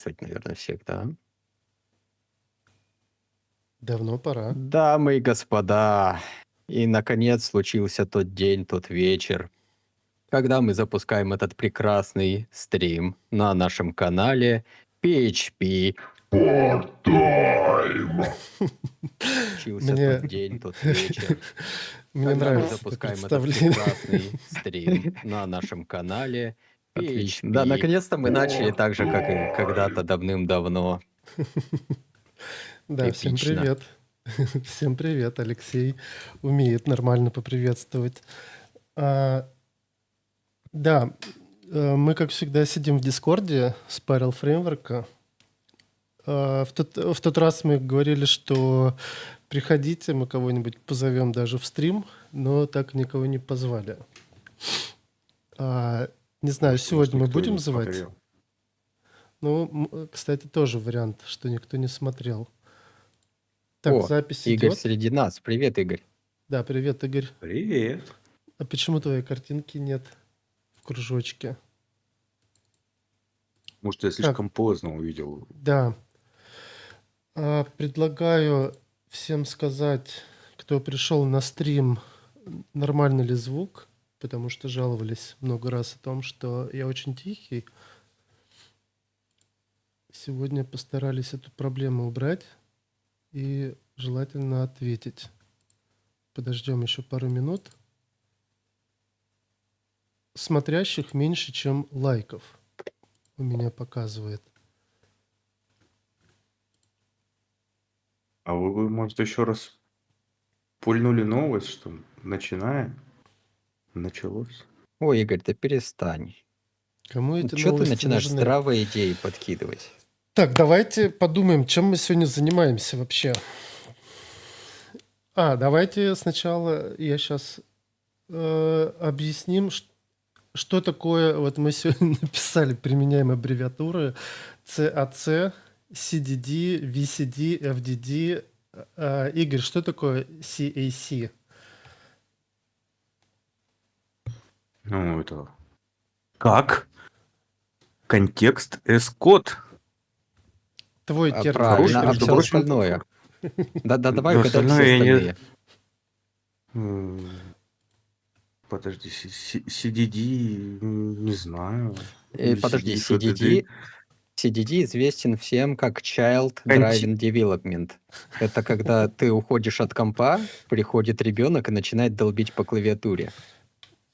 Кстати, наверное, всегда. Давно пора. Дамы и господа, и наконец случился тот день, тот вечер, когда мы запускаем этот прекрасный стрим на нашем канале PHP. Случился Мне, тот день, тот вечер, мне когда мы нравится это запускаем этот представление. прекрасный стрим на нашем канале Отлично. Да, наконец-то мы начали так же, как и когда-то давным-давно. Да, всем Эпично. привет. Всем привет. Алексей умеет нормально поприветствовать. Да, мы, как всегда, сидим в Дискорде Spiral Framework. В тот раз мы говорили, что приходите, мы кого-нибудь позовем даже в стрим, но так никого не позвали. Не знаю, Может, сегодня мы никто будем не звать? смотрел. Ну, кстати, тоже вариант, что никто не смотрел. Так, О, запись Игорь идет. среди нас. Привет, Игорь. Да, привет, Игорь. Привет. А почему твоей картинки нет в кружочке? Может, я слишком поздно увидел. Да. Предлагаю всем сказать, кто пришел на стрим, нормальный ли звук, потому что жаловались много раз о том, что я очень тихий. Сегодня постарались эту проблему убрать и желательно ответить. Подождем еще пару минут. Смотрящих меньше, чем лайков. У меня показывает. А вы, может, еще раз пульнули новость, что начинаем? Началось. Ой, Игорь, да перестань. Кому эти Чего ты новости начинаешь нужны? здравые идеи подкидывать? Так, давайте подумаем, чем мы сегодня занимаемся вообще. Давайте сначала я сейчас объясним, что такое, вот мы сегодня написали, применяем аббревиатуры CAC, CDD, VCD, FDD. Игорь, что такое CAC? Ну, это... Как? Контекст S-код. Твой термин. Правильно, Хороший, а между все прочим. остальное? Да, давай Ну, угадай все остальное я не- остальные. Подожди, CDD, не знаю. Подожди, VCD, CDD известен всем как Child Конти- Driving Development. Это когда ты уходишь от компа, приходит ребенок и начинает долбить по клавиатуре.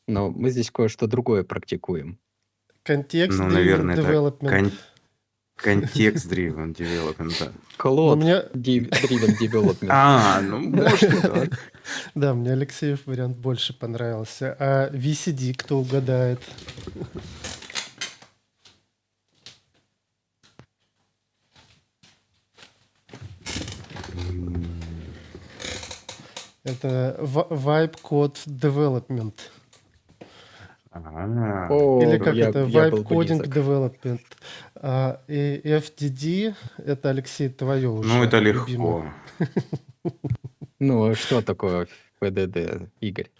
Но мы здесь кое-что другое практикуем. Контекст Ну, driven наверное, это development. контекст-driven development, да. Cloud меня- Driven Development. Ну, может и так. Да, мне Алексеев вариант больше понравился. А VCD кто угадает? Это Vibe Code Development. О, Или как я это? был Vibe Coding близок. Development. И FDD, это, Алексей, твое уже Ну, это любимое. легко. Ну, что такое PDD, Игорь?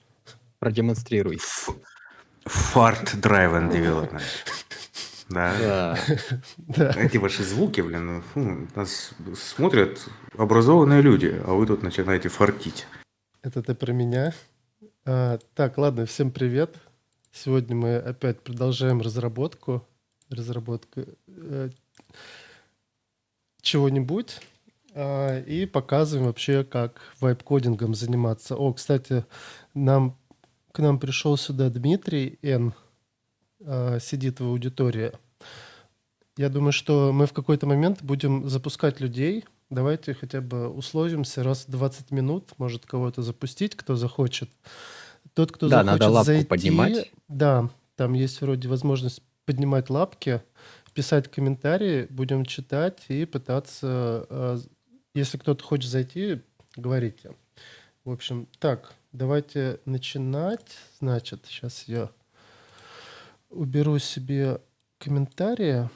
Продемонстрируй. Fart-driven development. Да. Да. Эти ваши звуки, блин, нас смотрят образованные люди, а вы тут начинаете фартить. Это ты про меня? Так, ладно, всем привет. Сегодня мы опять продолжаем разработку чего-нибудь и показываем вообще, как вайб-кодингом заниматься. Кстати, к нам пришел сюда Дмитрий Н. Сидит в аудитории. Я думаю, что мы в какой-то момент будем запускать людей. Давайте хотя бы условимся раз в 20 минут, может кого-то запустить, кто захочет. Тот, кто Да, захочет надо лапку зайти, поднимать. да, там есть вроде возможность поднимать лапки, писать комментарии, будем читать и пытаться, если кто-то хочет зайти, говорите. В общем, так, давайте начинать. Значит, сейчас я уберу себе комментарии.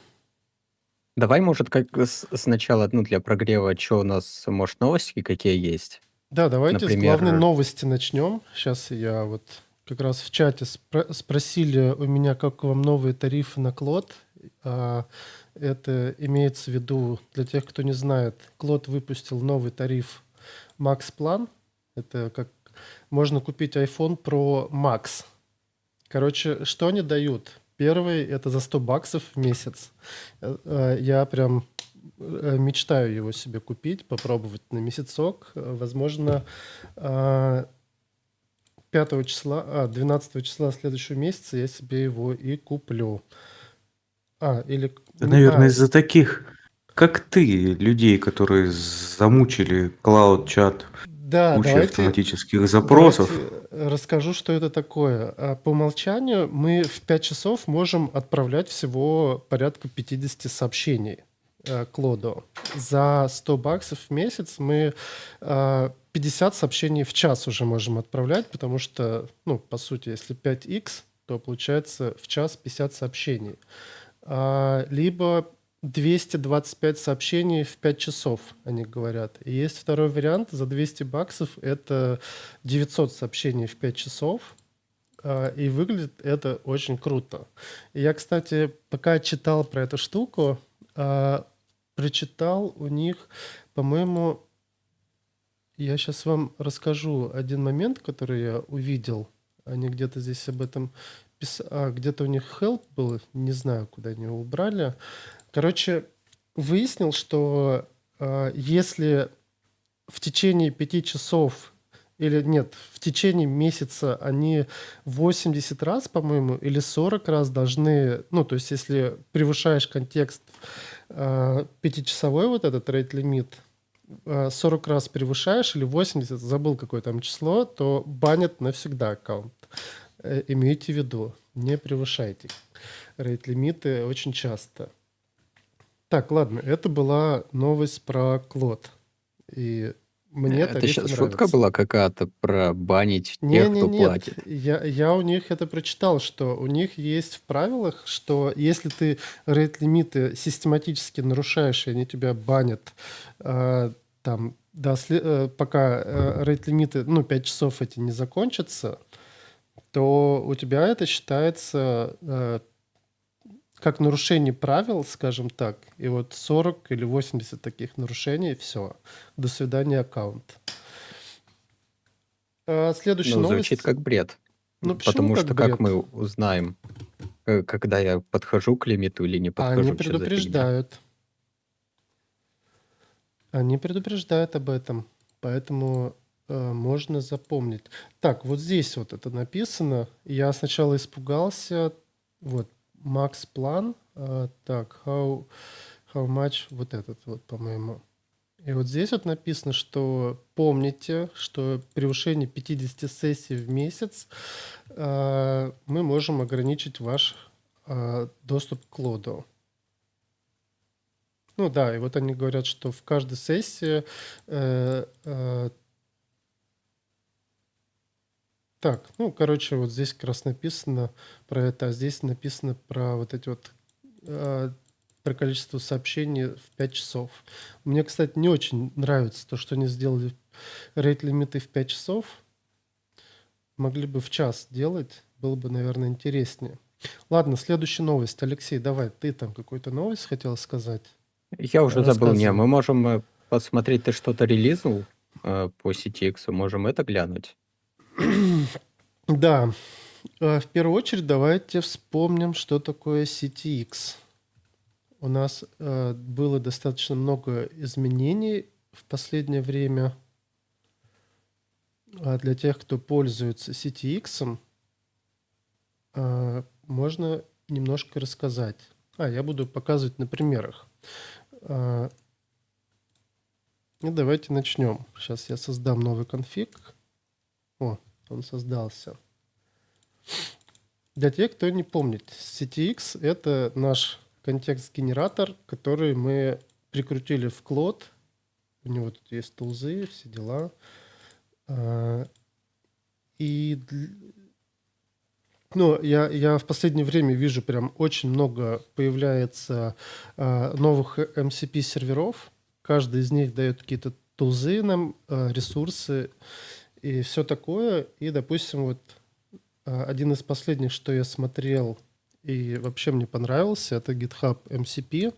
Давай, может, как сначала, для прогрева, что у нас, может, новости какие есть? Да, давайте с главной Например, новости начнем. Сейчас я вот как раз в чате спросили у меня, как вам новые тарифы на Клод. Это имеется в виду, для тех, кто не знает, Клод выпустил новый тариф Max Plan. Это как можно купить iPhone Pro Max. Короче, что они дают? Первый — это за $100 в месяц. Я прям мечтаю его себе купить, попробовать на месяцок. Возможно, 5 числа, 12 числа следующего месяца я себе его и куплю. Или... Да, наверное, из-за таких, как ты, людей, которые замучили клауд-чат Да, кучей давайте автоматических запросов. расскажу, что это такое. По умолчанию мы в 5 часов можем отправлять всего порядка 50 сообщений Клоду. За $100 в месяц мы 50 сообщений в час уже можем отправлять, потому что, ну, по сути, если 5х, то получается в час 50 сообщений. Либо 225 сообщений в 5 часов, они говорят. И есть второй вариант за $200, это 900 сообщений в 5 часов. И выглядит это очень круто. И я, кстати, пока читал про эту штуку, прочитал у них, по-моему, я сейчас вам расскажу один момент, который я увидел. Они где-то здесь об этом писали. Где-то у них help был, не знаю, куда они его убрали. Короче, выяснил, что если в течение 5 часов или нет, в течение месяца они 80 раз, по-моему, или 40 раз должны, ну, то есть если превышаешь контекст 5-часовой вот этот рейт-лимит, 40 раз превышаешь или 80, забыл какое там число, то банят навсегда аккаунт. Имейте в виду, не превышайте рейт-лимиты очень часто. Так, ладно, это была новость про Клод. И мне Это тариф сейчас нравится. шутка была какая-то про банить тех, Не, кто нет, платит. я у них это прочитал, что у них есть в правилах, что если ты рейт-лимиты систематически нарушаешь, и они тебя банят, там, пока рейт-лимиты, 5 часов эти не закончатся, то у тебя это считается как нарушение правил, скажем так. И вот 40 или 80 таких нарушений, все. До свидания, аккаунт. Следующая Ну, новость. звучит как бред. Ну, почему Потому как что как бред? мы узнаем, когда я подхожу к лимиту или не Они подхожу, что за фигня? предупреждают. Они предупреждают об этом. Поэтому можно запомнить. Так, вот здесь вот это написано. Я сначала испугался. Вот, Max Plan. Так, how much, вот этот вот, по-моему. И вот здесь вот написано, что помните, что превышение 50 сессий в месяц мы можем ограничить ваш доступ к Клоду. Ну да, и вот они говорят, что в каждой сессии... Так, короче, вот здесь как раз написано про это, а здесь написано про вот эти вот... про количество сообщений в 5 часов. Мне, кстати, не очень нравится то, что они сделали рейт-лимиты в 5 часов. Могли бы в час делать, было бы, наверное, интереснее. Ладно, следующая новость. Алексей, давай, ты там какую-то новость хотел сказать? Я уже забыл. Не, Рассказывай. мы можем посмотреть, ты что-то релизнул по CTX, можем это глянуть. Да. В первую очередь давайте вспомним, что такое CTX. У нас было достаточно много изменений в последнее время. Для тех, кто пользуется CTX, можно немножко рассказать. Я буду показывать на примерах. И давайте начнем. Сейчас я создам новый конфиг. Он создался. Для тех, кто не помнит, CTX — это наш контекст-генератор, который мы прикрутили в Клод. У него тут есть тулзы, все дела. И я в последнее время вижу прям очень много появляется новых MCP-серверов. Каждый из них дает какие-то тулзы нам, ресурсы и все такое. И, допустим, вот один из последних, что я смотрел и вообще мне понравился. Это GitHub MCP.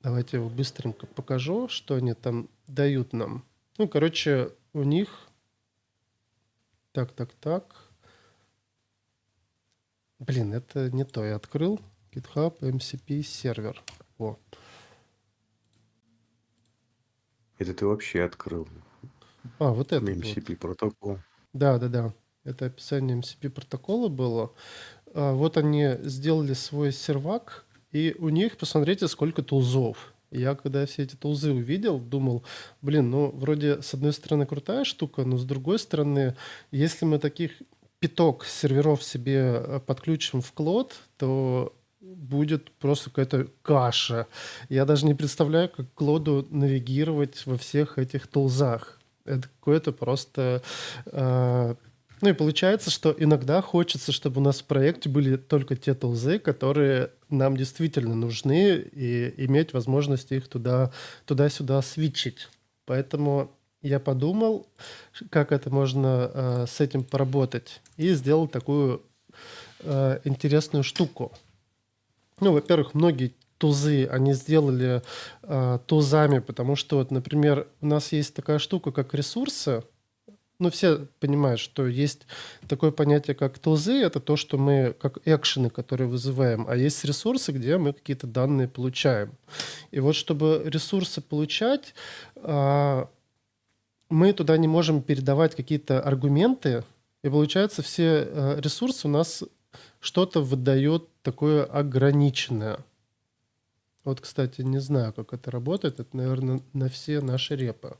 Давайте его быстренько покажу, что они там дают нам. Ну, короче, у них... Так. Блин, это не то. Я открыл GitHub MCP сервер. Во. Это ты вообще открыл Вот это вот. MCP протокол. Да. Это описание MCP протокола было. Вот они сделали свой сервак, и у них, посмотрите, сколько тулзов. Я когда все эти тулзы увидел, думал, блин, ну вроде с одной стороны крутая штука, но с другой стороны, если мы таких пяток серверов себе подключим в Клод, то будет просто какая-то каша. Я даже не представляю, как Клоду навигировать во всех этих тулзах. Это какое-то просто... Ну и получается, что иногда хочется, чтобы у нас в проекте были только те тулзы, которые нам действительно нужны, и иметь возможность их туда-сюда свитчить. Поэтому я подумал, как это можно с этим поработать, и сделал такую интересную штуку. Ну, во-первых, многие тулзы они сделали тулзами, потому что, вот, например, у нас есть такая штука, как ресурсы. Ну, все понимают, что есть такое понятие, как тулзы. Это то, что мы, как экшены, которые вызываем. А есть ресурсы, где мы какие-то данные получаем. И вот чтобы ресурсы получать, мы туда не можем передавать какие-то аргументы. И получается, все ресурсы у нас что-то выдает такое ограниченное. Вот, кстати, не знаю, как это работает. Это, наверное, на все наши репы.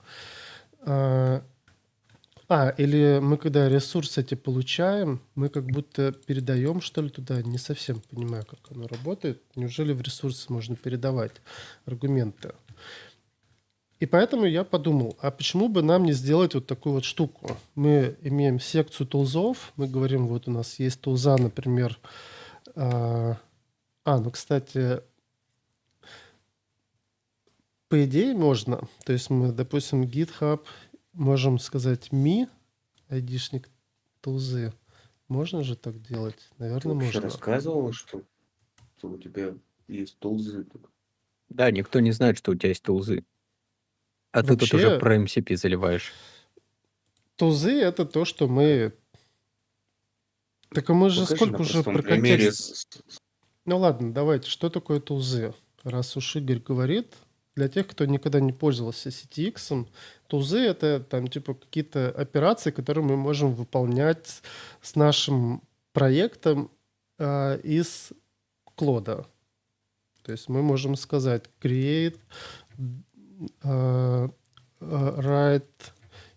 Или мы когда ресурсы эти получаем, мы как будто передаем, что ли, туда. Не совсем понимаю, как оно работает. Неужели в ресурсы можно передавать аргументы? И поэтому я подумал, а почему бы нам не сделать вот такую вот штуку? Мы имеем секцию тулзов, мы говорим, вот у нас есть тулза, например... ну, кстати, по идее можно. То есть мы, допустим, GitHub... Можем сказать me, айдишник тулзы. Можно же так делать? Ты Наверное, вообще можно. рассказывал, что у тебя есть тулзы тут? Да, никто не знает, что у тебя есть тулзы. А ты тут уже Вообще, про MCP заливаешь. тулзы — это то, что мы... Так а мы же Покажи на сколько уже простом про примере. контекст... Ну ладно, давайте. Что такое тулзы? Раз уж Игорь говорит, для тех, кто никогда не пользовался CTX, тулзы — это там типа какие-то операции, которые мы можем выполнять с нашим проектом из Клода. То есть мы можем сказать create write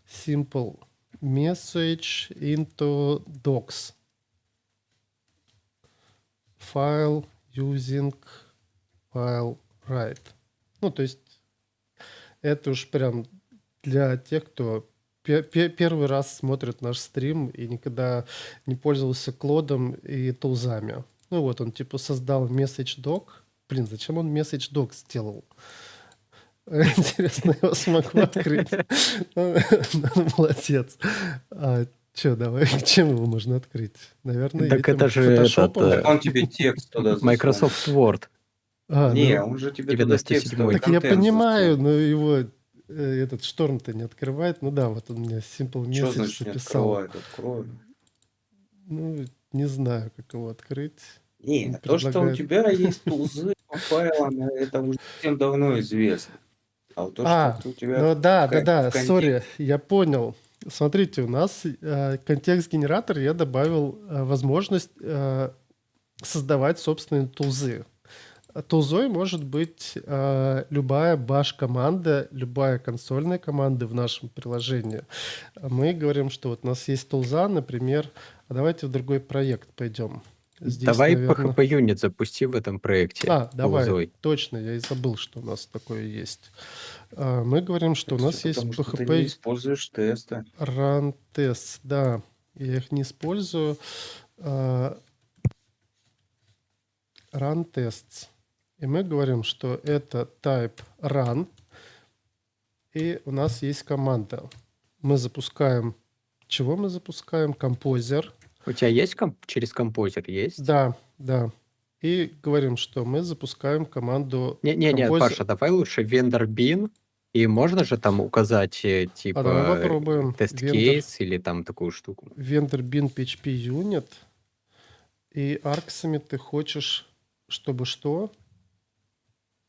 simple message into docs file using file write. Ну, то есть это уж прям для тех, кто первый раз смотрит наш стрим и никогда не пользовался Клодом и тулзами. Ну вот он типа создал message-doc. Блин, зачем он message-doc сделал? Интересно, я его смогу открыть. Молодец. Че, давай, чем его можно открыть? Наверное, Так этим это же фотошопом. этот, Он тебе текст туда засунул. Microsoft Word. Не, Ну, он же тебе туда 97-й. текстовый так я контент понимаю, засунул. но его этот шторм-то не открывает. Ну да, вот он мне Simple Что Message значит не записал. открывает? Открой. Ну, не знаю, как его открыть. Не, Он то, что у предлагает... тебя есть тулзы по файлам, это уже всем давно известно. А вот то, что у тебя ну да, в контексте... сори, я понял. Смотрите, у нас контекст-генератор, я добавил возможность создавать собственные тулзы. Тулзой может быть любая баш-команда, любая консольная команда в нашем приложении. Мы говорим, что вот у нас есть тулза, например, а давайте в другой проект пойдем. Здесь, Давай наверное... PHP Unit запусти в этом проекте. давай, тулзой. точно, я и забыл, что у нас такое есть. Мы говорим, что у Это нас всё есть потому, что ты не PHP используешь тесты. run tests, да, я их не использую. Run tests. И мы говорим, что это type run, и у нас есть команда. Мы запускаем... Чего мы запускаем? Composer. У тебя есть через композер есть? Да, да. И говорим, что мы запускаем команду Не-не-не, композер. Паша, давай лучше vendor bin. И можно же там указать, А давай типа, попробуем тест-кейс или там такую штуку. vendor bin PHP unit. И арксами ты хочешь, чтобы что?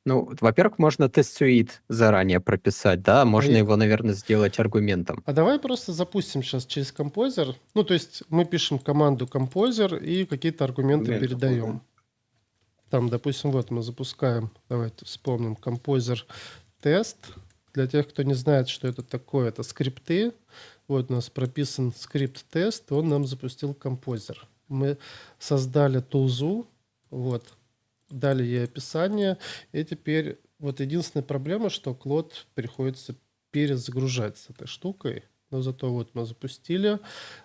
Ну, во-первых, можно тест-суит заранее прописать, да? Можно я- его, наверное, сделать аргументом. А давай просто запустим сейчас через композер. Ну, то есть мы пишем команду композер и какие-то аргументы Аргументы передаем. будем. Там, допустим, вот мы запускаем, давайте вспомним, композер тест. Для тех, кто не знает, что это такое, это скрипты. Вот у нас прописан скрипт тест, он нам запустил композер. Мы создали тулзу, вот, дали ей описание, и теперь вот единственная проблема, что Клод приходится перезагружать с этой штукой. Но зато вот мы запустили,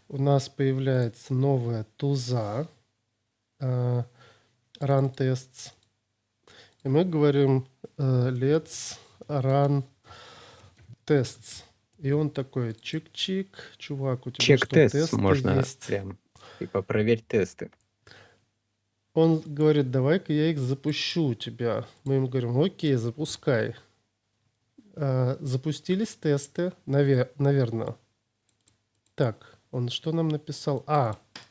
у нас появляется новая тулза, run tests, и мы говорим let's run tests. И он такой, чик-чик, чувак, у тебя что, Чек-тест тесты можно есть? прям. Типа, проверь тесты. Он говорит, давай-ка я их запущу у тебя. Мы ему говорим, окей, запускай. Запустились тесты, наверное. Так, он что нам написал?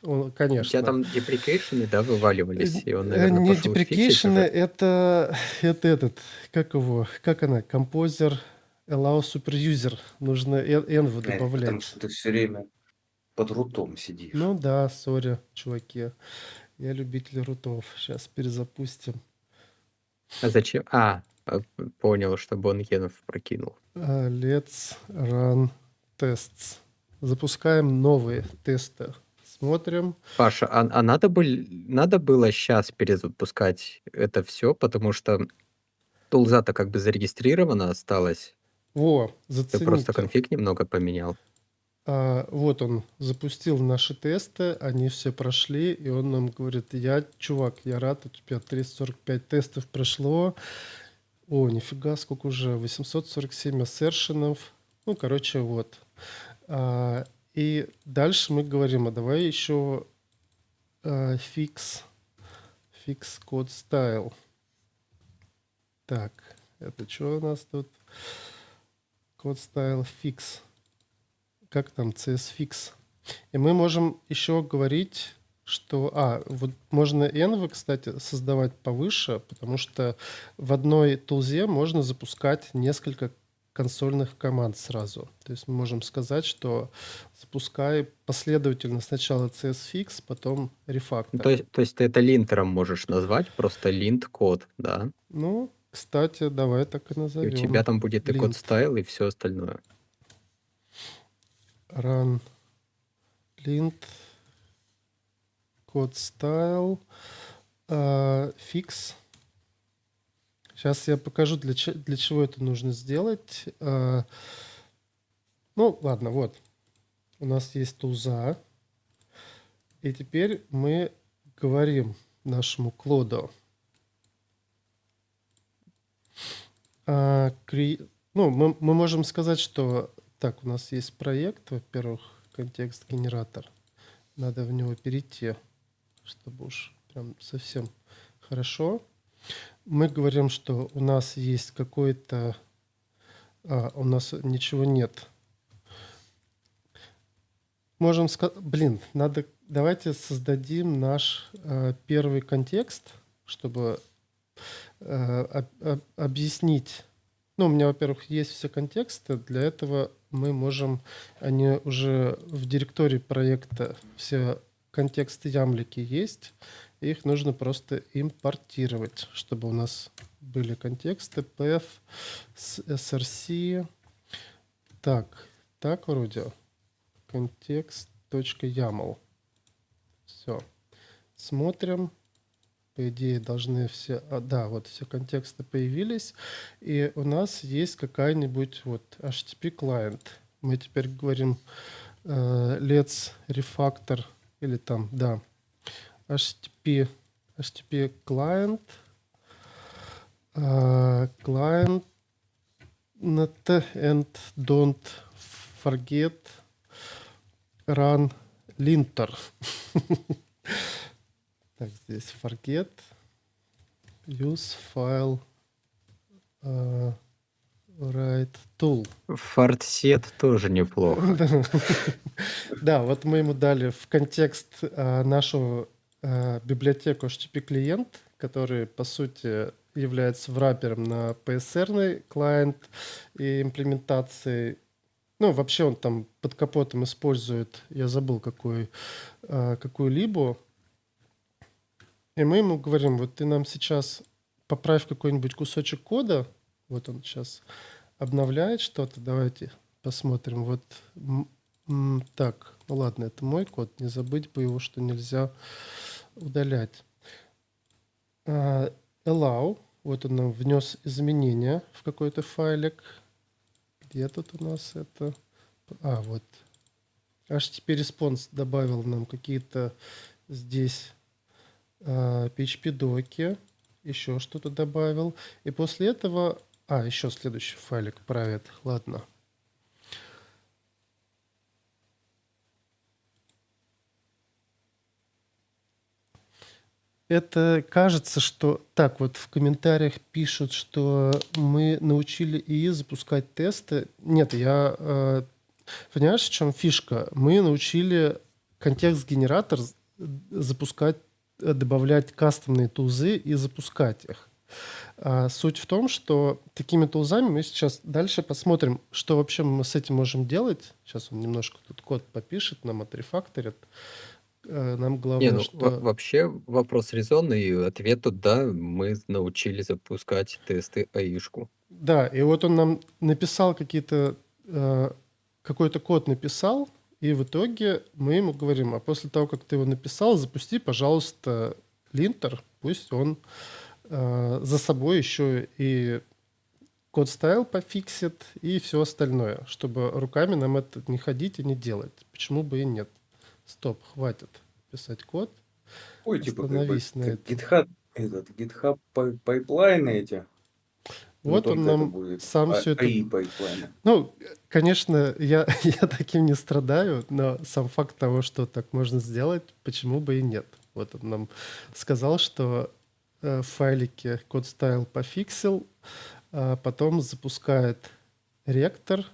Он, У тебя конечно. там деприкейшены, да, вываливались, и он, наверное, Не пошел их фиксить деприкейшены, уже. это этот, как она, композер allow superuser. Нужно env Потому добавлять. что ты все время под рутом сидишь. Ну да, сори, чуваки. Я любитель рутов. Сейчас перезапустим. А зачем? Понял, чтобы он енов прокинул. Let's run tests. Запускаем новые тесты. Смотрим. Паша, надо было сейчас перезапускать это все, потому что тулза-то как бы зарегистрирована осталась. Во, Ты просто зацените. конфиг немного поменял. Вот он запустил наши тесты, они все прошли, и он нам говорит, чувак, я рад, у тебя 345 тестов прошло. О, нифига, сколько уже, 847 ассершенов. Ну, короче, вот. И дальше мы говорим, давай еще fix code style. Так, это что у нас тут? Code style fix. Как там CSFix? И мы можем еще говорить, что... вот можно env, кстати, создавать повыше, потому что в одной тулзе можно запускать несколько консольных команд сразу. То есть мы можем сказать, что запускай последовательно сначала CSFix, потом refactor. То есть ты это линтером можешь назвать, просто lint код, да? Ну, кстати, давай так и назовем. И у тебя там будет и код Lint. стайл, и все остальное. Run lint code style fix. Сейчас я покажу, для чего это нужно сделать. Ну, ладно, вот. У нас есть тулза. И теперь мы говорим нашему Клоду. Мы можем сказать, что так, у нас есть проект, во-первых, контекст-генератор. Надо в него перейти, чтобы уж прям совсем хорошо. Мы говорим, что у нас есть какой-то... у нас ничего нет. Можем сказать... давайте создадим наш первый контекст, чтобы объяснить. Ну, у меня, во-первых, есть все контексты. Для этого мы можем... Они уже в директории проекта, все контексты ямлики есть. Их нужно просто импортировать, чтобы у нас были контексты pf, src. Так вроде. Контекст.yaml. Все. Смотрим. По идее, должны все... вот все контексты появились. И у нас есть какая-нибудь вот HTTP клиент. Мы теперь говорим let's refactor или там, да, HTTP client, client and don't forget run linter. Так, здесь forget, use file, write tool. Фартсет тоже неплохо. Да. Да, вот мы ему дали в контекст нашу библиотеку HTTP клиент, который, по сути, является враппером на PSR клиент и имплементацией. Ну, вообще он там под капотом использует, я забыл, какую-либо. И мы ему говорим, вот ты нам сейчас поправь какой-нибудь кусочек кода. Вот он сейчас обновляет что-то. Давайте посмотрим. Вот так, ну ладно, это мой код. Не забыть бы его, что нельзя удалять. Allow. Вот он нам внес изменения в какой-то файлик. Где тут у нас это? Вот. HTTP Response добавил нам какие-то здесь PHP-доки. Еще что-то добавил. И после этого... еще следующий файлик правит. Ладно. Это кажется, что... Так, вот в комментариях пишут, что мы научили ИИ запускать тесты. Нет, понимаешь, в чем фишка? Мы научили контекст-генератор запускать, добавлять кастомные тулзы и запускать их. Суть в том, что такими тулзами мы сейчас дальше посмотрим, что вообще мы с этим можем делать. Сейчас он немножко тут код попишет, нам отрефакторит. Нам Не, главное, ну что... вообще вопрос резонный, и ответ тут да, мы научили запускать тесты АИшку. Да, и вот он нам написал какой-то код написал, и в итоге мы ему говорим, а после того, как ты его написал, запусти, пожалуйста, линтер, пусть он за собой еще и код стайл пофиксит и все остальное, чтобы руками нам это не ходить и не делать. Почему бы и нет? Стоп, хватит писать код. Ой, типа Остановись на как этом. GitHub пайплайны эти. Но Вот он только это нам будет сам все это... AI пайплайны. Ну, конечно, я таким не страдаю, но сам факт того, что так можно сделать, почему бы и нет. Вот он нам сказал, что в файлике код style пофиксил, потом запускает ректор.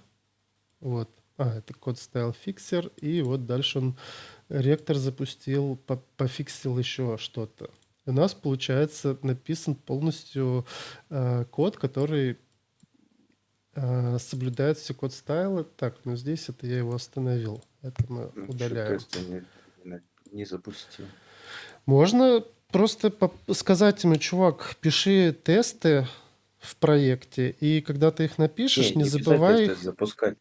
Вот. Это код style fixer. И вот дальше он ректор запустил, пофиксил еще что-то. У нас, получается, написан полностью код, который соблюдает все код стайлы. Так, ну здесь это я его остановил. Это мы удаляем. Тесты не запустил. Можно просто сказать ему, чувак, пиши тесты в проекте, и когда ты их напишешь, не писать забывай тесты, их... запускать.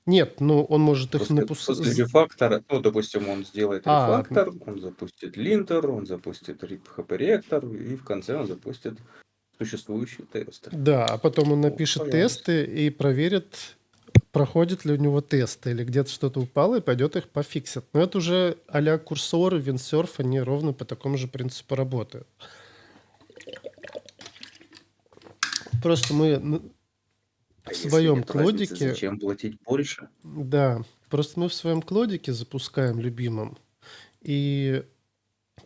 Нет, ну он может их После рефактора, ну, допустим, он сделает рефактор, он запустит линтер, он запустит HP-ректор, и в конце он запустит существующие тесты. Да, а потом он напишет пожалуйста. тесты и проверит, проходит ли у него тесты, или где-то что-то упало, и пойдет их пофиксит. Но это уже а-ля курсор, виндсерф, они ровно по такому же принципу работают. Просто мы в своем Если нет разницы, клодике... зачем платить больше? Да, просто мы в своем клодике запускаем любимым. И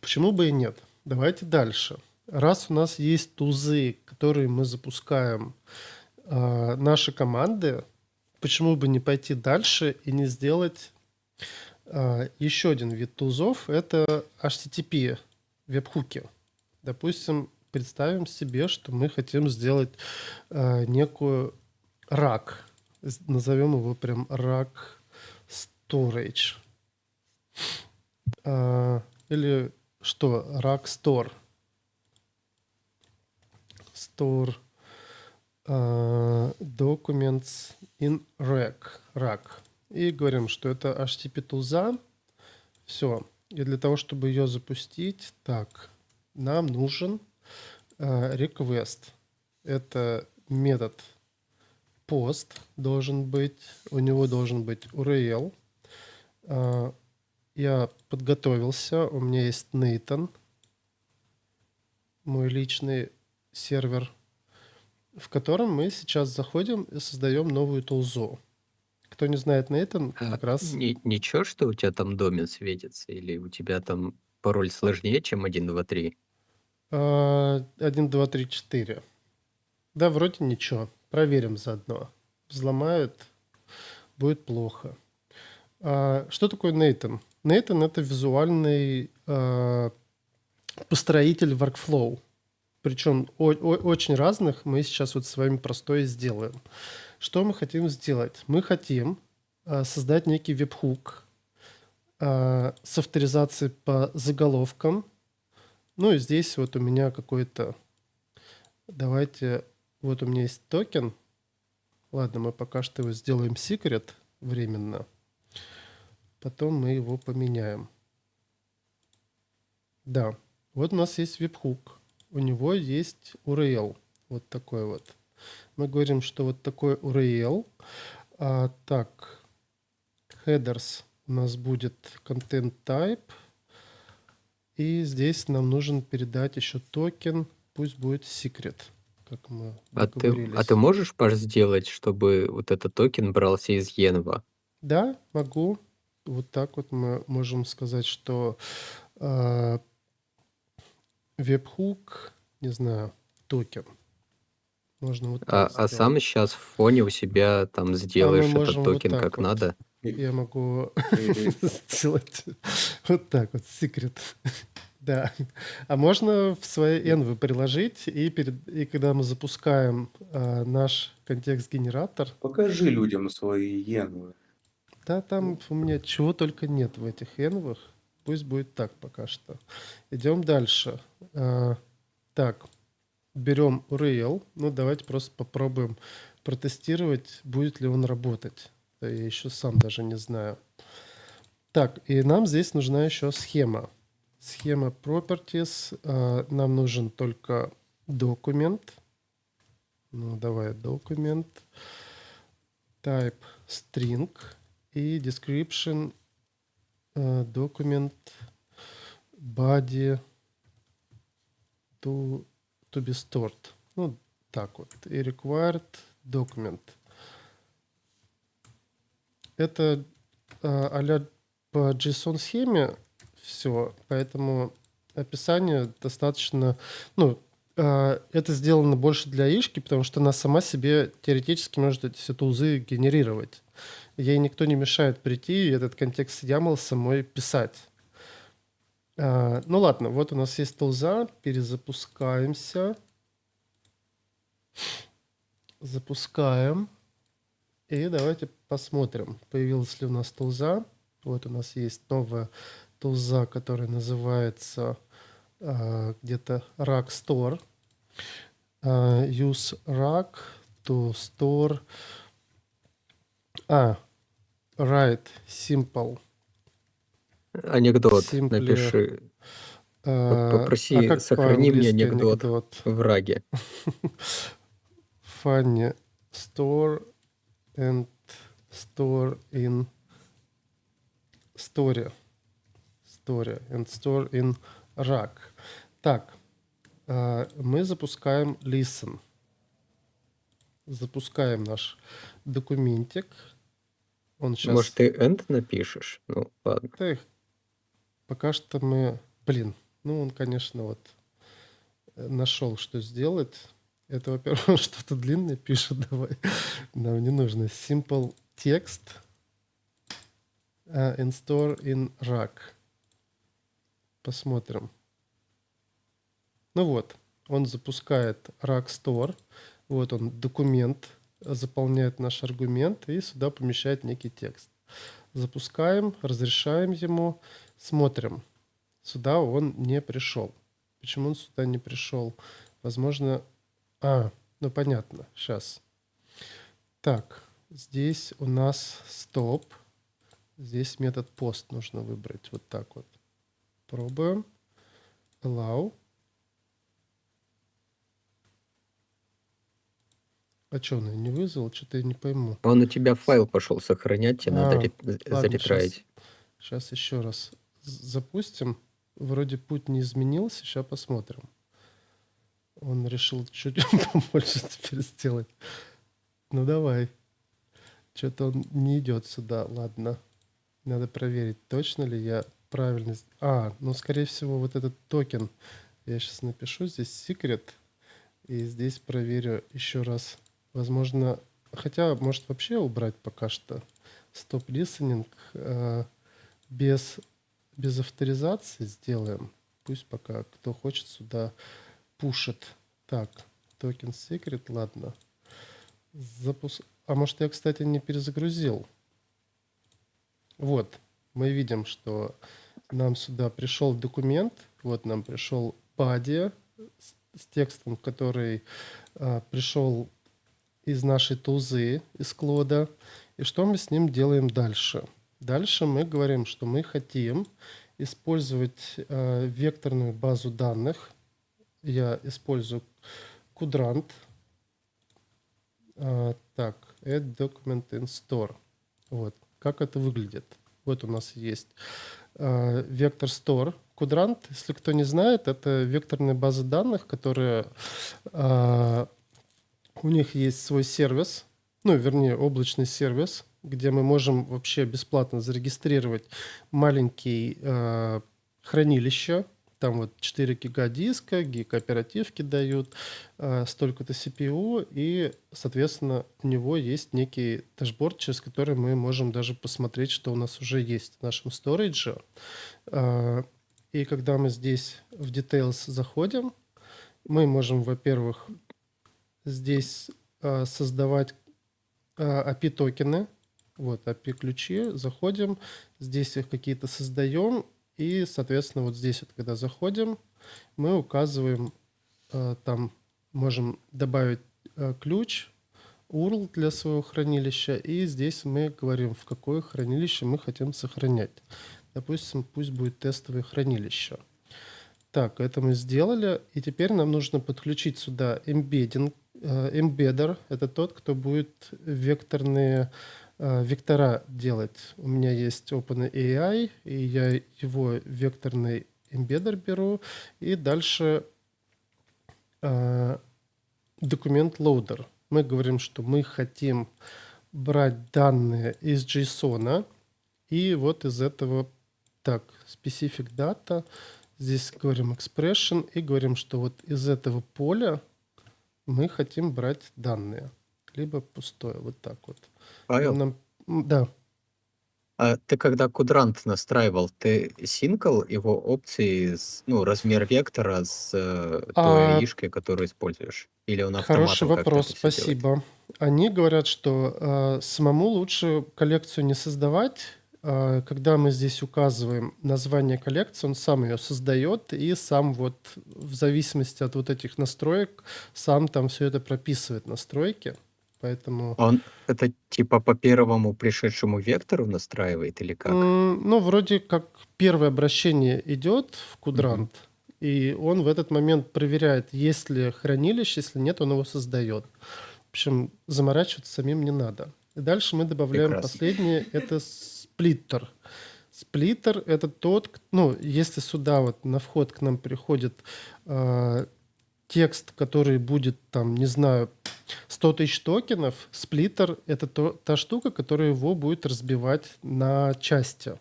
почему бы и нет? Давайте дальше. Раз у нас есть тузы, которые мы запускаем, наши команды, почему бы не пойти дальше и не сделать еще один вид тузов? Это HTTP веб-хуки. Допустим, представим себе, что мы хотим сделать некую RAG. Назовем его прям RAG Storage. Или что? RAG Store. Store Documents in RAG. И говорим, что это HTTP туза. Все. И для того, чтобы ее запустить, так, нам нужен request. Это метод post должен быть, у него должен быть URL. Я подготовился, у меня есть Nathan, мой личный сервер, в котором мы сейчас заходим и создаем новую тулзу. Кто не знает Нейтан, А как раз ничего, что у тебя там домен светится? Или у тебя там пароль сложнее, чем 1, 2, 3? 1, 2, 3, 4. Да, вроде ничего. Проверим заодно. Взломают, будет плохо. Что такое Нейтан? Нейтан — это визуальный построитель workflow. Причем очень разных. Мы сейчас вот с вами простое сделаем. Что мы хотим сделать? Мы хотим создать некий веб-хук с авторизацией по заголовкам. Ну и здесь вот у меня какой-то... Давайте... Вот у меня есть токен. Ладно, мы пока что его сделаем secret временно. Потом мы его поменяем. Да, вот у нас есть веб-хук. У него есть URL. Вот такой вот. Мы говорим, что вот такой URL. Так, headers у нас будет content type. И здесь нам нужен передать еще токен. Пусть будет secret, как мы А ты договорились. можешь, Паш, сделать, чтобы вот этот токен брался из Енва? Да, могу. Вот так вот мы можем сказать, что веб-хук, не знаю, токен. Можно вот так А сделать. сам сейчас в фоне у себя там сделаешь этот можем вот токен так как вот. надо? Я могу Или сделать вот так вот, секрет. Да. А можно в свои envy приложить, и когда мы запускаем наш контекст-генератор, покажи людям свои енвы. да, там у меня чего только нет в этих envy. Пусть будет так пока что. Идем дальше. Так, берем URL. Ну, давайте просто попробуем протестировать, будет ли он работать. Да, я еще сам даже не знаю. Так, и нам здесь нужна еще схема. Схема properties. Нам нужен только документ. Ну, давай документ. Type string. И description document body to be stored. Ну, так вот. И required document. Это а-ля по JSON-схеме все, поэтому описание достаточно... Ну, это сделано больше для ишки, потому что она сама себе теоретически может эти все тулзы генерировать. Ей никто не мешает прийти и этот контекст YAML самой писать. Ну ладно, вот у нас есть тулза, перезапускаемся. Запускаем. И давайте посмотрим, появилась ли у нас тулза. Вот у нас есть новая тулза, которая называется где-то Rack Store. Use Rack to store... Write simple. Анекдот Simply, напиши. Попроси, как сохрани мне по-английски анекдот в Раге. Funny store and store in story. Story and store in rack. Так, мы запускаем listen. Запускаем наш документик. Он сейчас... Может, ты end напишешь? Ну, ладно. Да, пока что мы... Блин, ну он, конечно, вот нашел, что сделать. Это, во-первых, он что-то длинное пишет, давай. Нам не нужно. Simple text and store in rack. Посмотрим. Ну вот, он запускает rack store. Вот он, документ, заполняет наш аргумент и сюда помещает некий текст. Запускаем, разрешаем ему, смотрим. Сюда он не пришел. Почему он сюда не пришел? Возможно... ну понятно, сейчас. Так, здесь у нас стоп. Здесь метод post нужно выбрать. Вот так вот. Пробуем. Allow. А что, он её не вызвал? Что-то я не пойму. Он у тебя файл пошел сохранять, тебе надо Ладно, заретраить. сейчас еще раз запустим. Вроде путь не изменился. Сейчас посмотрим. Он решил чуть побольше теперь сделать. Ну давай. Что-то он не идет сюда. Ладно. Надо проверить, точно ли я правильно... Ну, скорее всего, вот этот токен. Я сейчас напишу здесь secret. И здесь проверю еще раз. Возможно... Хотя, может, вообще убрать пока что. Stop listening. Без авторизации сделаем. Пусть пока кто хочет сюда пушит. Так, токен secret, ладно. А может, я, кстати, не перезагрузил. Вот, мы видим, что нам сюда пришел документ. Вот нам пришел body с текстом, который пришел из нашей тузы, из клода. И что мы с ним делаем дальше? Дальше мы говорим, что мы хотим использовать векторную базу данных. Я использую Quadrant. Так, add document in store. Вот, как это выглядит. Вот у нас есть вектор store. Quadrant, если кто не знает, это векторная база данных, которая... У них есть свой сервис, ну, вернее, облачный сервис, где мы можем вообще бесплатно зарегистрировать маленькие хранилища. Там вот 4 гига диска, гиг оперативки дают, столько-то CPU, и, соответственно, у него есть некий дашборд, через который мы можем даже посмотреть, что у нас уже есть в нашем storage. И когда мы здесь в Details заходим, мы можем, во-первых, здесь создавать API-токены. Вот API-ключи. Заходим, здесь их какие-то создаем. И, соответственно, вот здесь вот, когда заходим, мы указываем, там можем добавить ключ, URL для своего хранилища. И здесь мы говорим, в какое хранилище мы хотим сохранять. Допустим, пусть будет тестовое хранилище. Так, это мы сделали. И теперь нам нужно подключить сюда embedding. Embeddер — это тот, кто будет вектора делать. У меня есть OpenAI, и я его векторный embeddер беру. И дальше документ loader. Мы говорим, что мы хотим брать данные из JSON, и вот из этого, так, specific data, здесь говорим expression, и говорим, что вот из этого поля мы хотим брать данные, либо пустое, вот так вот. Павел, Да. а ты когда квадрант настраивал, ты синкал его опции, размер вектора с той аишкой, которую используешь? Или он Хороший автоматом как-то вопрос, это все делает? спасибо. Они говорят, что самому лучше коллекцию не создавать. Когда мы здесь указываем название коллекции, он сам ее создает и сам вот в зависимости от вот этих настроек сам там все это прописывает настройки. Поэтому... Он это типа по первому пришедшему вектору настраивает или как? Ну, вроде как первое обращение идет в Quadrant, и он в этот момент проверяет, есть ли хранилище, если нет, он его создает. В общем, заморачиваться самим не надо. И дальше мы добавляем Прекрасно. последнее, это сплиттер. Сплиттер — это тот, если сюда вот на вход к нам приходит текст, который будет там, не знаю, 100 тысяч токенов, сплиттер — это та штука, которая его будет разбивать на части.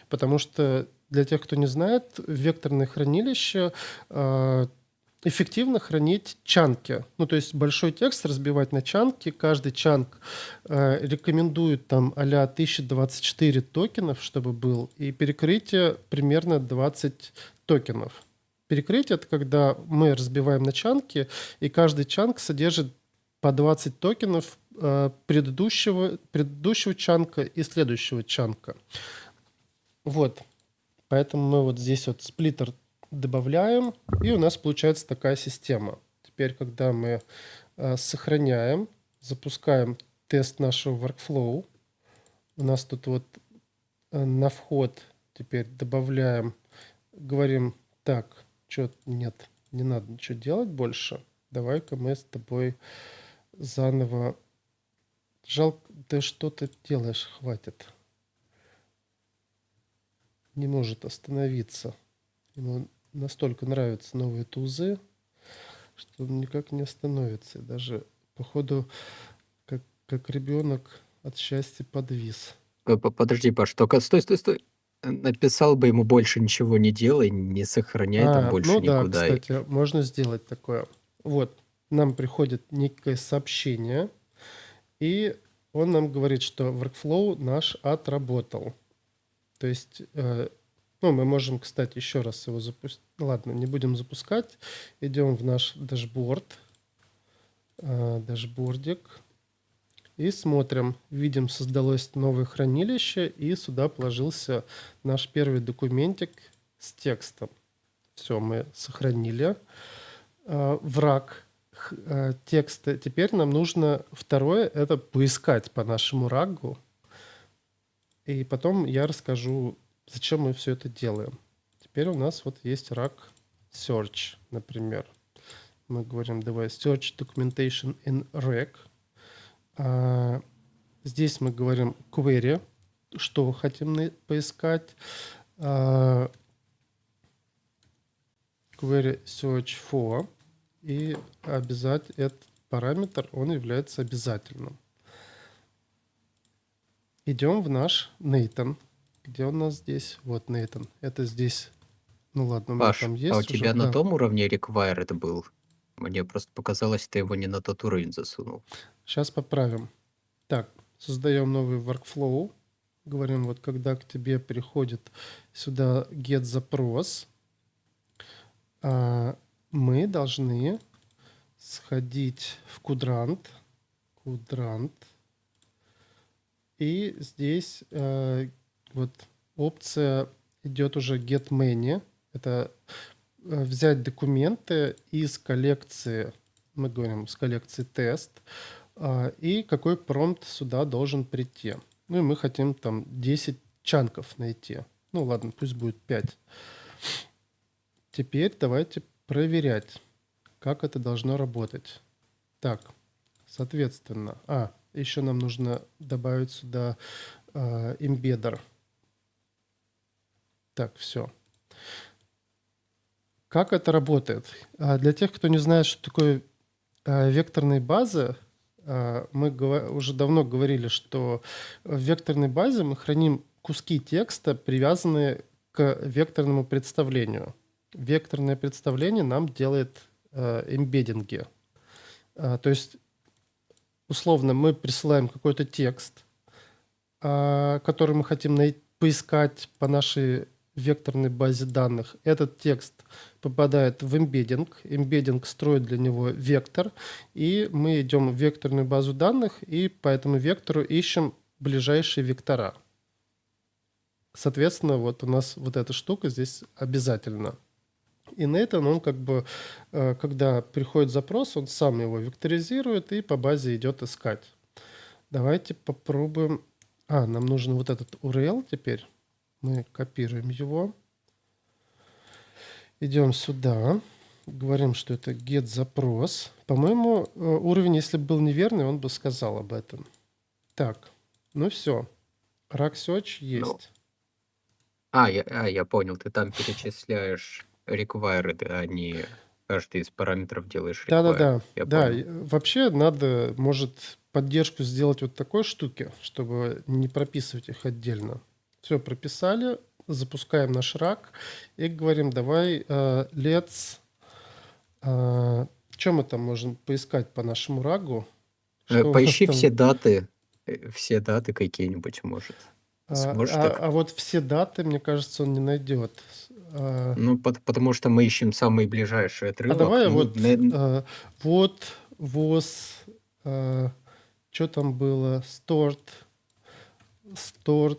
Потому что для тех, кто не знает, векторное хранилище эффективно хранить чанки. То есть большой текст разбивать на чанки. Каждый чанк рекомендует там а-ля 1024 токенов, чтобы был, и перекрытие примерно 20 токенов. Перекрытие — это когда мы разбиваем на чанки, и каждый чанк содержит по 20 токенов предыдущего чанка и следующего чанка. Вот. Поэтому мы вот здесь вот сплиттер добавляем, и у нас получается такая система. Теперь, когда мы сохраняем, запускаем тест нашего workflow, у нас тут вот на вход теперь добавляем, говорим, так, что нет, не надо ничего делать больше. Давай-ка мы с тобой заново... Жалко, ты что ты делаешь, хватит. Не может остановиться. Ему настолько нравятся новые тузы, что он никак не остановится. И даже, походу, как ребенок от счастья подвис. Подожди, Паш, только стой, стой, стой. Написал бы ему больше ничего не делай, не сохраняй там больше Ну да, никуда. кстати, можно сделать такое. Вот, нам приходит некое сообщение, и он нам говорит, что workflow наш отработал. То есть, ну, мы можем, кстати, еще раз его запустить. Ладно, не будем запускать. Идем в наш дашборд, дашбордик, и смотрим. Видим, создалось новое хранилище, и сюда положился наш первый документик с текстом. Все, мы сохранили. Враг текста. Теперь нам нужно второе, это поискать по нашему рагу. И потом я расскажу, зачем мы все это делаем. Теперь у нас вот есть раг search, например. Мы говорим, давай search documentation in reg. Здесь мы говорим query, что хотим поискать. Query search for. И обязательно этот параметр, он является обязательным. Идем в наш Nathan. Где у нас здесь? Вот Nathan. Это здесь. Ну ладно, у меня Паш, там а у есть тебя уже. на Да. том уровне required был? Мне просто показалось, ты его не на тот уровень засунул. Сейчас поправим. Так, создаем новый workflow. Говорим, вот когда к тебе приходит сюда get запрос, мы должны сходить в кудрант. И здесь вот опция идет уже get many. Это взять документы из коллекции, мы говорим, с коллекции тест, и какой промпт сюда должен прийти. Ну и мы хотим там 10 чанков найти. Ну ладно, пусть будет 5. Теперь давайте проверять, как это должно работать. Так, соответственно, еще нам нужно добавить сюда эмбеддер. Так, все. Как это работает? Для тех, кто не знает, что такое векторные базы, мы уже давно говорили, что в векторной базе мы храним куски текста, привязанные к векторному представлению. Векторное представление нам делает эмбеддинги. То есть, условно, мы присылаем какой-то текст, который мы хотим поискать по нашей векторной базе данных. Этот текст попадает в эмбеддинг. Эмбеддинг строит для него вектор. И мы идем в векторную базу данных и по этому вектору ищем ближайшие вектора. Соответственно, вот у нас вот эта штука здесь обязательно. И Nathan, он как бы, когда приходит запрос, он сам его векторизирует и по базе идет искать. Давайте попробуем. Нам нужен вот этот URL теперь. Мы копируем его. Идем сюда. Говорим, что это get запрос. По-моему, уровень, если бы был неверный, он бы сказал об этом. Так, ну все. Rag search есть. Я понял, ты там перечисляешь required, а не каждый из параметров делаешь required. Да. Я Да, понял. вообще надо, может, поддержку сделать вот такой штуки, чтобы не прописывать их отдельно. Все, прописали, запускаем наш рак и говорим, давай let's... Что мы там можем поискать по нашему рагу? Что у нас Поищи там? все даты какие-нибудь, может. Сможешь А так? вот все даты, мне кажется, он не найдет. Ну, потому что мы ищем самый ближайший отрывок. Давай Ну, вот was, что там было? Stored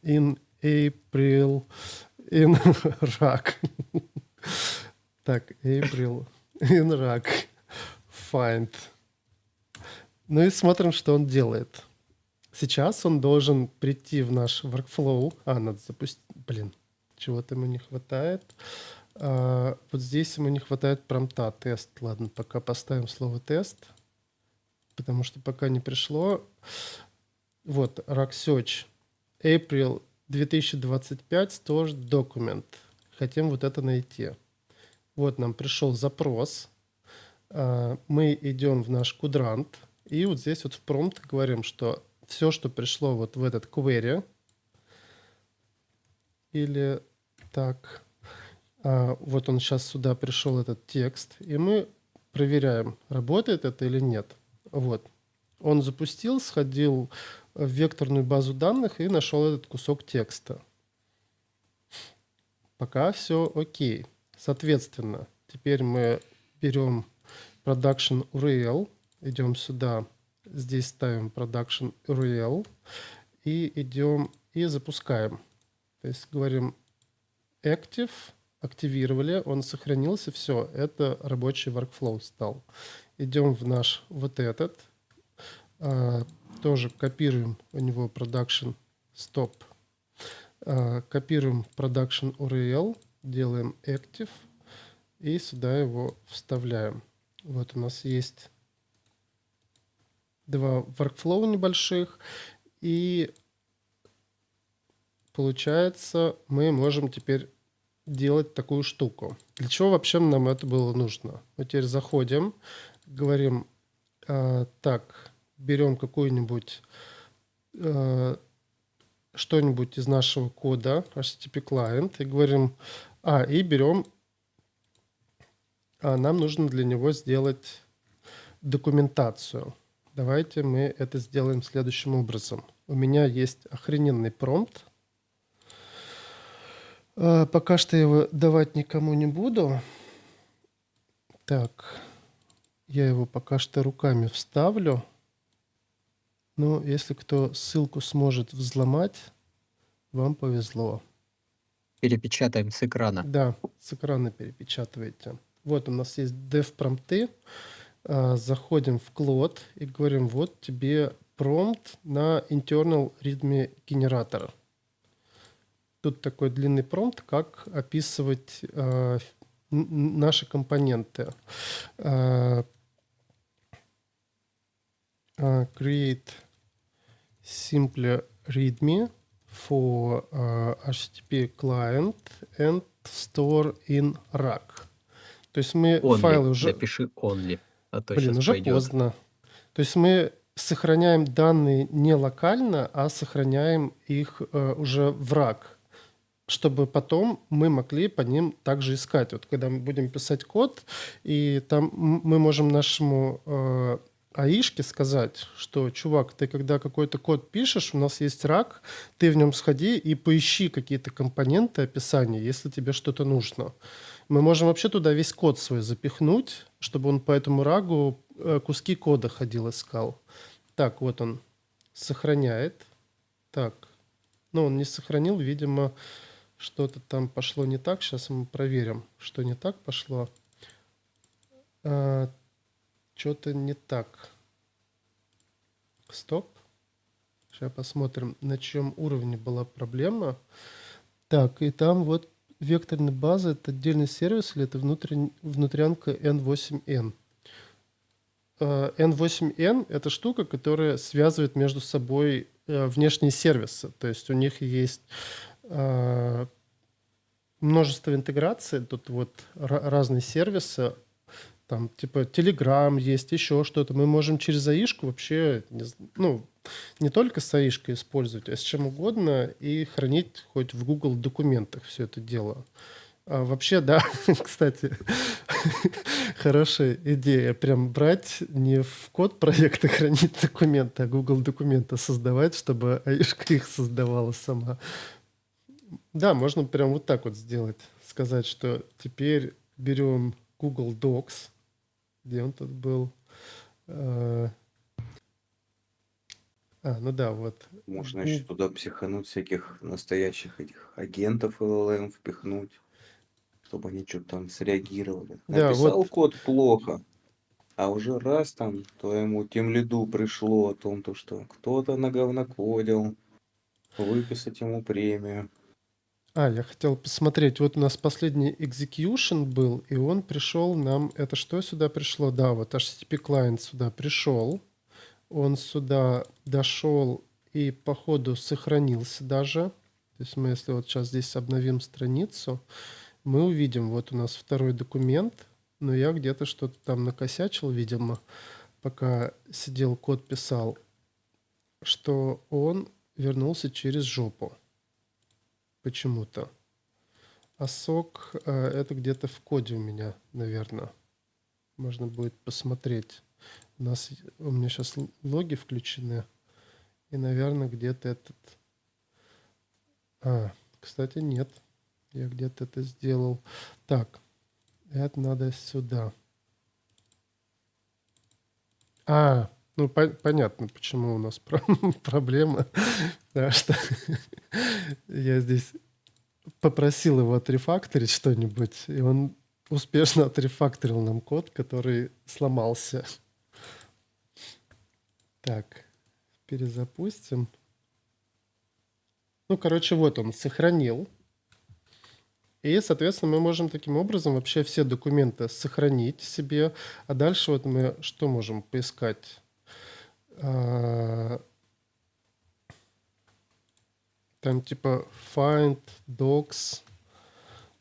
in April in rag. Так, April in rag. Find. Ну и смотрим, что он делает. Сейчас он должен прийти в наш workflow. Надо запустить. Чего-то ему не хватает. Вот здесь ему не хватает промпта. Тест. Ладно, пока поставим слово тест. Потому что пока не пришло. Вот, rag search. April 2025 stored document. Хотим вот это найти. Вот нам пришел запрос. Мы идем в наш кудрант. И вот здесь вот в промпт говорим, что все, что пришло вот в этот query, или так, вот он сейчас сюда пришел, этот текст, и мы проверяем, работает это или нет. Вот. Он запустил, сходил в векторную базу данных и нашел этот кусок текста. Пока все окей. Соответственно, теперь мы берем production URL, идем сюда, здесь ставим production URL и идем и запускаем. То есть говорим active, активировали, он сохранился, все, это рабочий workflow стал. Идем в наш вот этот, тоже копируем у него production stop, копируем production URL, делаем active и сюда его вставляем. Вот у нас есть два workflow небольших, и получается, мы можем теперь делать такую штуку. Для чего вообще нам это было нужно? Мы теперь заходим, говорим, так, берем какую-нибудь что-нибудь из нашего кода, HTTP client, и говорим, и берем, нам нужно для него сделать документацию. Давайте мы это сделаем следующим образом. У меня есть охрененный промпт. Пока что его давать никому не буду. Так, я его пока что руками вставлю. Но если кто ссылку сможет взломать, вам повезло. Перепечатаем с экрана. Да, с экрана перепечатывайте. Вот у нас есть dev-промпты. Заходим в Claude и говорим, вот тебе промпт на internal readme генератор. Тут такой длинный промпт, как описывать наши компоненты. Create simple readme for HTTP client and store in rack. То есть мы Only. файлы уже... Напиши only, а то Блин, сейчас уже пойдет. поздно. То есть мы сохраняем данные не локально, а сохраняем их уже в рак, чтобы потом мы могли по ним также искать. Вот когда мы будем писать код, и там мы можем нашему АИшке сказать, что, чувак, ты когда какой-то код пишешь, у нас есть рак, ты в нем сходи и поищи какие-то компоненты описания, если тебе что-то нужно. Мы можем вообще туда весь код свой запихнуть, чтобы он по этому рагу куски кода ходил, искал. Так, вот он сохраняет. Так, он не сохранил, видимо, что-то там пошло не так. Сейчас мы проверим, что не так пошло. Что-то не так. Стоп. Сейчас посмотрим, на чьем уровне была проблема. Так, и там вот векторная база — это отдельный сервис или это внутрянка N8N? N8N — это штука, которая связывает между собой внешние сервисы. То есть у них есть множество интеграций, тут вот разные сервисы, там типа Telegram есть, еще что-то. Мы можем через АИшку вообще, не только с АИшкой использовать, а с чем угодно и хранить хоть в Google документах все это дело. Вообще, да, кстати, хорошая идея. Прям брать не в код проекта хранить документы, а Google документы создавать, чтобы АИшка их создавала сама. Да, можно прям вот так вот сделать. Сказать, что теперь берем Google Docs. Где он тут был? Вот. Можно еще туда психануть всяких настоящих этих агентов LLM впихнуть, чтобы они что-то там среагировали. Да, Написал вот. код плохо, а уже раз там твоему тимлиду пришло о том, что кто-то наговнокодил, выписать ему премию. Я хотел посмотреть. Вот у нас последний execution был, и он пришел нам... Это что сюда пришло? Да, вот HTTP client сюда пришел. Он сюда дошел и, походу, сохранился даже. То есть мы, если вот сейчас здесь обновим страницу, мы увидим, вот у нас второй документ, но я где-то что-то там накосячил, видимо, пока сидел, код писал. что он вернулся через жопу почему-то. А сок это где-то в коде у меня, наверное. Можно будет посмотреть. У меня сейчас логи включены. И, наверное, где-то этот... кстати, нет. Я где-то это сделал. Так, это надо сюда. Ну понятно, почему у нас проблема. Потому что я здесь попросил его отрефакторить что-нибудь, и он успешно отрефакторил нам код, который сломался. Так, перезапустим. Ну, короче, вот он сохранил. И, соответственно, мы можем таким образом вообще все документы сохранить себе. А дальше вот мы что можем поискать? Там типа find docs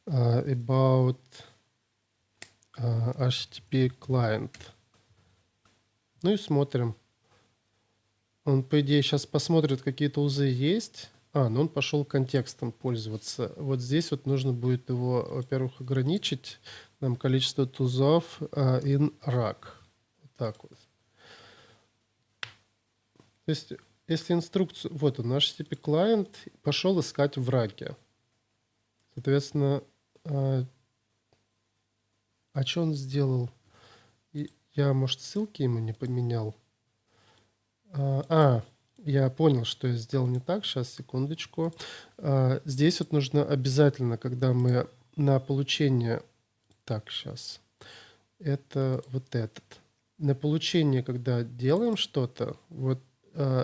about HTTP client. Ну и смотрим. Он, по идее, сейчас посмотрит, какие-то узы есть. Ну он пошел контекстом пользоваться. Вот здесь вот нужно будет его, во-первых, ограничить нам количество тузов in rack. Вот так вот. То есть, если инструкцию... Вот он, наш HTTP клиент пошел искать в раке. Соответственно, что он сделал? Я, может, ссылки ему не поменял? Я понял, что я сделал не так. Сейчас, секундочку. Здесь вот нужно обязательно, когда мы на получение... Так, сейчас. Это вот этот. На получение, когда делаем что-то, вот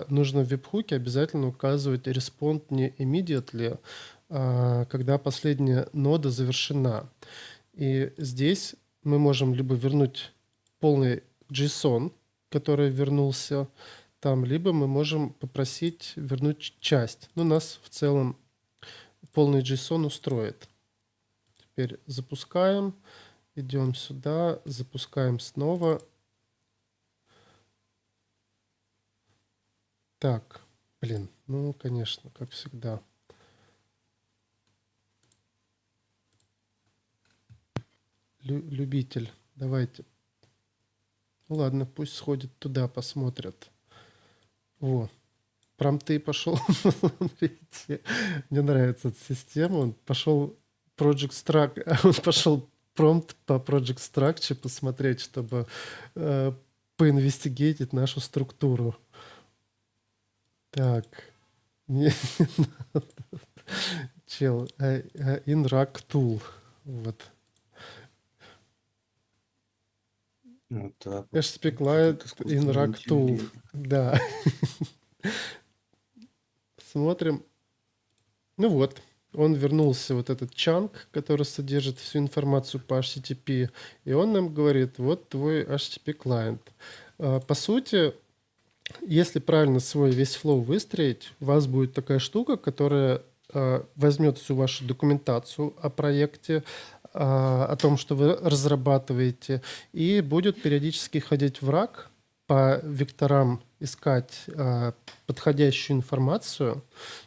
нужно в веб-хуке обязательно указывать respond не immediately, когда последняя нода завершена. И здесь мы можем либо вернуть полный JSON, который вернулся там, либо мы можем попросить вернуть часть. Но нас в целом полный JSON устроит. Теперь запускаем, идем сюда, запускаем снова. Так, ну, конечно, как всегда. Любитель, давайте. Ну ладно, пусть сходит туда, посмотрят. Промпты пошел. Смотрите, мне нравится эта система. Он пошел Project Structure, он пошел промпт по Project Structure посмотреть, чтобы поинвестигейтить нашу структуру. Так. Чел, in rack tool. Вот. Вот так. HTTP client in rack tool. Да. Смотрим. Ну вот, он вернулся, вот этот чанк, который содержит всю информацию по HTTP, и он нам говорит, вот твой HTTP клиент. По сути, если правильно свой весь флоу выстроить, у вас будет такая штука, которая возьмет всю вашу документацию о проекте, о том, что вы разрабатываете, и будет периодически ходить в рак, по векторам искать подходящую информацию.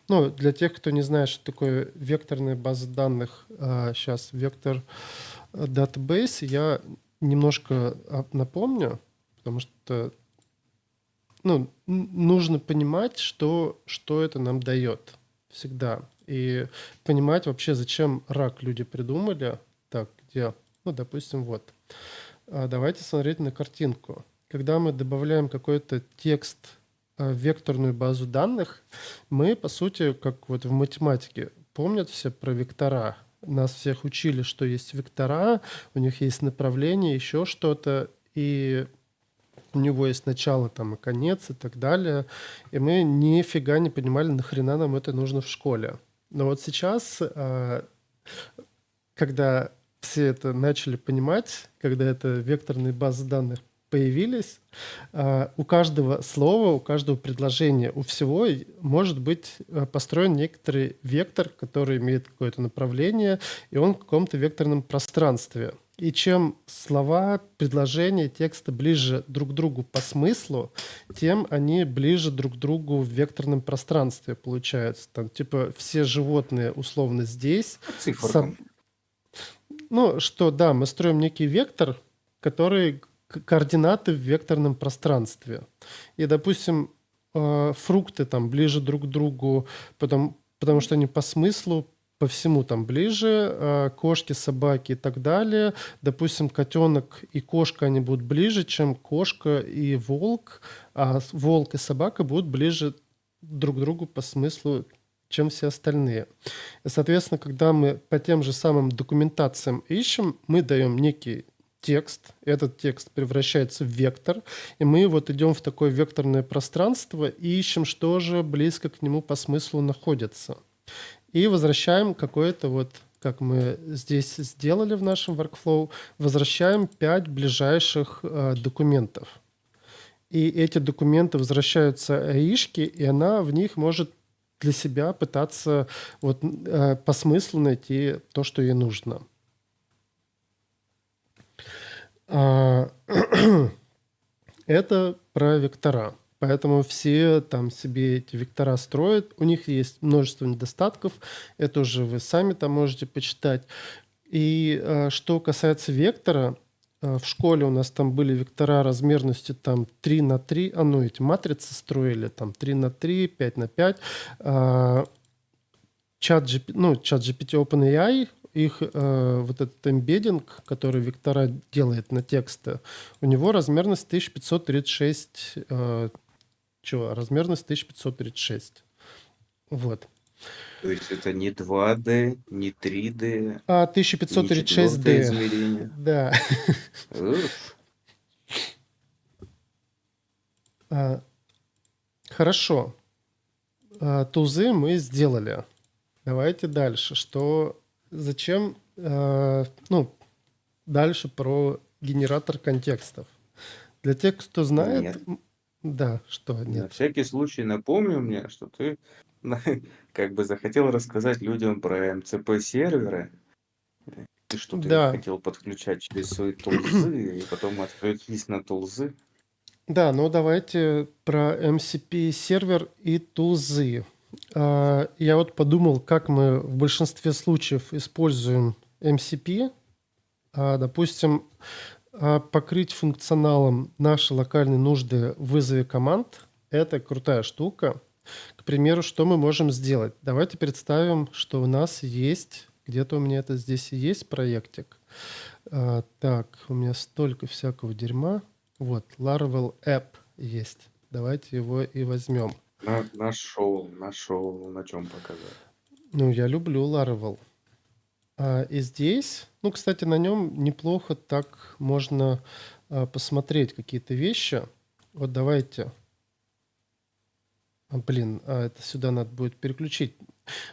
Ну, для тех, кто не знает, что такое векторная база данных, сейчас вектор database, я немножко напомню, потому что нужно понимать, что это нам дает всегда. И понимать вообще, зачем рак люди придумали. Так, где? Ну, допустим, вот. Давайте смотреть на картинку. Когда мы добавляем какой-то текст в векторную базу данных, мы, по сути, как вот в математике, помнят все про вектора? Нас всех учили, что есть вектора, у них есть направление, еще что-то, и у него есть начало там и конец и так далее. И мы нифига не понимали, нахрена нам это нужно в школе. Но вот сейчас, когда все это начали понимать, когда это векторные базы данных появились, у каждого слова, у каждого предложения, у всего может быть построен некоторый вектор, который имеет какое-то направление, и он в каком-то векторном пространстве. И чем слова, предложения, тексты ближе друг к другу по смыслу, тем они ближе друг к другу в векторном пространстве получаются. Там, типа, все животные условно здесь. По циферкам. Ну, что, да, мы строим некий вектор, который координаты в векторном пространстве. И, допустим, фрукты там ближе друг к другу, потому что они по смыслу, по всему там ближе, кошки, собаки и так далее. Допустим, котенок и кошка, они будут ближе, чем кошка и волк, а волк и собака будут ближе друг к другу по смыслу, чем все остальные. И, соответственно, когда мы по тем же самым документациям ищем, мы даем некий текст, этот текст превращается в вектор, и мы вот идем в такое векторное пространство и ищем, что же близко к нему по смыслу находится. И возвращаем какое-то вот, как мы здесь сделали в нашем workflow, возвращаем 5 ближайших документов. И эти документы возвращаются аишке, и она в них может для себя пытаться вот, по смыслу найти то, что ей нужно. Это про вектора. Поэтому все там себе эти вектора строят. У них есть множество недостатков. Это уже вы сами там можете почитать. И что касается вектора, в школе у нас там были вектора размерностью там 3 на 3, ну эти матрицы строили там 3 на 3, 5 на 5. ChatGPT OpenAI, их вот этот эмбеддинг, который вектора делает на тексты, у него размерность 1536, размерность 1536. Вот. То есть это не 2D, не 3D, А не 1536D. четвертое измерение. Да. Уф. Хорошо. Тузы мы сделали. Давайте дальше. Зачем? Дальше про генератор контекстов. Для тех, кто знает... Нет. Да, что На нет. всякий случай напомню мне, что ты как бы захотел рассказать людям про МЦП-серверы, и что ты их Да, хотел подключать через свои тулзы, и потом отвлеклись на тулзы. да, ну давайте про MCP сервер и тулзы. Я вот подумал, как мы в большинстве случаев используем MCP. Допустим, покрыть функционалом наши локальные нужды в вызове команд – это крутая штука. К примеру, что мы можем сделать? Давайте представим, что у нас есть, где-то у меня это здесь и есть проектик. Так, у меня столько всякого дерьма. Вот, Laravel App есть. Давайте его и возьмем. Нашел, на чем показать. Ну, я люблю Laravel. И здесь, кстати, на нем неплохо так можно посмотреть какие-то вещи. Вот давайте. Это сюда надо будет переключить.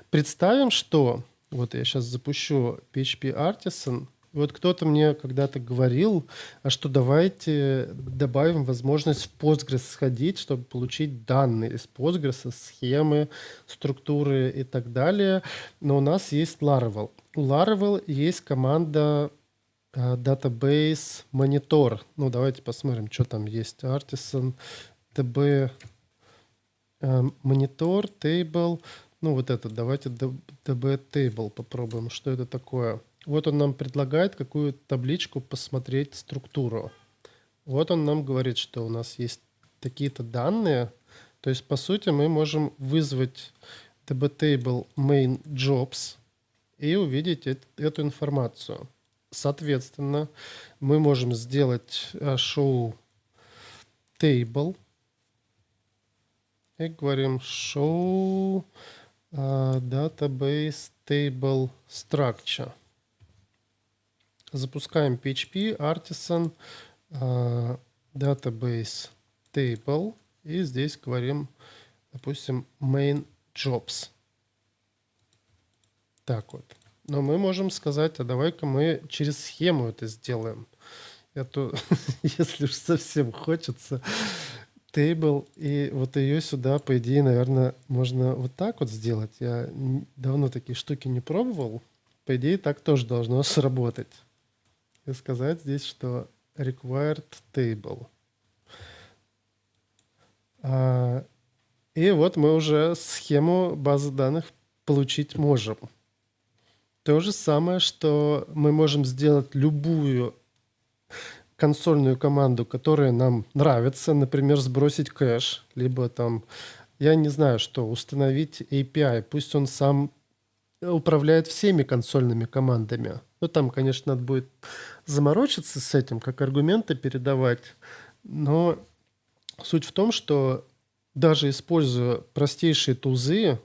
Представим, что... Вот я сейчас запущу PHP Artisan. Вот кто-то мне когда-то говорил, что давайте добавим возможность в Postgres сходить, чтобы получить данные из Postgres, схемы, структуры и так далее. Но у нас есть Laravel. У Laravel есть команда Database Monitor. Давайте посмотрим, что там есть. Artisan, DB, Monitor, Table. Вот это. Давайте DB Table попробуем. Что это такое? Вот он нам предлагает какую-то табличку посмотреть структуру. Вот он нам говорит, что у нас есть такие-то данные. То есть, по сути, мы можем вызвать db-table main jobs и увидеть эту информацию. Соответственно, мы можем сделать show table и говорим show database table structure. Запускаем PHP, Artisan, Database Table. И здесь говорим, допустим, main jobs. Так вот. Но мы можем сказать, а давай-ка мы через схему это сделаем. Эту, если уж совсем хочется, table. И вот ее сюда, по идее, наверное, можно вот так вот сделать. Я давно такие штуки не пробовал. По идее, так тоже должно сработать. и сказать здесь, что required table. И вот мы уже схему базы данных получить можем. То же самое, что мы можем сделать любую консольную команду, которая нам нравится, например, сбросить кэш, либо там, я не знаю что, установить API, пусть он сам управляет всеми консольными командами. Ну, там, конечно, надо будет заморочиться с этим, как аргументы передавать, но суть в том, что даже используя простейшие тулзы,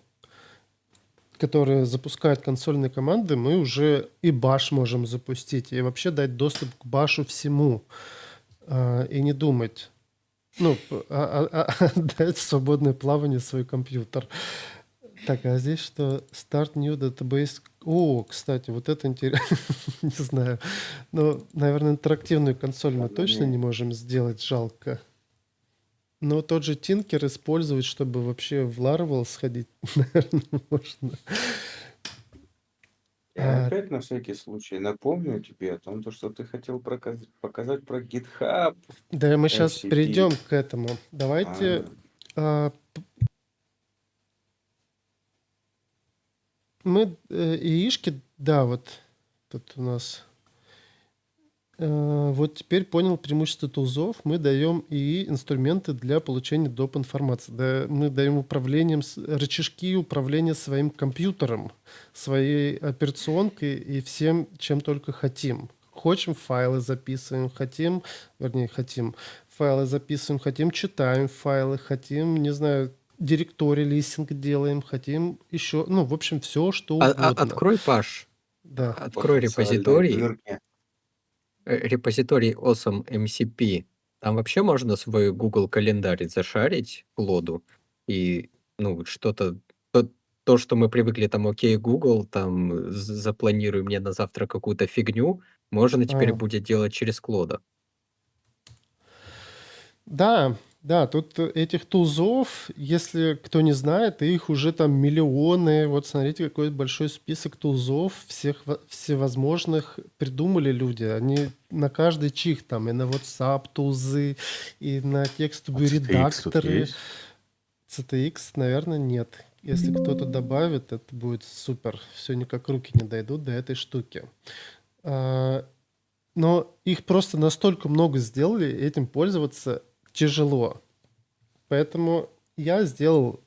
которые запускают консольные команды, мы уже и баш можем запустить, и вообще дать доступ к башу всему, и не думать, ну, дать свободное плавание в свой компьютер. Так, а здесь что? Start new database. О, кстати, вот это интересно. Не знаю. Но, наверное, интерактивную консоль мы точно не можем сделать, жалко. Но тот же Tinker использовать, чтобы вообще в Laravel сходить, наверное, можно. Я А, опять на всякий случай напомню тебе о том, что ты хотел показать про GitHub, Да, мы сейчас FCP. перейдем к этому. Давайте мы яишки, да, вот тут у нас. Вот теперь понял преимущество тулзов. Мы даем ИИ инструменты для получения доп. Информации. Да, мы даем рычажки управления своим компьютером, своей операционкой и всем, чем только хотим. Хотим файлы записываем, хотим файлы записываем, хотим читаем файлы, хотим, не знаю, директорий листинг делаем, хотим еще, ну, в общем, все, что угодно. Открой, Паш, Да. открой Официальной репозиторий, дырке. репозиторий Awesome MCP. Там вообще можно свой Google календарь зашарить Клоду и, ну, что-то, то, что мы привыкли, там, окей, Google, там, запланируй мне на завтра какую-то фигню, можно теперь будет делать через Клода. Да, да, тут этих тулзов, если кто не знает, их уже там миллионы. Вот смотрите, какой большой список тулзов всевозможных придумали люди. Они на каждый чих там, и на WhatsApp тулзы, и на текстовые CTX тут редакторы. есть? CTX, наверное, нет. Если кто-то добавит, это будет супер. Все никак руки не дойдут до этой штуки. Но их просто настолько много сделали, этим пользоваться тяжело. Поэтому я сделал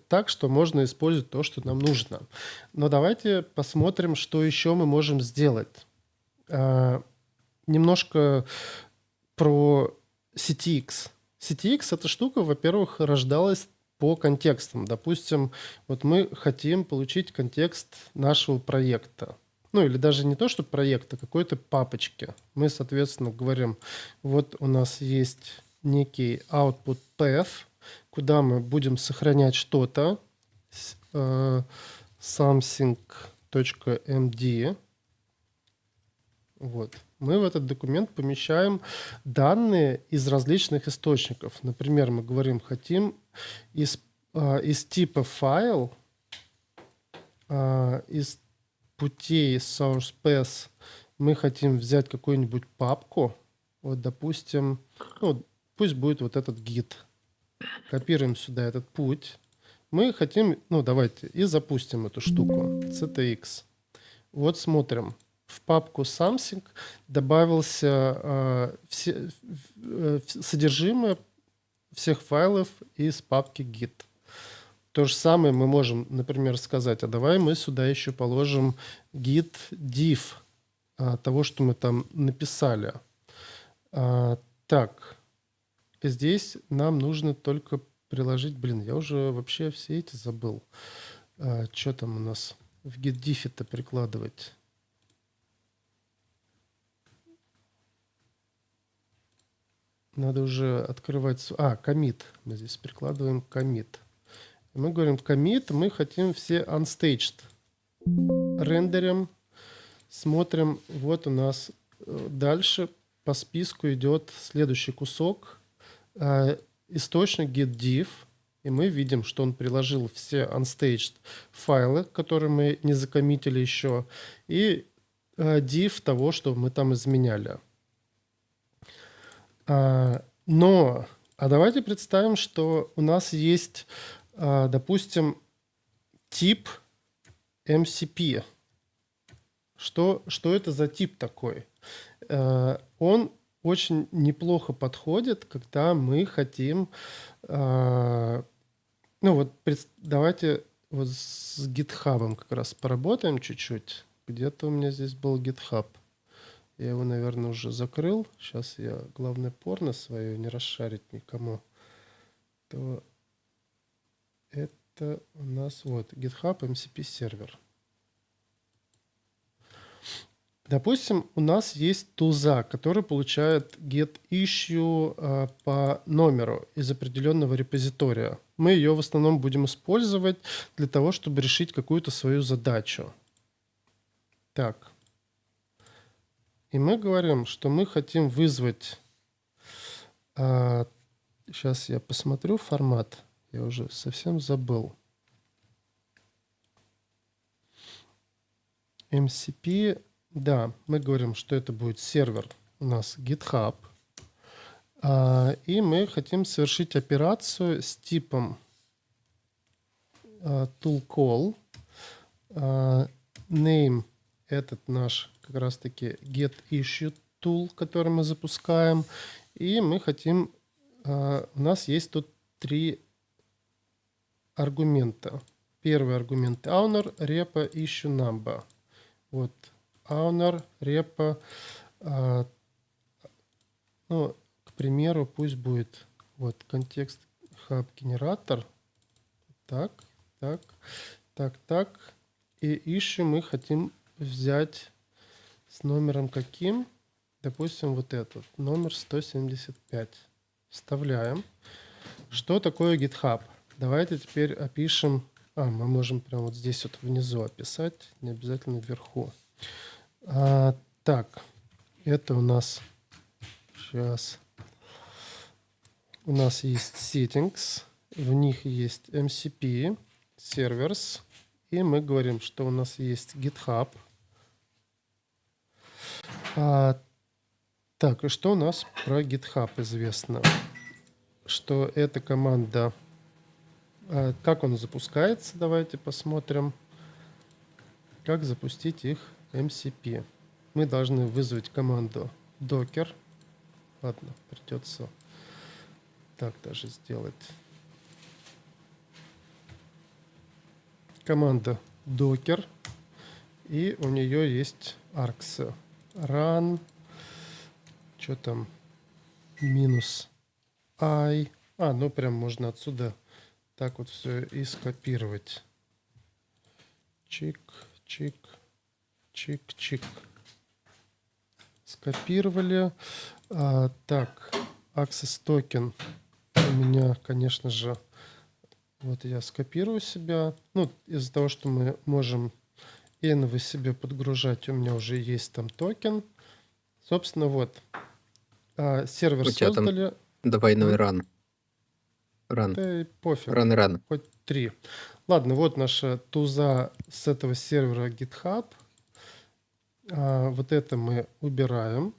так, что можно использовать то, что нам нужно. Но давайте посмотрим, что еще мы можем сделать. Немножко про CTX. CTX — эта штука, во-первых, рождалась по контекстам. Допустим, вот мы хотим получить контекст нашего проекта. Ну, или даже не то, что проекта, какой-то папочки. Мы, соответственно, говорим, вот у нас есть некий output path, куда мы будем сохранять что-то, something.md. Вот. Мы в этот документ помещаем данные из различных источников. Например, мы говорим, хотим из типа файл, из путей source path мы хотим взять какую-нибудь папку. Вот, допустим, ну, пусть будет вот этот git. Копируем сюда этот путь. Мы хотим, ну, давайте, и запустим эту штуку. CTX. Вот смотрим. В папку something добавился содержимое всех файлов из папки git. То же самое мы можем, например, сказать, а давай мы сюда еще положим git diff того, что мы там написали. Так, здесь нам нужно только приложить... Блин, я уже вообще все эти забыл. Что там у нас в git diff-то прикладывать? Надо уже открывать... commit. Мы здесь прикладываем commit. И мы говорим commit, мы хотим все unstaged. Рендерим, смотрим, вот у нас дальше по списку идет следующий кусок. Источник getDiff. И мы видим, что он приложил все unstaged файлы, которые мы не закоммитили еще. И div того, что мы там изменяли. Но давайте представим, что у нас есть, допустим, тип MCP. Что это за тип такой? Он очень неплохо подходит, когда мы хотим... давайте вот с GitHub как раз поработаем чуть-чуть. Где-то у меня здесь был GitHub. Я его, наверное, уже закрыл. Сейчас я, главное, порно свое не расшарить никому. То это у нас вот GitHub MCP сервер. Допустим, у нас есть тулза, который получает get issue по номеру из определенного репозитория. Мы ее в основном будем использовать для того, чтобы решить какую-то свою задачу. Так. И мы говорим, что мы хотим вызвать... сейчас я посмотрю формат. Я уже совсем забыл. MCP... Да, мы говорим, что это будет сервер у нас GitHub. И мы хотим совершить операцию с типом toolCall. Name этот наш как раз-таки getIssueTool, который мы запускаем. И мы хотим... у нас есть тут 3 аргумента. Первый аргумент owner, repo, issue number. Вот. Owner, repo, к примеру, пусть будет вот контекст hub генератор. Так. И issue мы хотим взять с номером каким? Допустим, вот этот, номер 175. Вставляем. Что такое GitHub? Давайте теперь опишем. Мы можем прямо вот здесь вот внизу описать, не обязательно вверху. Так, это у нас сейчас у нас есть settings, в них есть MCP, servers, и мы говорим, что у нас есть GitHub. Так, и что у нас про GitHub известно? Что эта команда, как он запускается, давайте посмотрим. Как запустить их MCP. Мы должны вызвать команду docker. Ладно, придется так даже сделать. Команда docker. И у нее есть args. Run. Что там? Минус I. Прям можно отсюда так вот все и скопировать. Чик. Скопировали. Так, access token у меня, конечно же, вот я скопирую себя. Из-за того, что мы можем env себе подгружать, у меня уже есть там токен. Собственно, вот. Сервер У тебя там создали. двойной run. Run. Да и пофиг. Run. Хоть 3. Ладно, вот наша туза с этого сервера GitHub. Вот это мы убираем.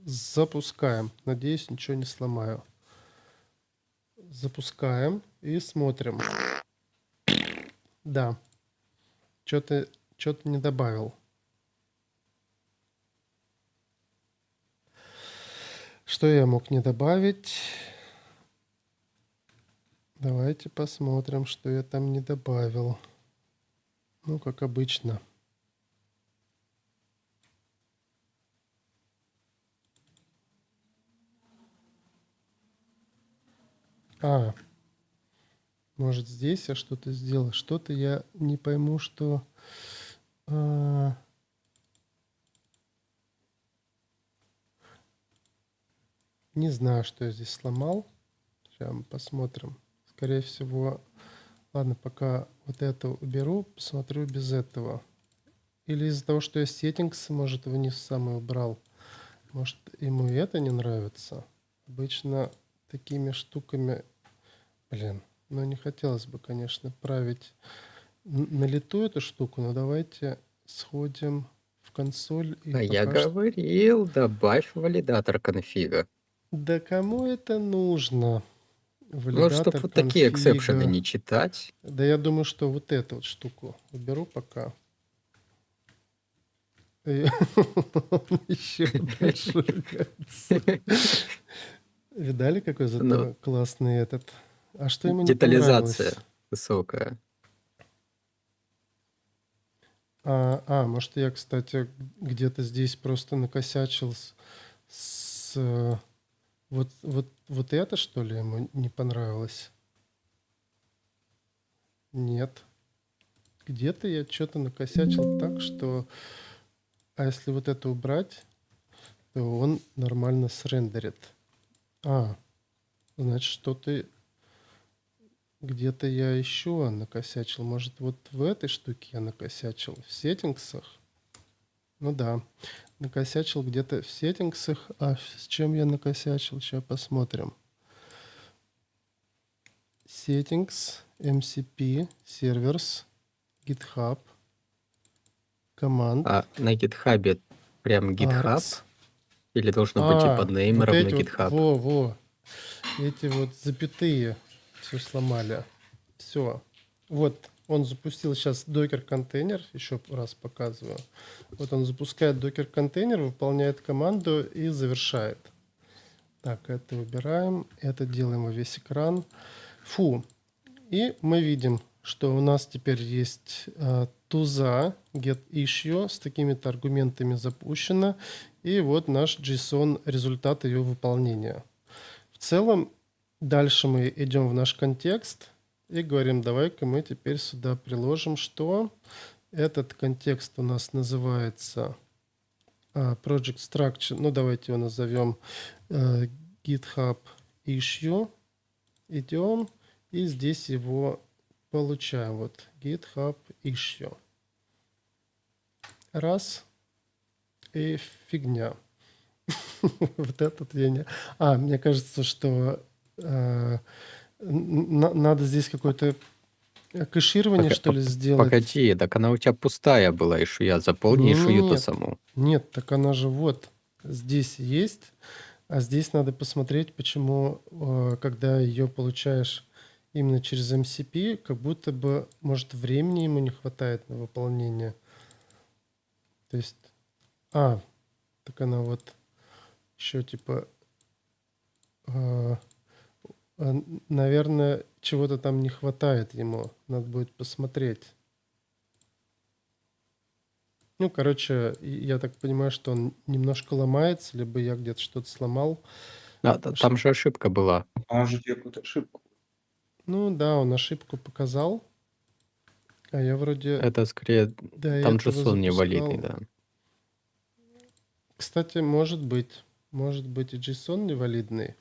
Запускаем. Надеюсь, ничего не сломаю. Запускаем и смотрим. Да. Что-то не добавил. Что я мог не добавить? Давайте посмотрим, что я там не добавил. Как обычно. Может, здесь я что-то сделал. Что-то я не пойму, что... Не знаю, что я здесь сломал. Сейчас мы посмотрим. Скорее всего... Ладно, пока вот это уберу, посмотрю без этого. Или из-за того, что я settings, может, вниз самый убрал. Может, ему и это не нравится. Обычно такими штуками... не хотелось бы, конечно, править на лету эту штуку, но давайте сходим в в консоль и А я пока что... говорил, добавь валидатор конфига. Да кому это нужно? Может, чтобы Валидатор вот такие эксепшены конфига. не читать. Да я думаю, что вот эту вот штуку уберу пока. И он еще дальше ругается. Видали, какой Ну, зато классный этот? А что ему не детализация понравилось? высокая. Может, я, кстати, где-то здесь просто накосячил вот это, что ли, ему не понравилось? Нет. Где-то я что-то накосячил так, что... А если вот это убрать, то он нормально срендерит. Значит, что-то где-то я еще накосячил. Может, вот в этой штуке я накосячил, в сеттингсах? Ну да, накосячил где-то в сеттингсах. А с чем я накосячил? Сейчас посмотрим. Settings, MCP, Servers, GitHub, команд, А на гитхабе прям GitHub? Arts. Или должно быть типа name Вот равно эти вот, GitHub? эти вот запятые все сломали. Все. Вот он запустил сейчас докер-контейнер, еще раз показываю. Вот он запускает докер-контейнер, выполняет команду и завершает. Так, это выбираем, это делаем во весь экран. Фу. И мы видим, что у нас теперь есть туза getIssue с такими-то аргументами запущена. И вот наш JSON результат ее выполнения. В целом, дальше мы идем в наш контекст и говорим, давай-ка мы теперь сюда приложим, что этот контекст у нас называется Project Structure. Ну, давайте его назовем GitHub Issue. Идем и здесь его получаем. Вот GitHub Issue. Раз. И фигня. Вот этот я не... Мне кажется, что надо здесь какое-то кэширование, что ли, сделать. Погоди, так она у тебя пустая была, ишуя. Заполни ишую-то саму. Нет, так она же вот здесь есть, а здесь надо посмотреть, почему, когда ее получаешь именно через MCP, как будто бы, может, времени ему не хватает на выполнение. То есть, так она вот еще типа, наверное, чего-то там не хватает ему. Надо будет посмотреть. Ну, короче, я так понимаю, что он немножко ломается, либо я где-то что-то сломал. Там же ошибка была. Он же тебе какую-то ошибку. Ну да, он ошибку показал. А я вроде Это скорее... до Там этого JSON невалидный, запускал. да. Кстати, может быть и JSON невалидный.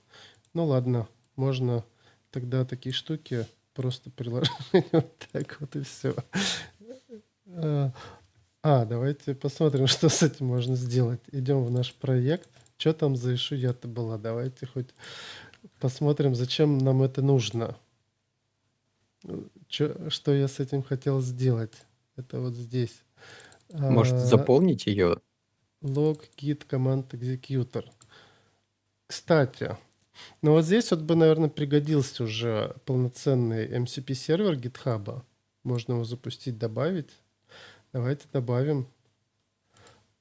Ну ладно, можно тогда такие штуки просто приложить вот так вот и все. Давайте посмотрим, что с этим можно сделать. Идем в наш проект. Что там за ишуя-то была? Давайте хоть посмотрим, зачем нам это нужно. Что я с этим хотел сделать? Это вот здесь. Может, заполнить ее? Log git command executor. Кстати, ну вот здесь вот бы, наверное, пригодился уже полноценный MCP сервер GitHub. Можно его запустить, добавить. Давайте добавим.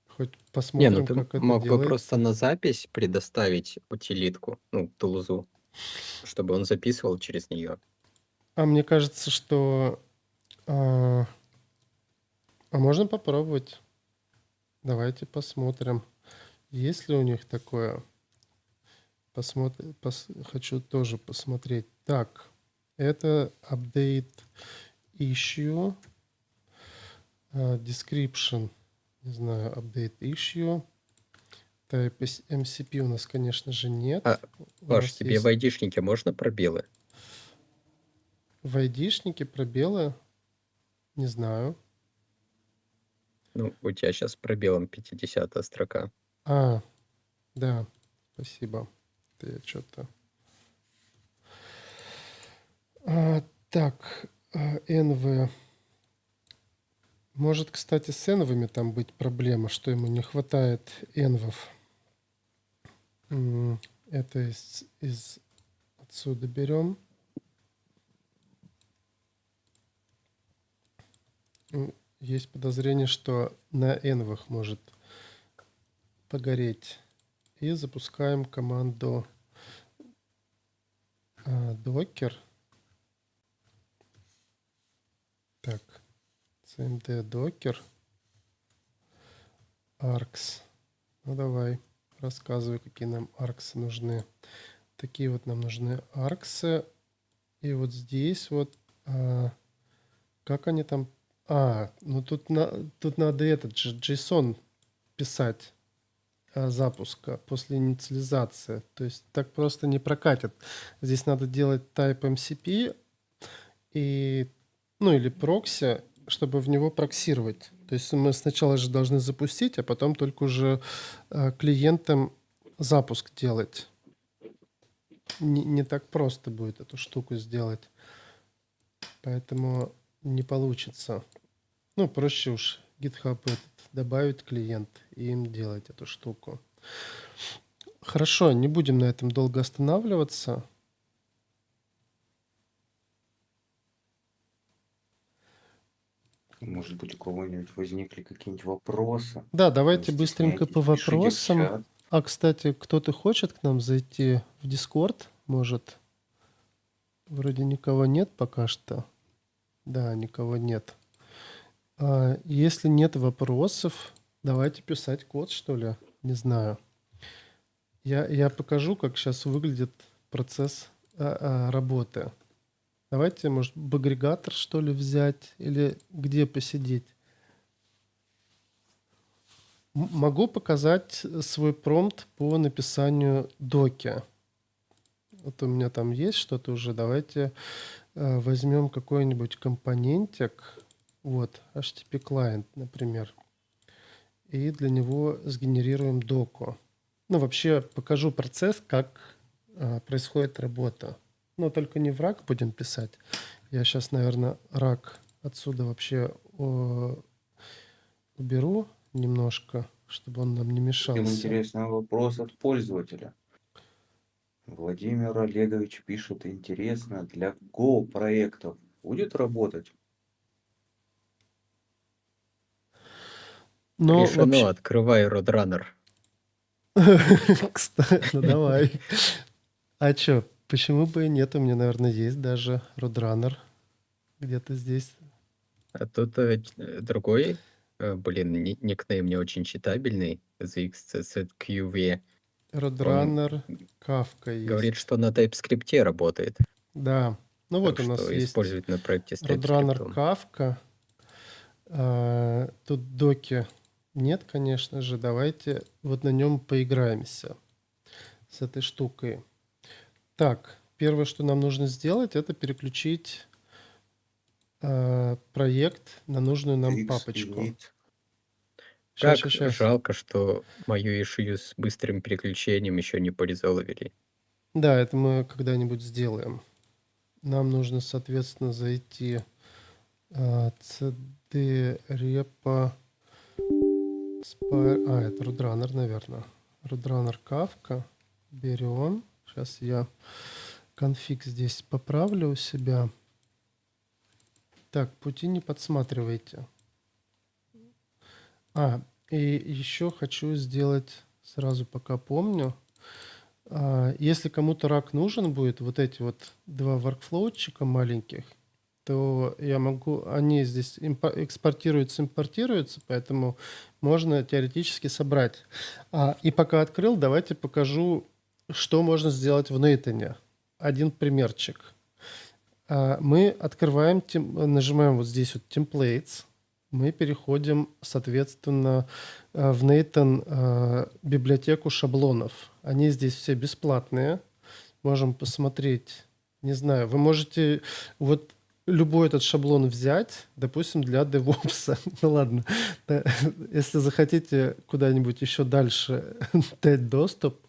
Хоть посмотрим, ты как это мог бы делается. просто на запись предоставить утилитку, тулзу, чтобы он записывал через нее. Мне кажется, что... можно попробовать. Давайте посмотрим. Есть ли у них такое? Хочу тоже посмотреть. Так, это update issue. Description. Не знаю, update issue. Type MCP у нас, конечно же, нет. Паш, тебе есть в айдишнике можно пробелы? в айдишнике пробелы? Не знаю. У тебя сейчас пробелом 50-я строка. Да, спасибо. Это я что-то... так, NV Может, кстати, с энвами там быть проблема, что ему не хватает энвов. Это из отсюда берем. Есть подозрение, что на энвах может погореть. И запускаем команду docker. Так, cmd docker args. Ну давай, рассказывай, какие нам арксы нужны. Такие вот нам нужны арксы. И вот здесь вот, как они там... ну тут надо этот же JSON писать запуска после инициализации. То есть так просто не прокатит. Здесь надо делать type MCP и, ну или прокси, чтобы в него проксировать. То есть мы сначала же должны запустить, а потом только уже клиентам запуск делать. Не так просто будет эту штуку сделать. Поэтому не получится. Ну, проще уж GitHub добавить клиент и им делать эту штуку. Хорошо, не будем на этом долго останавливаться. Может быть, у кого-нибудь возникли какие-нибудь вопросы? Да, Не давайте быстренько по стесняйтесь, пишите в вопросам. чат. А, кстати, кто-то хочет к нам зайти в Discord? Может? Вроде никого нет пока что. Да, никого нет. Если нет вопросов, давайте писать код, что ли. Не знаю. Я покажу, как сейчас выглядит процесс работы. Давайте, может, в агрегатор, что ли, взять или где посидеть. Могу показать свой промпт по написанию доки. Вот у меня там есть что-то уже. Давайте возьмем какой-нибудь компонентик. Вот, HTTP client, например. И для него сгенерируем доку. Ну, вообще покажу процесс, как происходит работа. Но только не в рак будем писать. Я сейчас, наверное, рак отсюда вообще уберу немножко, чтобы он нам не Всем мешался. интересный вопрос от пользователя. Владимир Олегович пишет: интересно, для Go проектов будет работать? Но Решено, вообще... открывай Roadrunner. Кстати, ну давай. А что, почему бы и нет? У меня, наверное, есть даже Roadrunner где-то здесь. А тут другой, никнейм не очень читабельный, ZXCZQV. Roadrunner Kafka есть. Говорит, что на TypeScript работает. Да. Ну вот Так у нас что есть использовать на проекте с Roadrunner TypeScript. Kafka. Тут доки нет, конечно же. Давайте вот на нем поиграемся с этой штукой. Так, первое, что нам нужно сделать, это переключить проект на нужную нам X папочку. init. Как Щас. жалко, что мою issue с быстрым переключением еще не порезолвили. Да, это мы когда-нибудь сделаем. Нам нужно, соответственно, зайти cd repo это Roadrunner, наверное. Roadrunner Kafka. Берем. Сейчас я конфиг здесь поправлю у себя. Так, пути не подсматривайте. И еще хочу сделать, сразу пока помню, если кому-то рак нужен будет, вот эти вот два воркфлоучика маленьких, то я могу, они здесь экспортируются, импортируются, поэтому можно теоретически собрать. И пока открыл, давайте покажу, что можно сделать в Нейтане. Один примерчик. Мы открываем, нажимаем вот здесь вот Templates, мы переходим, соответственно, в Nathan библиотеку шаблонов. Они здесь все бесплатные. Можем посмотреть. Не знаю, вы можете вот любой этот шаблон взять, допустим, для DevOps. Ну ладно, если захотите куда-нибудь еще дальше дать доступ,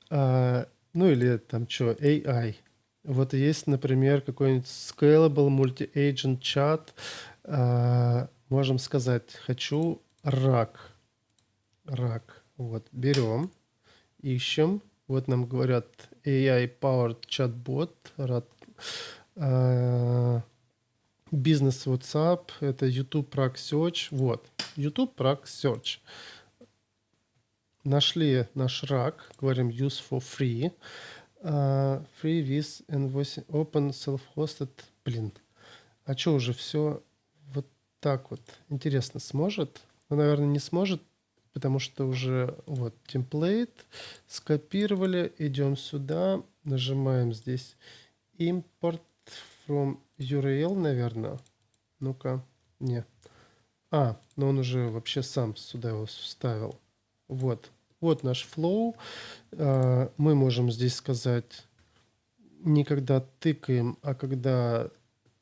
ну или там что, AI. Вот есть, например, какой-нибудь Scalable Multi-Agent Chat можем сказать, хочу рак. Рак. Вот, берем, ищем. Вот нам говорят AI-powered chatbot, бизнес WhatsApp, это YouTube Prac Search. Вот, YouTube Prac Search. Нашли наш рак, говорим use for free. Free with invoice open self-hosted. Блин, а что уже все вот так вот? Интересно, сможет? Ну, наверное, не сможет, потому что уже вот темплейт скопировали, идем сюда, нажимаем здесь import from URL, наверное. Ну-ка, не. Но он уже вообще сам сюда его вставил. Вот. Вот наш flow. Мы можем здесь сказать не когда тыкаем, а когда,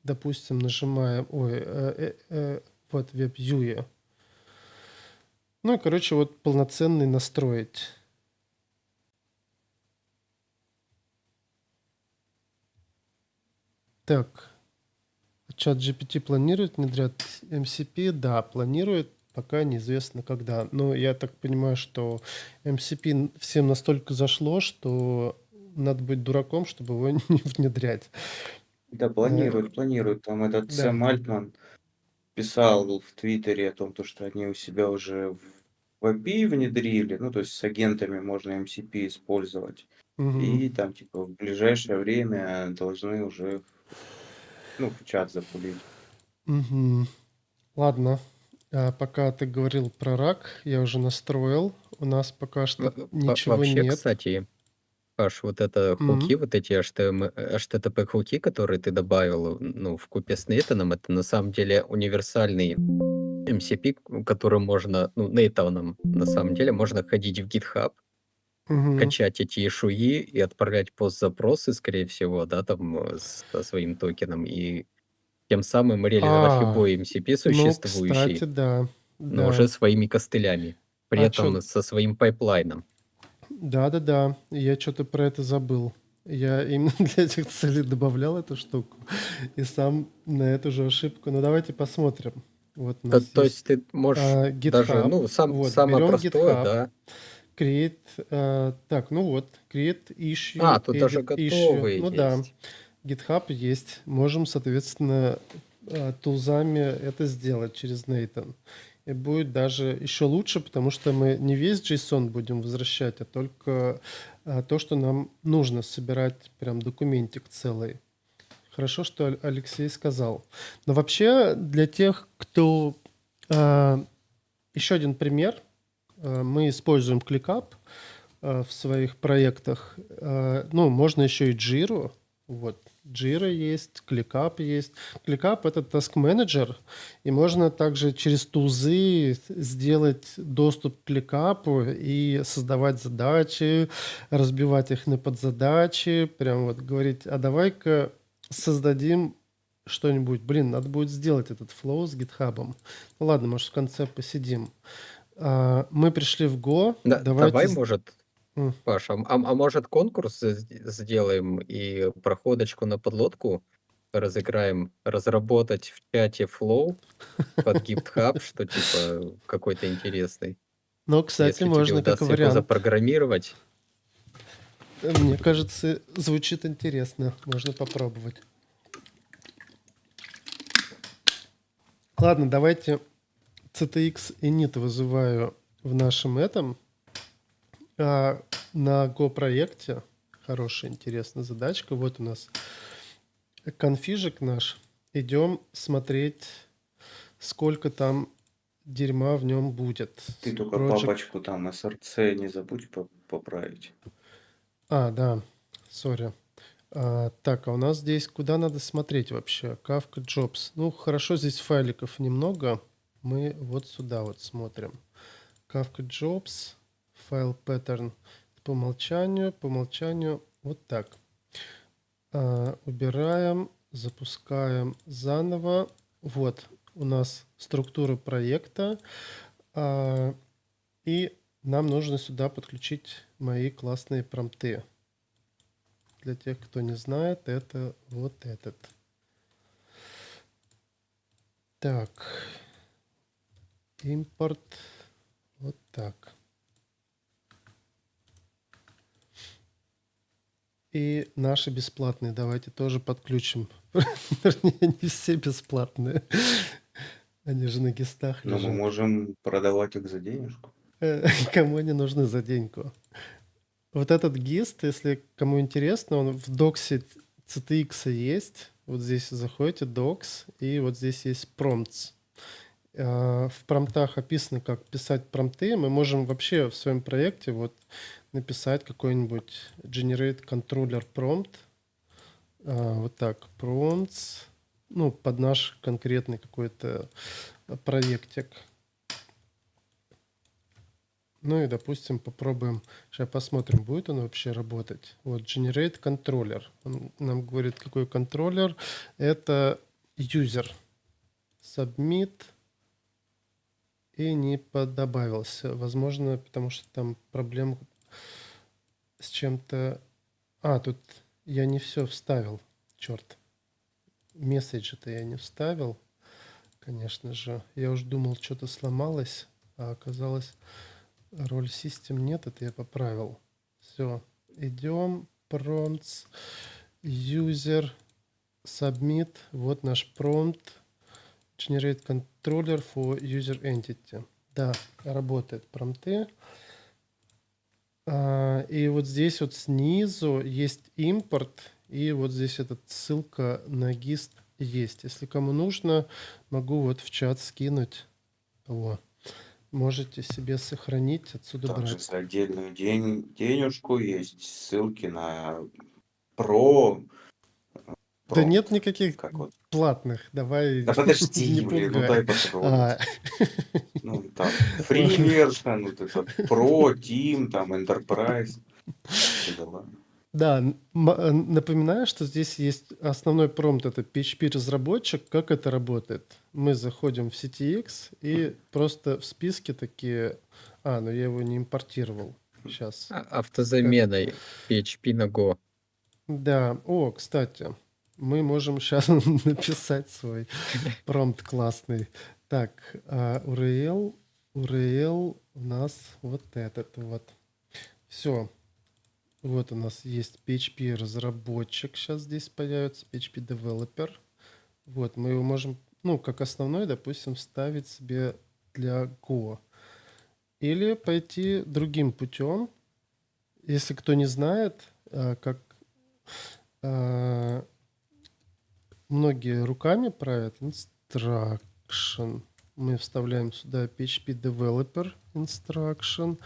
допустим, нажимаем, вот WebView. Ну и, короче, вот полноценный настроить. Так, чат GPT планирует внедрять MCP? Да, планирует, пока неизвестно когда. Но я так понимаю, что MCP всем настолько зашло, что надо быть дураком, чтобы его не внедрять. Да, планируют. Там этот Да. Сэм Альтман писал в Твиттере о том, что они у себя уже в API внедрили, ну, то есть с агентами можно MCP использовать. Мгм. И там, типа, в ближайшее время должны уже, в чат запулить. Мгм. Ладно. Пока ты говорил про рак, я уже настроил. У нас пока что ничего Вообще, нет. кстати, Паш, вот это хуки, Мгм. вот эти HTTP хуки, которые ты добавил, ну, в купе с Нейтаном, это на самом деле универсальный MCP, которым можно, ну, Нейтаном, на самом деле, можно ходить в GitHub, Мгм. качать эти ишуи и отправлять пост-запросы, скорее всего, да, там, со своим токеном, и тем самым реализовать любой MCP Ну, существующий, кстати, да. но Да. уже своими костылями, при А этом чё? со своим пайплайном. Да-да-да. Я что-то про это забыл. Я именно для этих целей добавлял эту штуку и сам на эту же ошибку. Ну, давайте посмотрим. Вот у нас То есть есть ты можешь даже, GitHub. ну, Вот, самое берем простое, GitHub. да. Create, так, ну вот, create issue, Тут даже edit issue. готовые Ну да, есть. GitHub есть. Можем, соответственно, тулзами это сделать через Nathan. И будет даже еще лучше, потому что мы не весь JSON будем возвращать, а только то, что нам нужно собирать, прям документик целый. Хорошо, что Алексей сказал. Но вообще для тех, кто... еще один пример. Мы используем ClickUp в своих проектах. Ну, можно еще и Jira. Вот, Jira есть, ClickUp есть. ClickUp — это task manager, и можно также через тузы сделать доступ к ClickUp и создавать задачи, разбивать их на подзадачи, прям вот говорить, а давай-ка создадим что-нибудь. Блин, надо будет сделать этот флоу с GitHub. Ну ладно, может, в конце посидим. Мы пришли в Go. Да, давай, Давайте... может, М. Паша, может, конкурс сделаем и проходочку на подлодку разыграем, разработать в чате флоу под GitHub, что типа какой-то интересный. Ну, кстати, Если тебе можно как удастся его вариант. запрограммировать, Мне кажется, звучит интересно. Можно попробовать. Ладно, давайте CTX init вызываю в нашем этом. На Go проекте хорошая, интересная задачка. Вот у нас конфижик наш. Идем смотреть, сколько там дерьма в нем будет. Ты только Project. папочку там SRC не забудь поправить. Да, сори. Так, а у нас здесь куда надо смотреть вообще? Kafka Jobs. Ну, хорошо, здесь файликов немного. Мы вот сюда вот смотрим. Kafka Jobs, файл pattern. По умолчанию вот так. Убираем, запускаем заново. Вот у нас структура проекта. И нам нужно сюда подключить мои классные промпты. Для тех, кто не знает, это вот этот. Так, импорт. Вот так. И наши бесплатные давайте тоже подключим. Вернее, не все бесплатные. Они же на гистах Но мы лежат. можем продавать их за денежку. Кому они нужны за деньку? Вот этот гист, если кому интересно, он в доксе CTX есть. Вот здесь заходите, докс, и вот здесь есть prompts. В промптах описано, как писать промпты. Мы можем вообще в своем проекте вот написать какой-нибудь generate controller prompt. Вот так, prompts, ну, под наш конкретный какой-то проектик. Ну и, допустим, попробуем, сейчас посмотрим, будет он вообще работать. Вот, generate controller. Он нам говорит, какой контроллер. Это user. Submit. И не подобавился. Возможно, потому что там проблема с чем-то... Тут я не все вставил. Черт. Месседжи-то я не вставил. Конечно же. Я уж думал, что-то сломалось, а оказалось, роль систем нет, это я поправил. Все. Идем. Prompts. User. Submit. Вот наш prompt. Generate controller for user entity. Да, работает промпты. И вот здесь вот снизу есть импорт. И вот здесь эта ссылка на гист есть. Если кому нужно, могу вот в чат скинуть. Во. Можете себе сохранить, отсюда Также брать. за отдельную денежку есть ссылки на про Да нет промпт. никаких Как вот. платных. Давай Да не подожди, блин, ну дай пугай. потрогать. Ну там free Ладно. version, вот это Pro, Team, там Enterprise. Все дела. Да, напоминаю, что здесь есть основной промпт, это PHP-разработчик. Как это работает? Мы заходим в CTX и просто в списке такие... ну я его не импортировал. Сейчас. Автозаменой PHP на Go. Да. Кстати, мы можем сейчас написать свой промпт классный. Так, URL у нас вот этот вот. Все. Вот у нас есть PHP разработчик, сейчас здесь появится, PHP developer. Вот, мы его можем, как основной, допустим, вставить себе для Go. Или пойти другим путем. Если кто не знает, как многие руками правят, instruction. Мы вставляем сюда PHP developer instruction.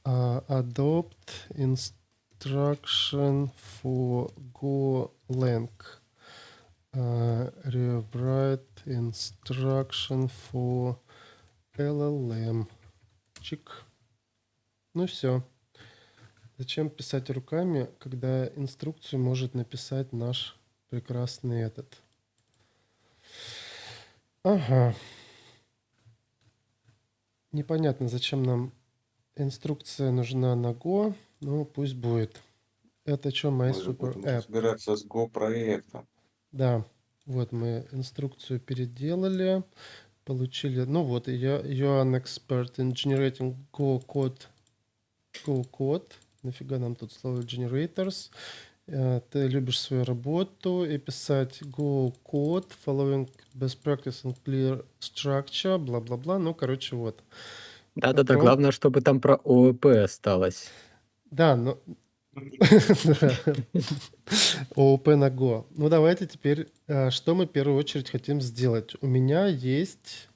Adopt instruction for Golang. Rewrite instruction for LLM. Чик. Ну все. Зачем писать руками, когда инструкцию может написать наш прекрасный этот? Ага. Непонятно, зачем нам инструкция нужна на Go. Ну, пусть будет. Это что, Мы My же Super будем App? разбираться с Go проектом. Да. Вот мы инструкцию переделали. Получили. Ну вот, you're an expert in generating Go code. Go code. Нафига нам тут слово generators? Ты любишь свою работу и писать Go code, following best practice and clear structure, бла-бла-бла. Ну, короче, вот. Да-да-да, Пром- главное, чтобы там про ООП осталось. Да, но... ООП на Go. Ну, давайте теперь, что мы в первую очередь хотим сделать. У меня есть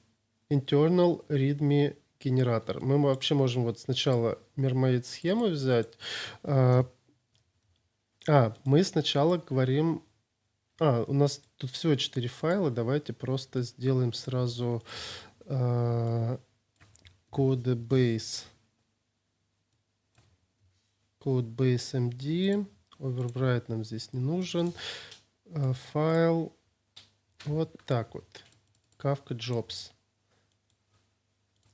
internal readme генератор. Мы вообще можем вот сначала Mermaid схему взять. Мы сначала говорим... у нас тут всего 4 файла. Давайте просто сделаем сразу codebase. Codebase MD. Overwrite нам здесь не нужен. Файл. Вот так вот. Kafka Jobs.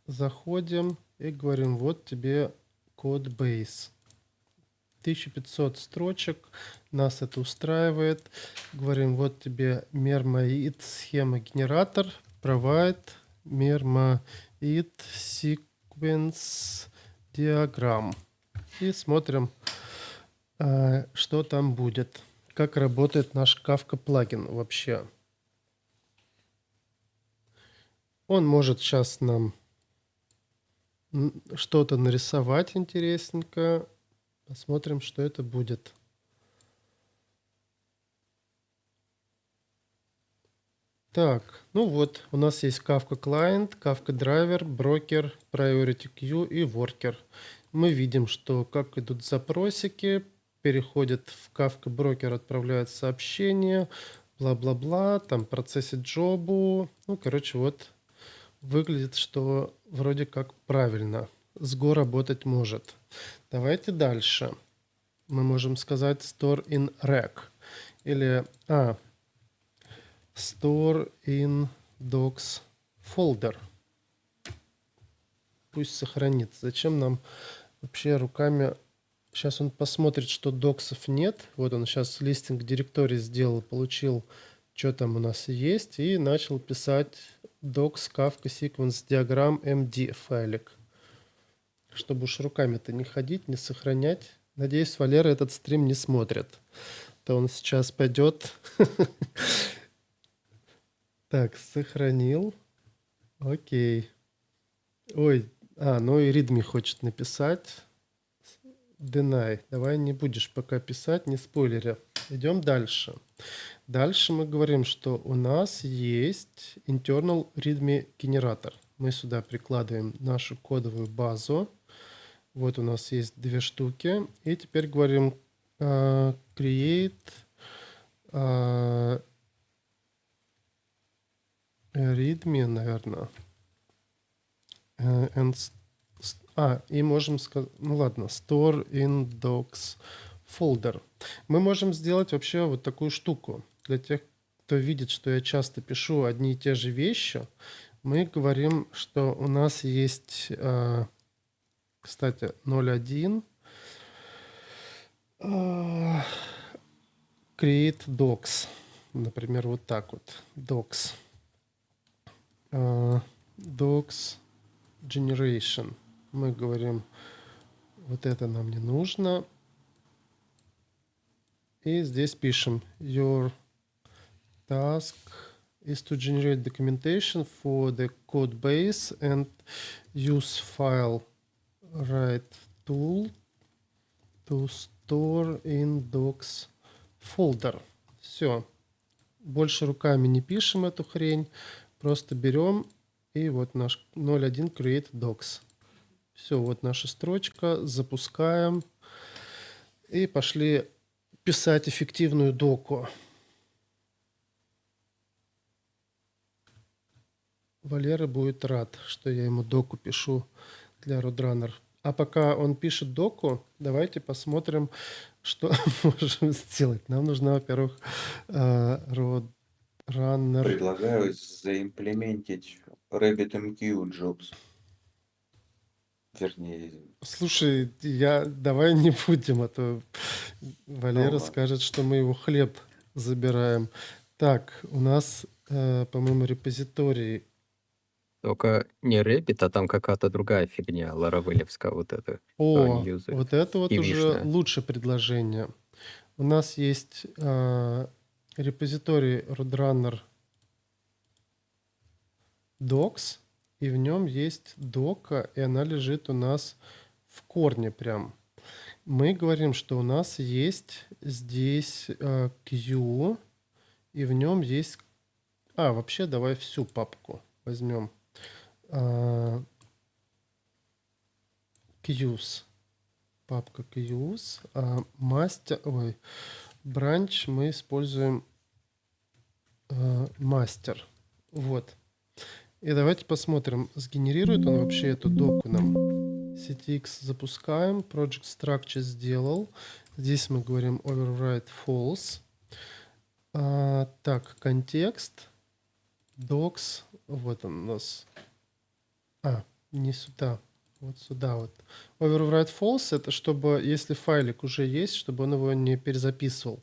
Заходим и говорим, вот тебе Codebase. 1500 строчек. Нас это устраивает. Говорим, вот тебе Mermaid схема генератор. provide Mermaid sequence diagram. И смотрим, что там будет. Как работает наш Kafka плагин вообще. Он может сейчас нам что-то нарисовать интересненько. Посмотрим, что это будет. Так, ну вот, у нас есть Kafka Client, Kafka Driver, Broker, Priority Queue и Worker. Мы видим, что как идут запросики, переходят в Kafka Broker, отправляют сообщение, бла-бла-бла, там процессит джобу. Ну, короче, вот выглядит, что вроде как правильно. С Go работать может. Давайте дальше. Мы можем сказать store in rack. Или store in docs folder. Пусть сохранит. Зачем нам вообще руками... Сейчас он посмотрит, что доксов нет. Вот он сейчас листинг директории сделал, получил, что там у нас есть, и начал писать docs kafka sequence diagram md файлик. Чтобы уж руками-то не ходить, не сохранять. Надеюсь, Валера этот стрим не смотрит. То он сейчас пойдет. Так, сохранил. Окей. Ой, ну и readme хочет написать. Deny. Давай не будешь пока писать, не спойлеря. Идем дальше. Дальше мы говорим, что у нас есть internal readme генератор. Мы сюда прикладываем нашу кодовую базу. Вот у нас есть 2 штуки. И теперь говорим create readme, наверное. И можем сказать, ну ладно, store in docs folder. Мы можем сделать вообще вот такую штуку. Для тех, кто видит, что я часто пишу одни и те же вещи, мы говорим, что у нас есть, кстати, 0.1 create docs. Например, вот так вот. Docs. Docs generation. Мы говорим, вот это нам не нужно. И здесь пишем your task is to generate documentation for the code base and use file write tool to store in docs folder. Все. Больше руками не пишем эту хрень. Просто берем и вот наш 0.1 create docs. Все, вот наша строчка. Запускаем. И пошли писать эффективную доку. Валера будет рад, что я ему доку пишу для Roadrunner. А пока он пишет доку, давайте посмотрим, что можем сделать. Нам нужна, во-первых, Roadrunner. Предлагаю заимплементить RabbitMQ jobs. Вернее, Слушай, давай не будем, а то Валера ладно. скажет, что мы его хлеб забираем. Так, у нас, по-моему, репозиторий. Только не Rabbit, а там какая-то другая фигня, ларавелевская вот это. О, они юзают. вот это вот уже Кивишная. лучше предложение. У нас есть репозиторий Roadrunner Docs, и в нем есть дока, и она лежит у нас в корне прям. Мы говорим, что у нас есть здесь Q, и в нем есть... вообще давай всю папку возьмем. Qs. Папка Qs. Master... Branch мы используем master. Вот. И давайте посмотрим, сгенерирует он вообще эту доку нам. CTX запускаем, Project Structure сделал. Здесь мы говорим override false. Так, контекст, docs, вот он у нас. Не сюда, вот сюда вот. Override false — это чтобы, если файлик уже есть, чтобы он его не перезаписывал.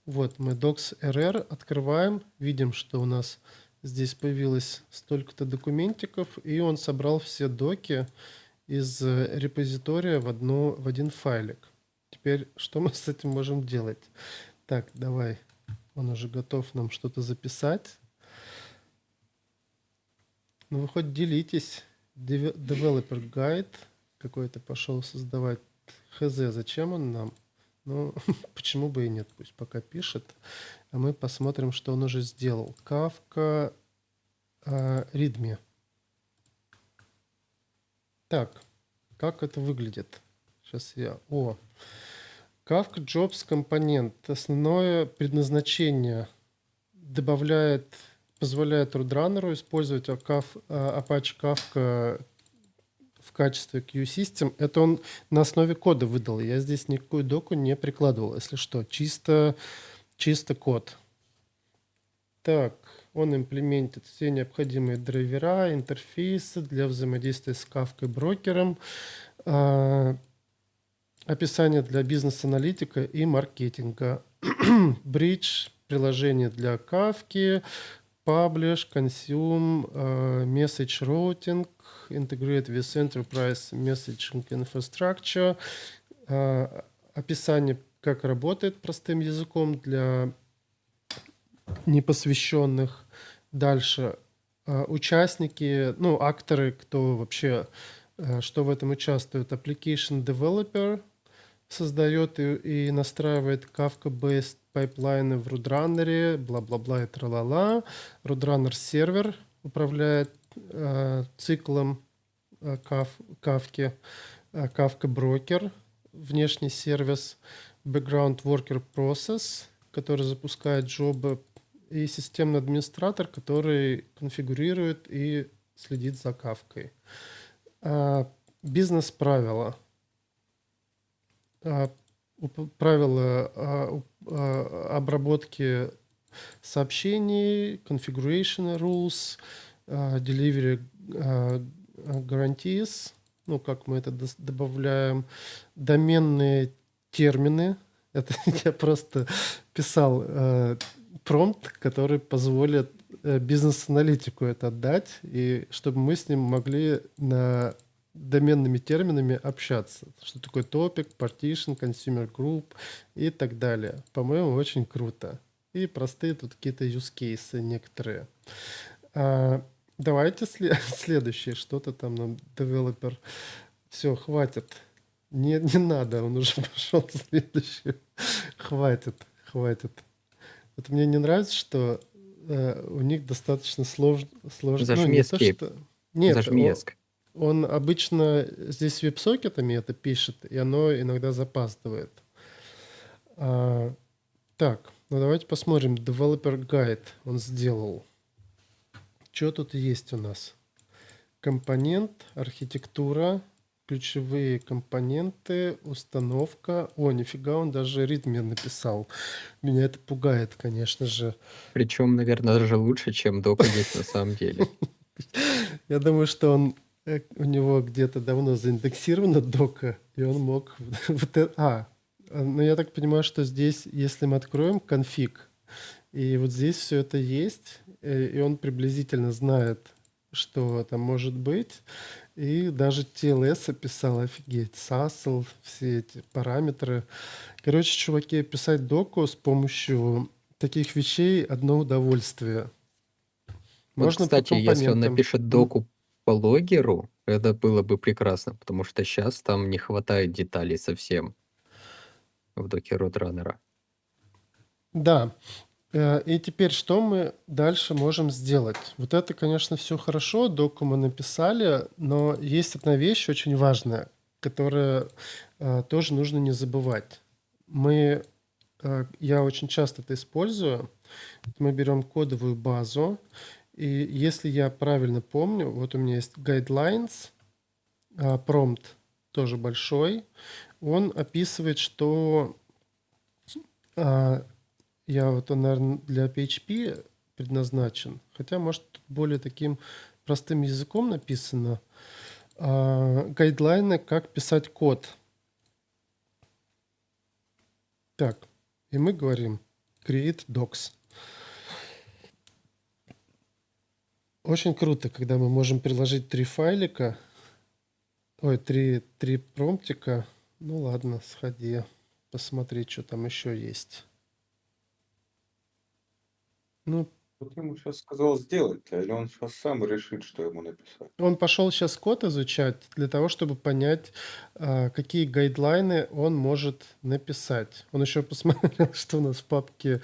Вот мы docs.rr открываем, видим, что у нас здесь появилось столько-то документиков, и он собрал все доки из репозитория в один файлик. Теперь что мы с этим можем делать? Так, давай. Он уже готов нам что-то записать. Ну, вы хоть делитесь. Developer Guide какой-то пошел создавать. Хз, зачем он нам? Ну, почему бы и нет, пусть пока пишет. А мы посмотрим, что он уже сделал. Kafka readme. Так, как это выглядит? Сейчас я... Kafka Jobs компонент. Основное предназначение позволяет рудраннеру использовать Apache Kafka в качестве Q-System. Это он на основе кода выдал. Я здесь никакую доку не прикладывал, если что. Чисто код. Так, он имплементит все необходимые драйвера, интерфейсы для взаимодействия с Kafka брокером, описание для бизнес-аналитика и маркетинга, Bridge, приложение для Kafka, Publish, Consume, Message Routing, Integrate with Enterprise Messaging Infrastructure, описание, как работает простым языком для непосвященных. Дальше участники, ну, акторы, кто вообще, что в этом участвует. Application Developer создает и настраивает Kafka-based пайплайны в Roadrunner, бла-бла-бла и тралала. Roadrunner сервер управляет циклом Kafka. Kafka брокер, внешний сервис, Background Worker Process, который запускает джобы, и системный администратор, который конфигурирует и следит за Kafka. Бизнес-правила. Правила обработки сообщений, configuration rules, delivery guarantees, ну, как мы это добавляем, доменные термины. Это я просто писал промпт, который позволит бизнес-аналитику это отдать, и чтобы мы с ним могли на доменными терминами общаться. Что такое topic, partition, consumer group и так далее. По-моему, очень круто. И простые тут какие-то use cases некоторые. Давайте следующее. Что-то там нам девелопер. Все, хватит. Не надо, он уже пошел следующий. Хватит. Вот мне не нравится, что у них достаточно сложно. Зажми escape. Нет, Зажми ESC. он обычно здесь веб-сокетами это пишет, и оно иногда запаздывает. Так, ну давайте посмотрим. Developer Guide он сделал. Что тут есть у нас? Компонент, архитектура, ключевые компоненты, установка. О, нифига, он даже readme написал. Меня это пугает, конечно же. Причем, наверное, даже лучше, чем дока есть на самом деле. Я думаю, что у него где-то давно заиндексирована дока, и он мог... ну я так понимаю, что здесь, если мы откроем конфиг, и вот здесь все это есть, и он приблизительно знает, что там может быть, и даже TLS описал, офигеть, SASL, все эти параметры. Короче, чуваки, писать доку с помощью таких вещей одно удовольствие. Вот, Можно по кстати, если он компонентам. напишет доку по логеру, это было бы прекрасно, потому что сейчас там не хватает деталей совсем в доке Roadrunner. Да. И теперь что мы дальше можем сделать? Вот это, конечно, все хорошо, доку мы написали, но есть одна вещь очень важная, которую тоже нужно не забывать. Я очень часто это использую. Мы берем кодовую базу, и если я правильно помню, вот у меня есть guidelines, промпт тоже большой, он описывает, что он, наверное, для PHP предназначен, хотя, может, тут более таким простым языком написано. Гайдлайны, как писать код. Так, и мы говорим create docs. Очень круто, когда мы можем приложить 3 файлика, ой, 3 промптика. Ну ладно, сходи, посмотри, что там еще есть. Ну, Вот ему сейчас сказал сделать, или он сейчас сам решит, что ему написать. он пошел сейчас код изучать для того, чтобы понять, какие гайдлайны он может написать. Он еще посмотрел, что у нас в папке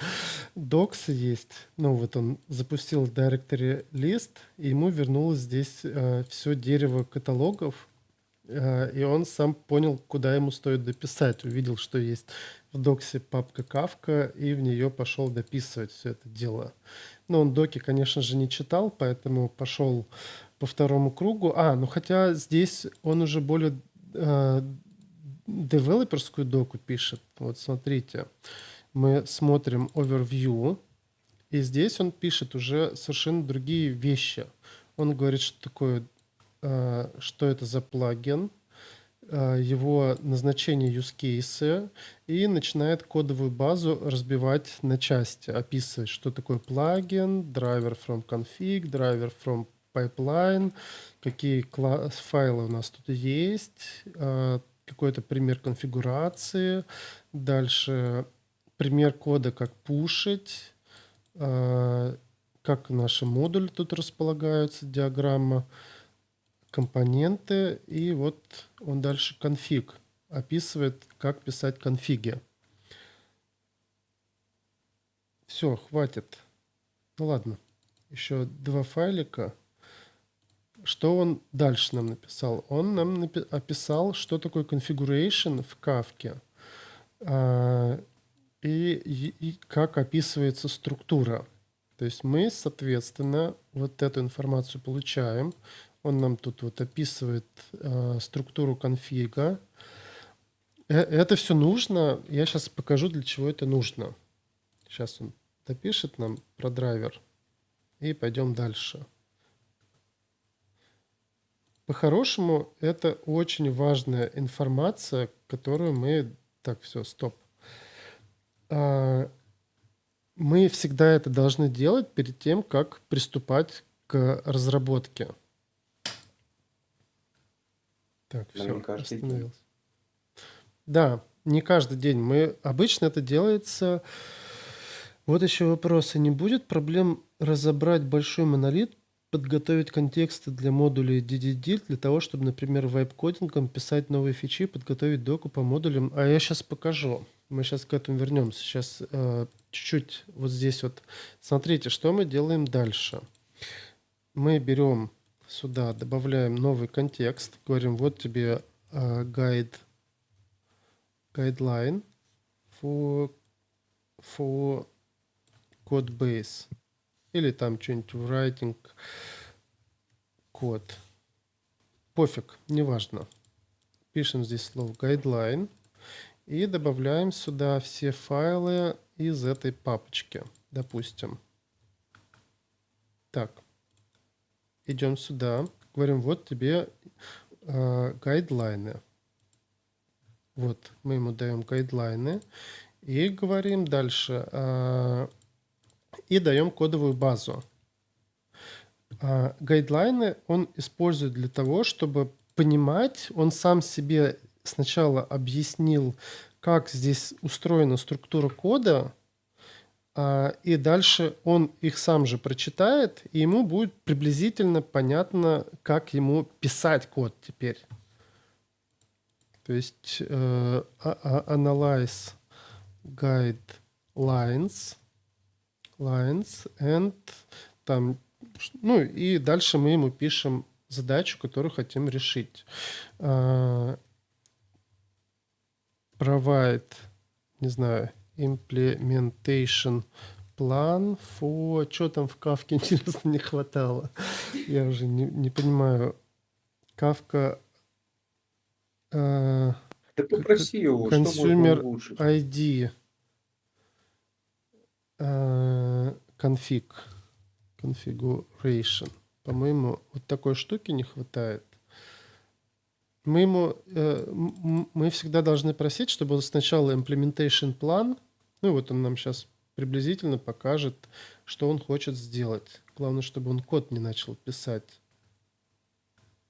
Docs есть. Ну вот он запустил directory list, и ему вернулось здесь все дерево каталогов, и он сам понял, куда ему стоит дописать. Увидел, что есть в доксе папка Kafka, и в нее пошел дописывать все это дело. Но он доки, конечно же, не читал, поэтому пошел по второму кругу. Ну хотя здесь он уже более девелоперскую доку пишет. Вот смотрите, мы смотрим overview, и здесь он пишет уже совершенно другие вещи. Он говорит, что такое, что это за плагин, его назначение use case, и начинает кодовую базу разбивать на части, описывать, что такое плагин, driver from config, driver from pipeline, какие файлы у нас тут есть, какой-то пример конфигурации, дальше пример кода, как пушить, как наши модули тут располагаются, диаграмма, компоненты, и вот он дальше конфиг описывает, как писать конфиги. Все, хватит. Ну ладно, еще 2 файлика. Что он дальше нам написал? Он нам описал, что такое configuration в Kafka, и как описывается структура. То есть мы, соответственно, вот эту информацию получаем. Он нам тут вот описывает структуру конфига. Это все нужно. Я сейчас покажу, для чего это нужно. Сейчас он допишет нам про драйвер. И пойдем дальше. По-хорошему, это очень важная информация, которую мы... Так, все, стоп. Мы всегда это должны делать перед тем, как приступать к разработке. Так, Но все, не каждый день. остановился. Да, не каждый день. Обычно это делается... Вот еще вопрос. Не будет проблем разобрать большой монолит, подготовить контексты для модулей DDD, для того, чтобы, например, вайп-кодингом писать новые фичи, подготовить доку по модулям? А я сейчас покажу. Мы сейчас к этому вернемся. Сейчас чуть-чуть вот здесь вот. Смотрите, что мы делаем дальше. Мы берем сюда, добавляем новый контекст, говорим, вот тебе guideline for code base. Или там что-нибудь writing код. Пофиг, неважно. Пишем здесь слово guideline и добавляем сюда все файлы из этой папочки, допустим. Так, идем сюда, говорим, вот тебе гайдлайны. Вот, мы ему даем гайдлайны и говорим дальше, и даем кодовую базу. Гайдлайны он использует для того, чтобы понимать, он сам себе сначала объяснил, как здесь устроена структура кода, и дальше он их сам же прочитает, и ему будет приблизительно понятно, как ему писать код теперь. То есть analyze guidelines, and там, ну и дальше мы ему пишем задачу, которую хотим решить. Provide, не знаю, implementation plan for... Что там в Кавке, интересно, не хватало? Я уже не понимаю. Кавка... Да попроси его, что можно Consumer улучшить. ID. Configuration. По-моему, вот такой штуки не хватает. Мы всегда должны просить, чтобы он сначала implementation план, ну вот он нам сейчас приблизительно покажет, что он хочет сделать. Главное, чтобы он код не начал писать.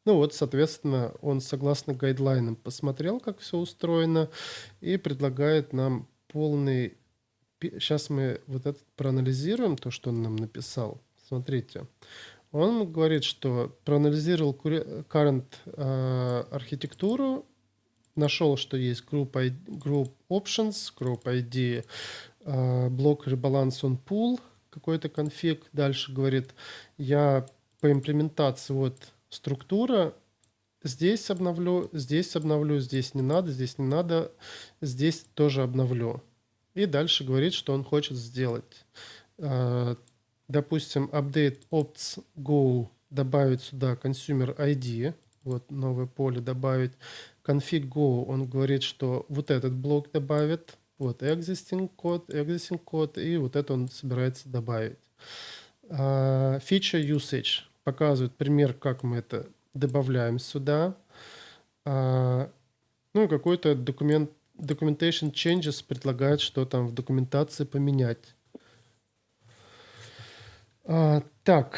Ну вот, соответственно, он согласно гайдлайнам посмотрел, как все устроено, и предлагает нам полный... Сейчас мы вот это проанализируем, то, что он нам написал. Смотрите. Он говорит, что проанализировал current архитектуру, нашел, что есть group options, group ID, блок rebalance on pool, какой-то конфиг. Дальше говорит, я по имплементации вот структура, здесь обновлю, здесь не надо, здесь тоже обновлю. И дальше говорит, что он хочет сделать. Допустим, update opts go, добавить сюда consumer ID, вот новое поле добавить. Config go, он говорит, что вот этот блок добавит, вот existing код, и вот это он собирается добавить. Feature usage показывает пример, как мы это добавляем сюда. Ну и какой-то documentation changes предлагает, что там в документации поменять. Так,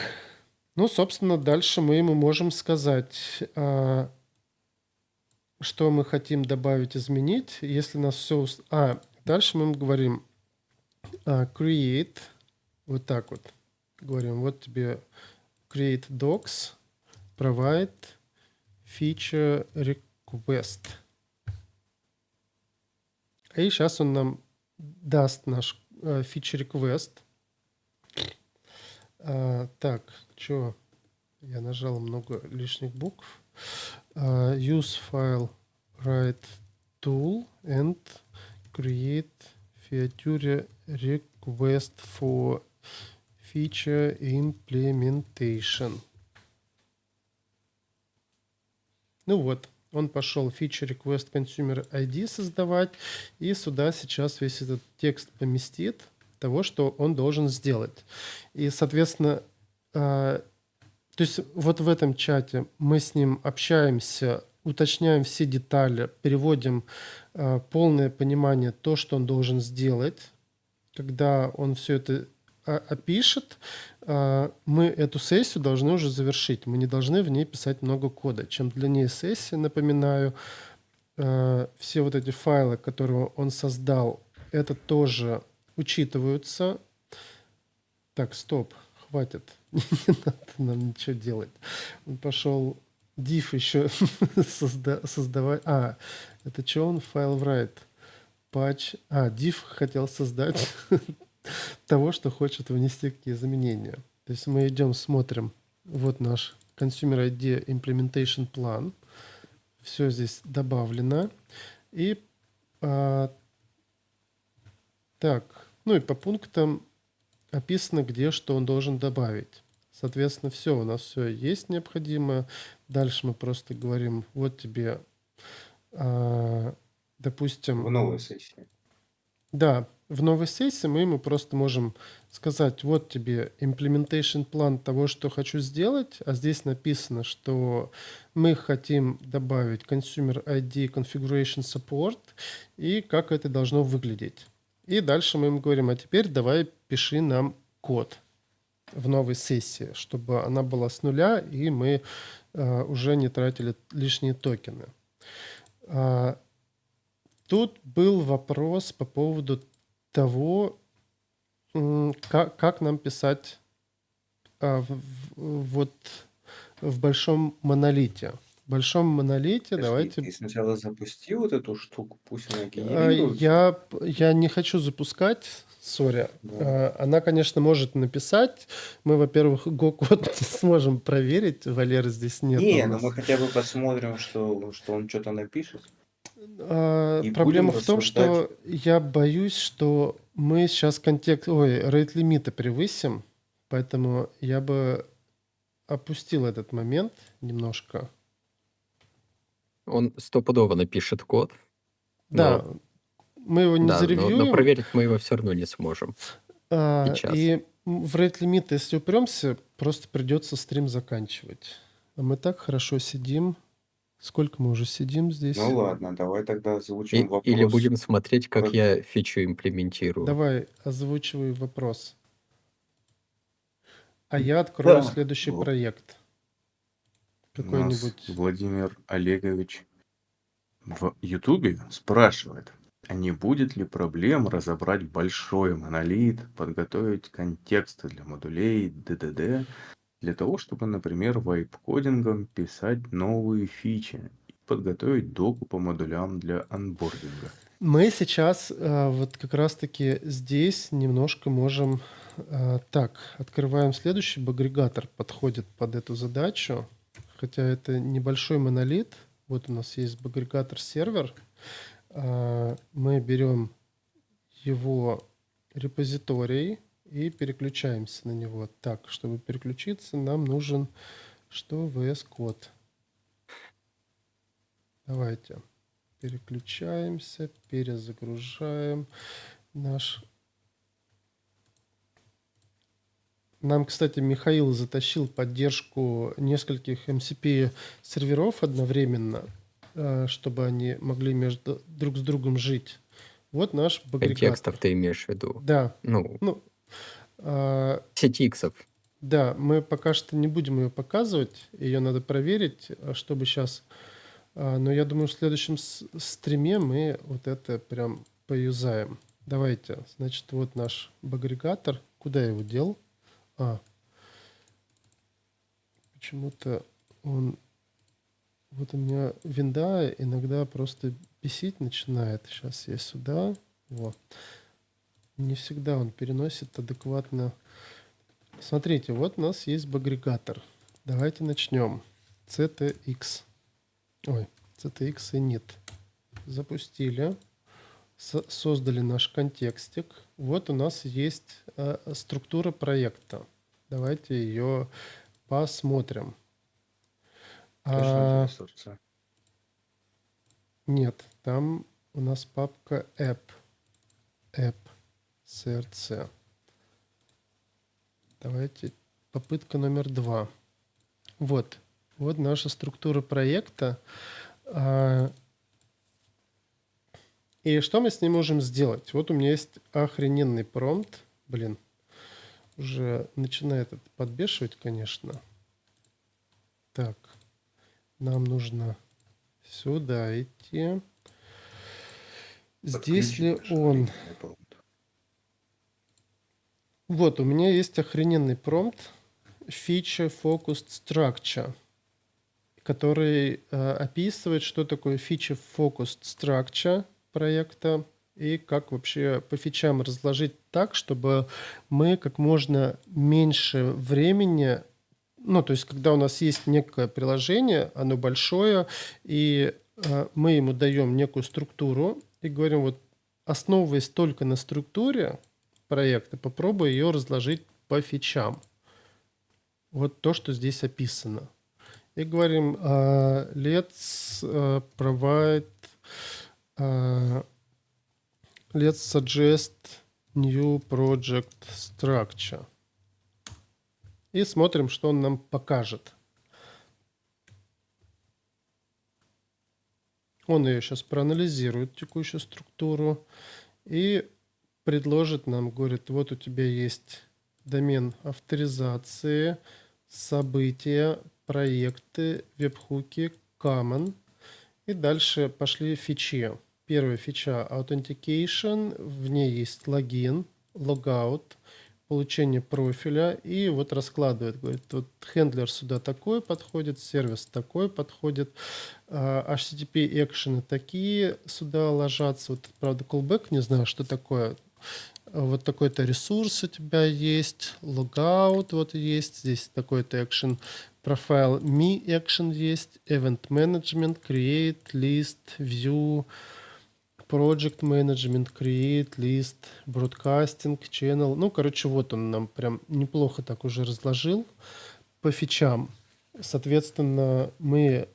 ну, собственно, дальше мы ему можем сказать, что мы хотим добавить, изменить. Если нас все... дальше мы ему говорим create, вот так вот. Говорим, вот тебе create docs, provide feature request. И сейчас он нам даст наш feature request. Так, что? Я нажал много лишних букв. Use file write tool and create feature request for feature implementation. Ну вот, он пошел feature request consumer ID создавать, и сюда сейчас весь этот текст поместит того, что он должен сделать. И, соответственно, то есть вот в этом чате мы с ним общаемся, уточняем все детали, переводим полное понимание то, что он должен сделать. Когда он все это опишет, мы эту сессию должны уже завершить. Мы не должны в ней писать много кода. Чем длиннее сессия, напоминаю, все вот эти файлы, которые он создал, это тоже учитываются. Так, стоп, хватит. Не надо нам ничего делать. Он пошел div еще создавать. Это что он? Файл write. Patch. Div хотел создать того, что хочет внести какие изменения. То есть мы идем, смотрим. Вот наш Consumer ID Implementation Plan. Все здесь добавлено. И так, ну и по пунктам описано, где что он должен добавить. Соответственно, все, у нас все есть необходимое. Дальше мы просто говорим, вот тебе, допустим... В новой сессии. Да, в новой сессии мы ему просто можем сказать, вот тебе implementation план того, что хочу сделать, а здесь написано, что мы хотим добавить Consumer ID Configuration Support и как это должно выглядеть. И дальше мы ему говорим, а теперь давай пиши нам код в новой сессии, чтобы она была с нуля, и мы уже не тратили лишние токены. Тут был вопрос по поводу того, как нам писать вот в большом монолите. В большом монолите давайте... Ты сначала запусти вот эту штуку, пусть она генерируется. Я не хочу запускать, сори. Да. Она, конечно, может написать. Мы, во-первых, Go-код не сможем проверить. Валеры здесь нет. Но мы хотя бы посмотрим, что он что-то напишет. Проблема в том, что я боюсь, что мы сейчас rate лимита превысим, поэтому я бы опустил этот момент немножко. Он стопудово напишет код. Да, мы его не заревьюем. Но проверить мы его все равно не сможем. И в rate лимит, если упремся, просто придется стрим заканчивать. А мы так хорошо сидим, Сколько мы уже сидим здесь? Ну ладно, давай тогда озвучим Или вопрос. будем смотреть, как про- я фичу имплементирую. Давай, озвучивай вопрос. А я открою Да. следующий Вот проект. у нас Какой-нибудь. Владимир Олегович в Ютубе спрашивает, а не будет ли проблем разобрать большой монолит, подготовить контексты для модулей DDD, для того, чтобы, например, вайп-кодингом писать новые фичи и подготовить доку по модулям для анбординга. Мы сейчас вот как раз-таки здесь немножко можем... Так, открываем следующий агрегатор, подходит под эту задачу. Хотя это небольшой монолит. Вот у нас есть агрегатор сервер. Мы берем его репозиторий и переключаемся на него. Так, чтобы переключиться, нам нужен что? VS Code. Давайте переключаемся, перезагружаем наш... Нам, кстати, Михаил затащил поддержку нескольких MCP серверов одновременно, чтобы они могли друг с другом жить. Вот наш агрегатор. Контекстов ты имеешь в виду? Да. Ну, Ну, сетиксов. да, мы пока что не будем ее показывать. Ее надо проверить, чтобы сейчас... Но я думаю, в следующем стриме мы вот это прям поюзаем. Давайте. Значит, вот наш агрегатор. Куда я его дел? Почему-то он... Вот у меня винда иногда просто бесить начинает. Сейчас я сюда. Вот. Не всегда он переносит адекватно. Смотрите, вот у нас есть агрегатор. Давайте начнем. CTX. Ой, CTX init. Запустили. Создали наш контекстик. Вот у нас есть структура проекта. Давайте ее посмотрим. Точно ресурсы. Нет, там у нас папка app. App. CRC. Давайте попытка номер 2. Вот. Вот наша структура проекта. И что мы с ней можем сделать? Вот у меня есть охрененный промпт. Блин, уже начинает это подбешивать, конечно. Так, нам нужно сюда идти. Здесь ли он... Вот, у меня есть охрененный промпт Feature Focused Structure, который описывает, что такое Feature Focused Structure проекта и как вообще по фичам разложить так, чтобы мы как можно меньше времени, ну, то есть когда у нас есть некое приложение, оно большое, и мы ему даем некую структуру и говорим, вот основываясь только на структуре проекта, попробуй ее разложить по фичам. Вот то, что здесь описано. И говорим, let's provide, let's suggest new project structure. И смотрим, что он нам покажет. Он ее сейчас проанализирует, текущую структуру, и предложит нам, говорит, вот у тебя есть домен авторизации, события, проекты, веб-хуки, common. И дальше пошли фичи. Первая фича Authentication, в ней есть логин, логаут, получение профиля. И вот раскладывает, говорит, вот хендлер сюда такой подходит, сервис такой подходит, HTTP экшены такие сюда ложатся. Вот, правда, callback, не знаю, что такое. Вот такой-то ресурс у тебя есть, логаут вот есть, здесь такой-то action, профайл me action есть, event management, create, list, view, project management, create, list, broadcasting, channel. Ну, короче, вот он нам прям неплохо так уже разложил по фичам. Соответственно, мы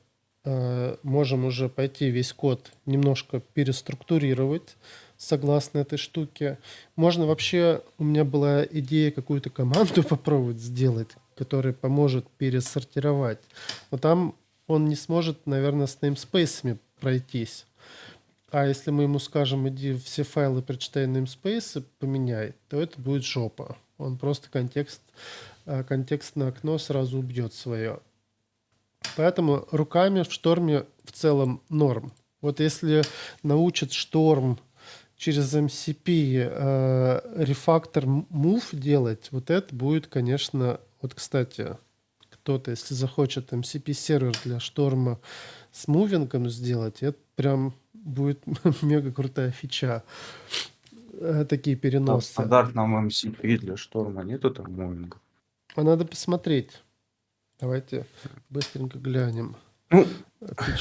можем уже пойти весь код немножко переструктурировать согласно этой штуке. Можно вообще, у меня была идея какую-то команду попробовать сделать, которая поможет пересортировать. Но там он не сможет, наверное, с namespace'ами пройтись. А если мы ему скажем, иди все файлы прочитай namespace, поменяй, то это будет жопа. Он просто контекстное окно сразу убьет свое. Поэтому руками в шторме в целом норм. Вот если научит шторм через MCP рефактор move делать, вот это будет, конечно, вот, кстати, кто-то, если захочет MCP сервер для шторма с мувингом сделать, это прям будет мега крутая фича. Такие А в переносы. стандартном MCP для шторма нету там мувинга? А надо посмотреть. Давайте быстренько глянем. Ну,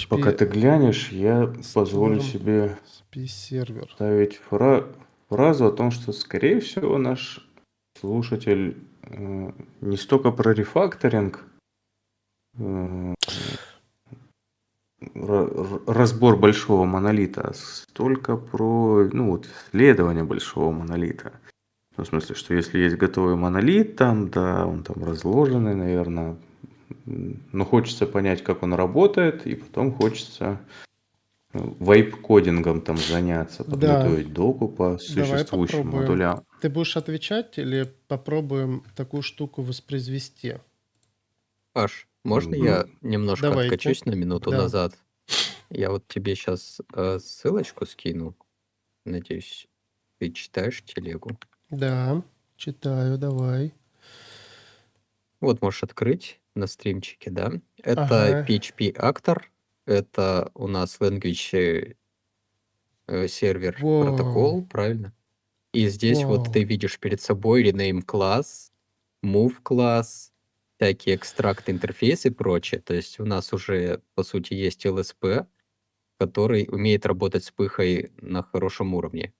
пока PHP ты глянешь, я позволю Storm себе MCP сервер. ставить фразу о том, что, скорее всего, наш слушатель не столько про рефакторинг, э, разбор большого монолита, а столько про, ну, вот, исследование большого монолита. Ну, в смысле, что если есть готовый монолит там, да, он там разложенный, наверное, но хочется понять, как он работает, и потом хочется вайп-кодингом там заняться, Да, подготовить доку по давай существующим попробуем. модулям. Ты будешь отвечать или попробуем такую штуку воспроизвести? Паш, можно я немножко Давайте. откачусь на минуту Да. назад? Я вот тебе сейчас ссылочку скину. Надеюсь, ты читаешь телегу. Да, читаю, давай. Вот можешь открыть на стримчике, да? Это Ага. PHP Actor. Это у нас language сервер Воу. протокол, правильно? И здесь вот Вау. ты видишь перед собой rename класс, move класс, всякие экстракт интерфейсы и прочее. То есть у нас уже, по сути, есть LSP, который умеет работать с пыхой на хорошем уровне.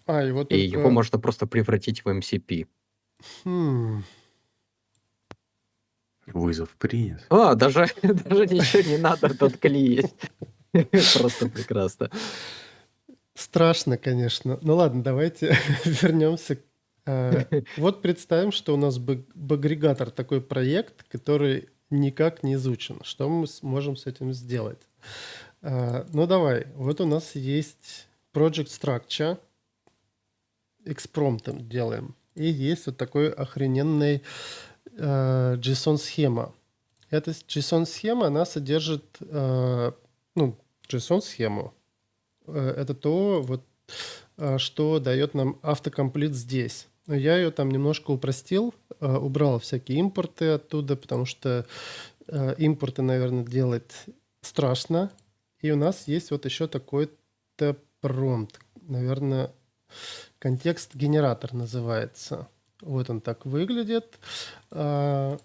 Его И его только... можно просто превратить в MCP. Вызов принят. Даже ничего не надо, тот клей есть. Просто прекрасно. Страшно, конечно. Ну ладно, давайте вернемся. Вот представим, что у нас багрегатор, такой проект, который никак не изучен. Что мы можем с этим сделать? Ну давай, вот у нас есть project structure, экспромтом делаем. И есть вот такой охрененный JSON-схема. Эта JSON-схема, она содержит, JSON-схему. Это то, вот, что дает нам автокомплит здесь. Но я ее там немножко упростил, убрал всякие импорты оттуда, потому что импорты, наверное, делать страшно. И у нас есть вот еще такой-то промпт. Наверное, контекст-генератор называется. Вот он так выглядит. И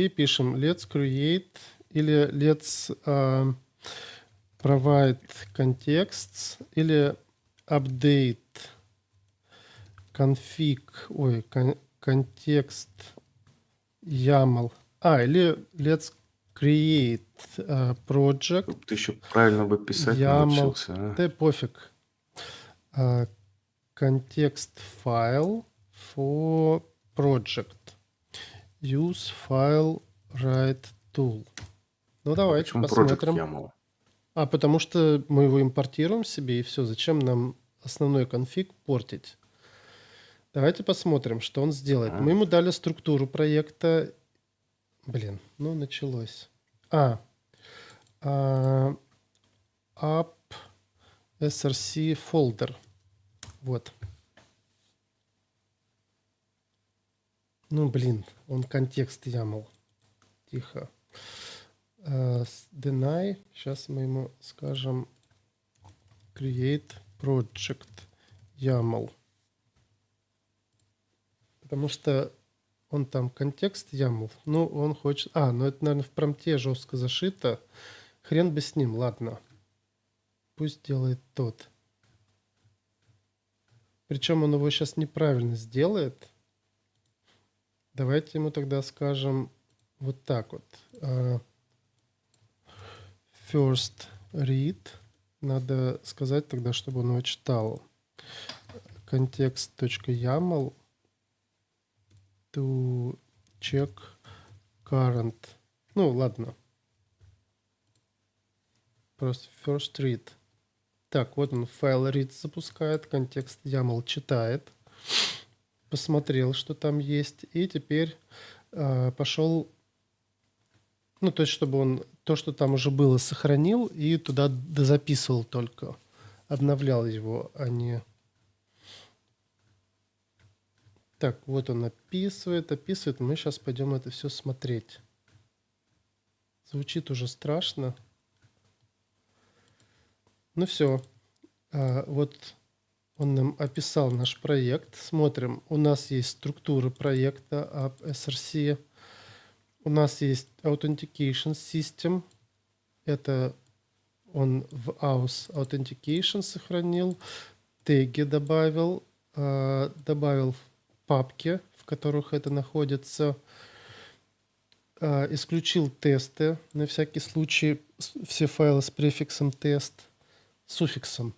пишем let's create или let's provide contexts или update config, контекст YAML. Или let's create project Ты еще правильно бы писать YAML. научился, а? Да пофиг. Контекст файл for project. Use file write tool. Ну, давайте Почему Project посмотрим. YAML? Потому что мы его импортируем себе, и все. Зачем нам основной конфиг портить? Давайте посмотрим, что он сделает. Мы ему дали структуру проекта. Началось. App src folder. Вот. Он контекст YAML. Тихо. Deny. Сейчас мы ему скажем create project YAML. Потому что он там контекст YAML. Он хочет... это, наверное, в промпте жестко зашито. Хрен бы с ним, ладно. Пусть делает тот. Причем он его сейчас неправильно сделает. Давайте ему тогда скажем вот так вот. First read. Надо сказать тогда, чтобы он его читал. Context.yaml to check current Ну, ладно. Просто first read. Так, вот он файл read запускает, контекст YAML читает, посмотрел, что там есть, и теперь пошел, ну, то есть, чтобы он то, что там уже было, сохранил и туда дозаписывал только, обновлял его, а не... Так, вот он описывает, мы сейчас пойдем это все смотреть. Звучит уже страшно. Ну все, вот он нам описал наш проект. Смотрим, у нас есть структура проекта App SRC. У нас есть Authentication System. Это он в AUS Authentication сохранил. Теги добавил. Добавил в папки, в которых это находится. Исключил тесты. На всякий случай все файлы с префиксом тест, суффиксом.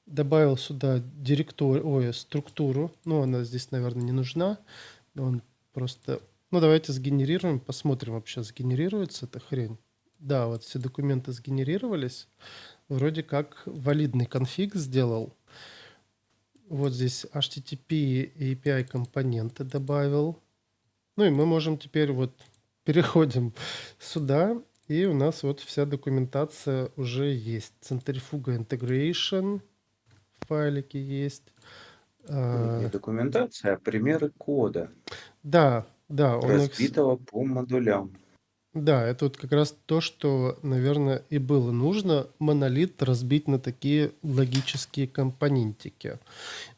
Добавил сюда структуру. Ну, она здесь, наверное, не нужна. Он просто... Ну, давайте сгенерируем, посмотрим, вообще сгенерируется эта хрень. Да, вот все документы сгенерировались. Вроде как валидный конфиг сделал. Вот здесь HTTP и API компоненты добавил. Ну и мы можем теперь вот переходим сюда. И у нас вот вся документация уже есть. Centrifuga Integration. Файлики есть. Не документация, а примеры кода, Да, он разбитого по модулям. Да, это вот как раз то, что, наверное, и было нужно. Монолит разбить на такие логические компонентики.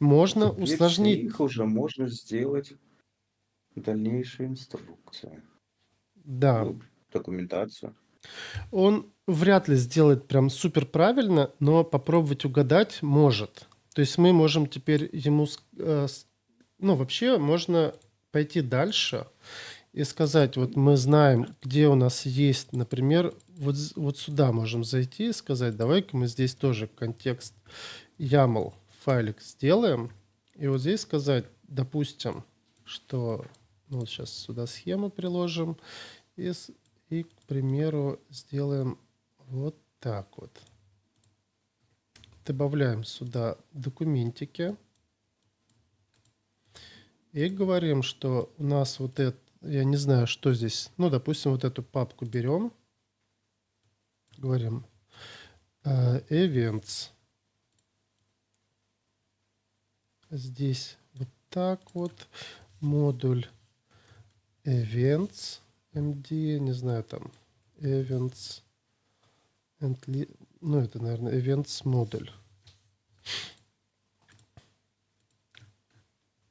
Можно Теперь с усложнить. них уже можно сделать дальнейшую инструкцию. Да, Ну, документацию. он вряд ли сделает прям супер правильно, но попробовать угадать может. То есть мы можем теперь ему... Ну, вообще можно пойти дальше и сказать, вот мы знаем, где у нас есть, например, вот сюда можем зайти и сказать, давай-ка мы здесь тоже контекст YAML файлик сделаем. И вот здесь сказать, допустим, что... Ну, вот сейчас сюда схему приложим. И, к примеру, сделаем вот так вот. Добавляем сюда документики. И говорим, что у нас вот это, я не знаю, что здесь. Ну, допустим, вот эту папку берем. Говорим events. Здесь вот так вот. Модуль events. MD, не знаю, там events. Ну, это, наверное, events модуль.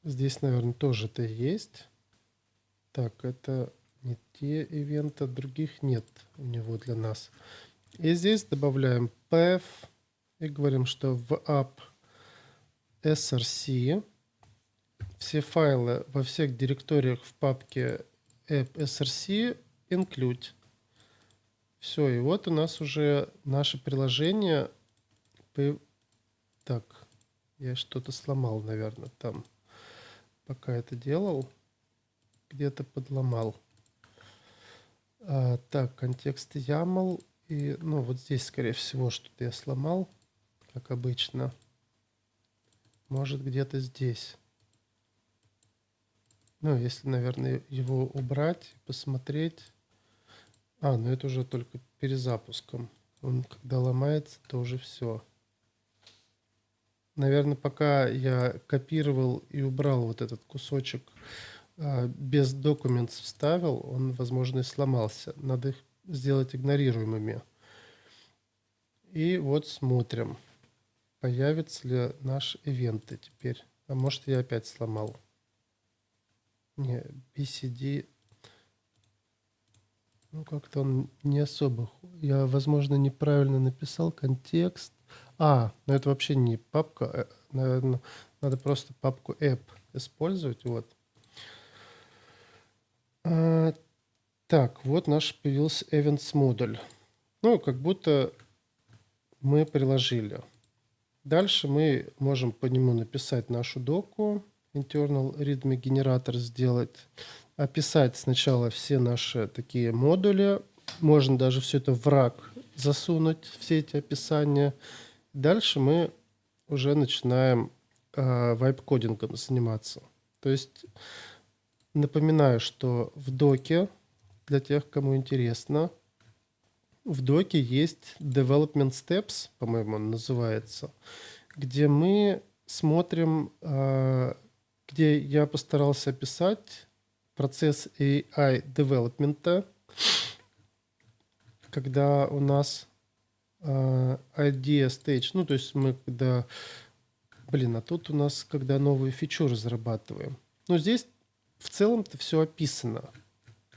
Здесь, наверное, тоже это есть. Так, это не те ивенты, других нет у него для нас. И здесь добавляем path и говорим, что в app src все файлы во всех директориях в папке app src include. Все, и вот у нас уже наше приложение. Так, я что-то сломал, наверное, там. Пока это делал, где-то подломал. Так, контекст YAML. И, ну, вот здесь, скорее всего, что-то я сломал, как обычно. Может, где-то здесь. Ну, если, наверное, его убрать, посмотреть. Ну это уже только перезапуском. Он, когда ломается, то уже все. Наверное, пока я копировал и убрал вот этот кусочек, без документов вставил, он, возможно, и сломался. Надо их сделать игнорируемыми. И вот смотрим, появятся ли наши ивенты теперь. А может, я опять сломал. Не, BCD... Ну, как-то он не особо... Я, возможно, неправильно написал контекст. Ну это вообще не папка. Наверное, надо просто папку app использовать. Вот. Так, вот наш появился events модуль. Ну, как будто мы приложили. Дальше мы можем по нему написать нашу доку. Internal readme генератор сделать. Описать сначала все наши такие модули. Можно даже все это в рак засунуть, все эти описания. Дальше мы уже начинаем вайп-кодингом заниматься. То есть напоминаю, что в доке, для тех, кому интересно, в доке есть Development Steps, по-моему, он называется, где мы смотрим, где я постарался описать процесс AI девелопмента, когда у нас idea stage, ну, то есть мы когда, а тут у нас, когда новую фичу разрабатываем. Ну, здесь в целом-то все описано,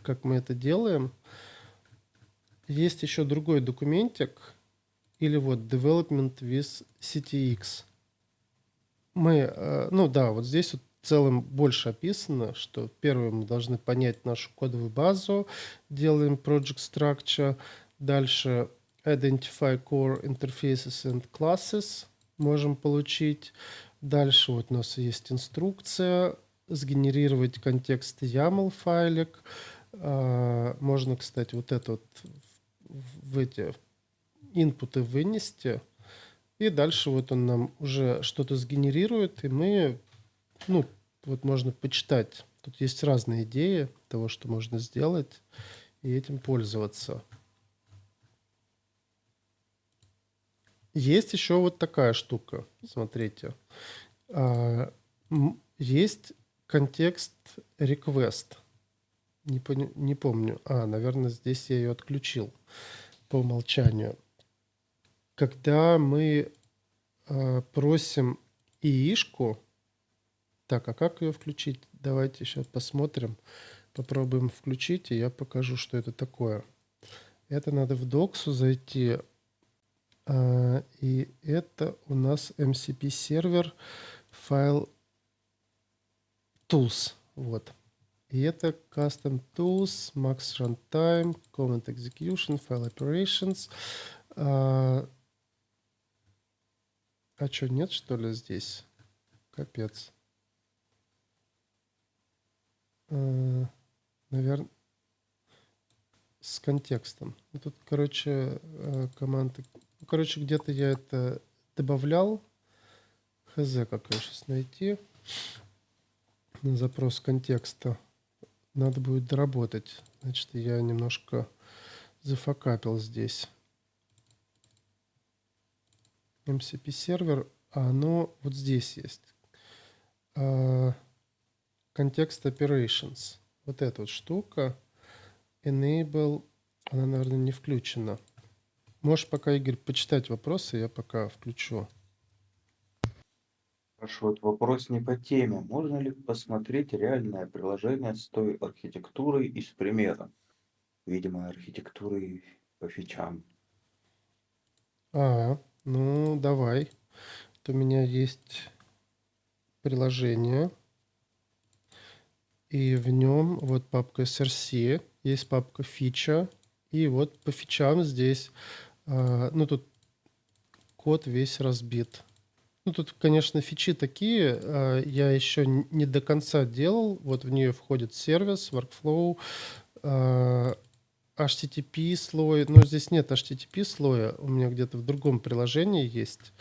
как мы это делаем. Есть еще другой документик, или вот Development with CTX. Ну да, вот здесь вот в целом больше описано, что первое мы должны понять нашу кодовую базу, делаем project structure, дальше identify core interfaces and classes можем получить, дальше вот у нас есть инструкция, сгенерировать контекст YAML файлик, можно, кстати, вот это вот в эти инпуты вынести, и дальше вот он нам уже что-то сгенерирует, и мы, ну, вот можно почитать. Тут есть разные идеи того, что можно сделать, и этим пользоваться. Есть еще вот такая штука, смотрите. Есть контекст request. Не помню. Наверное, здесь я ее отключил по умолчанию. Когда мы просим ИИшку, так, а как ее включить? Давайте сейчас посмотрим, попробуем включить, и я покажу, что это такое. Это надо в доксу зайти, и это у нас MCP сервер, файл tools, вот. И это custom tools, max runtime, comment execution, file operations. А что, нет, что ли, здесь? Капец. Наверное, с контекстом. Тут, короче, команды... Короче, где-то я это добавлял. Хз, как ее сейчас найти. На запрос контекста. Надо будет доработать. Значит, я немножко зафакапил здесь. MCP сервер, оно вот здесь есть. Context Operations. Вот эта вот штука. Enable, она, наверное, не включена. Можешь пока, Игорь, почитать вопросы, я пока включу. Спрашивают вопрос не по теме. Можно ли посмотреть реальное приложение с той архитектурой и с примером? Видимо, архитектурой по фичам. Ну давай. Вот у меня есть приложение, и в нем вот папка src, есть папка фича, и вот по фичам здесь, ну тут код весь разбит. Ну тут, конечно, фичи такие, я еще не до конца делал. Вот в нее входит сервис, workflow, HTTP слой. Но здесь нет HTTP слоя, у меня где-то в другом приложении есть,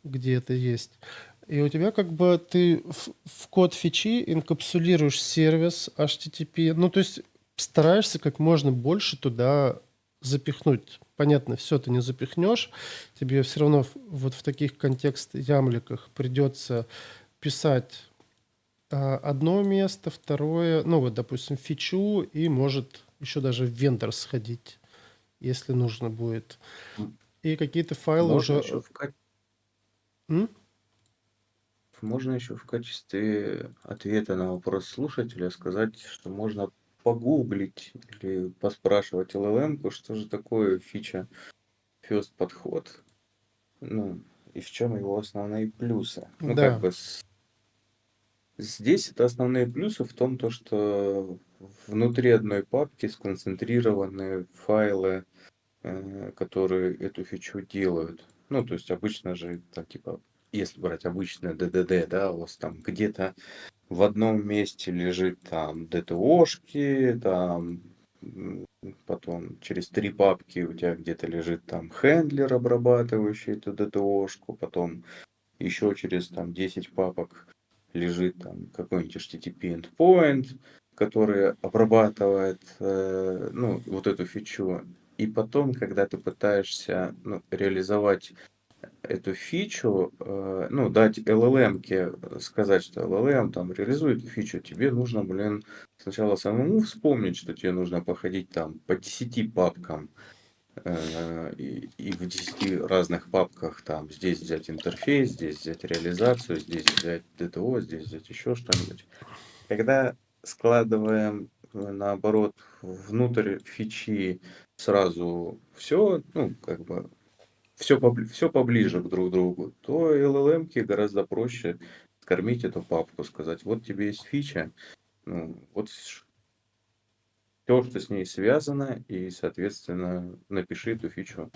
где это есть. И у тебя как бы ты в код фичи инкапсулируешь сервис HTTP. Ну, то есть стараешься как можно больше туда запихнуть. Понятно, все ты не запихнешь. Тебе все равно вот в таких контекст-ямликах придется писать одно место, второе, ну вот, допустим, фичу, и может еще даже в вендор сходить, если нужно будет. И какие-то файлы Можно уже... еще Можно еще в качестве ответа на вопрос слушателя сказать, что можно погуглить или поспрашивать LLM, что же такое фича first подход, ну, и в чем его основные плюсы. Ну, Да, как бы здесь это основные плюсы в том, то, что внутри одной папки сконцентрированы файлы, которые эту фичу делают. Ну, то есть обычно же, так, типа, если брать обычное DDD, да, у вас там где-то в одном месте лежит там DTO-шки, там потом через 3 папки у тебя где-то лежит там хендлер, обрабатывающий эту DTO-шку, потом еще через там 10 папок лежит там какой-нибудь HTTP endpoint, который обрабатывает ну, вот эту фичу. И потом, когда ты пытаешься реализовать эту фичу, ну, дать LLM-ке сказать, что LLM там реализует эту фичу, тебе нужно, блин, сначала самому вспомнить, что тебе нужно походить там по 10 папкам, и в 10 разных папках там здесь взять интерфейс, здесь взять реализацию, здесь взять DTO, здесь взять еще что-нибудь. Когда складываем наоборот внутрь фичи сразу все, ну, как бы все поближе к друг другу, то LLM-ке гораздо проще скормить эту папку, сказать, вот тебе есть фича, ну, вот все, что с ней связано, и, соответственно, напиши эту фичу.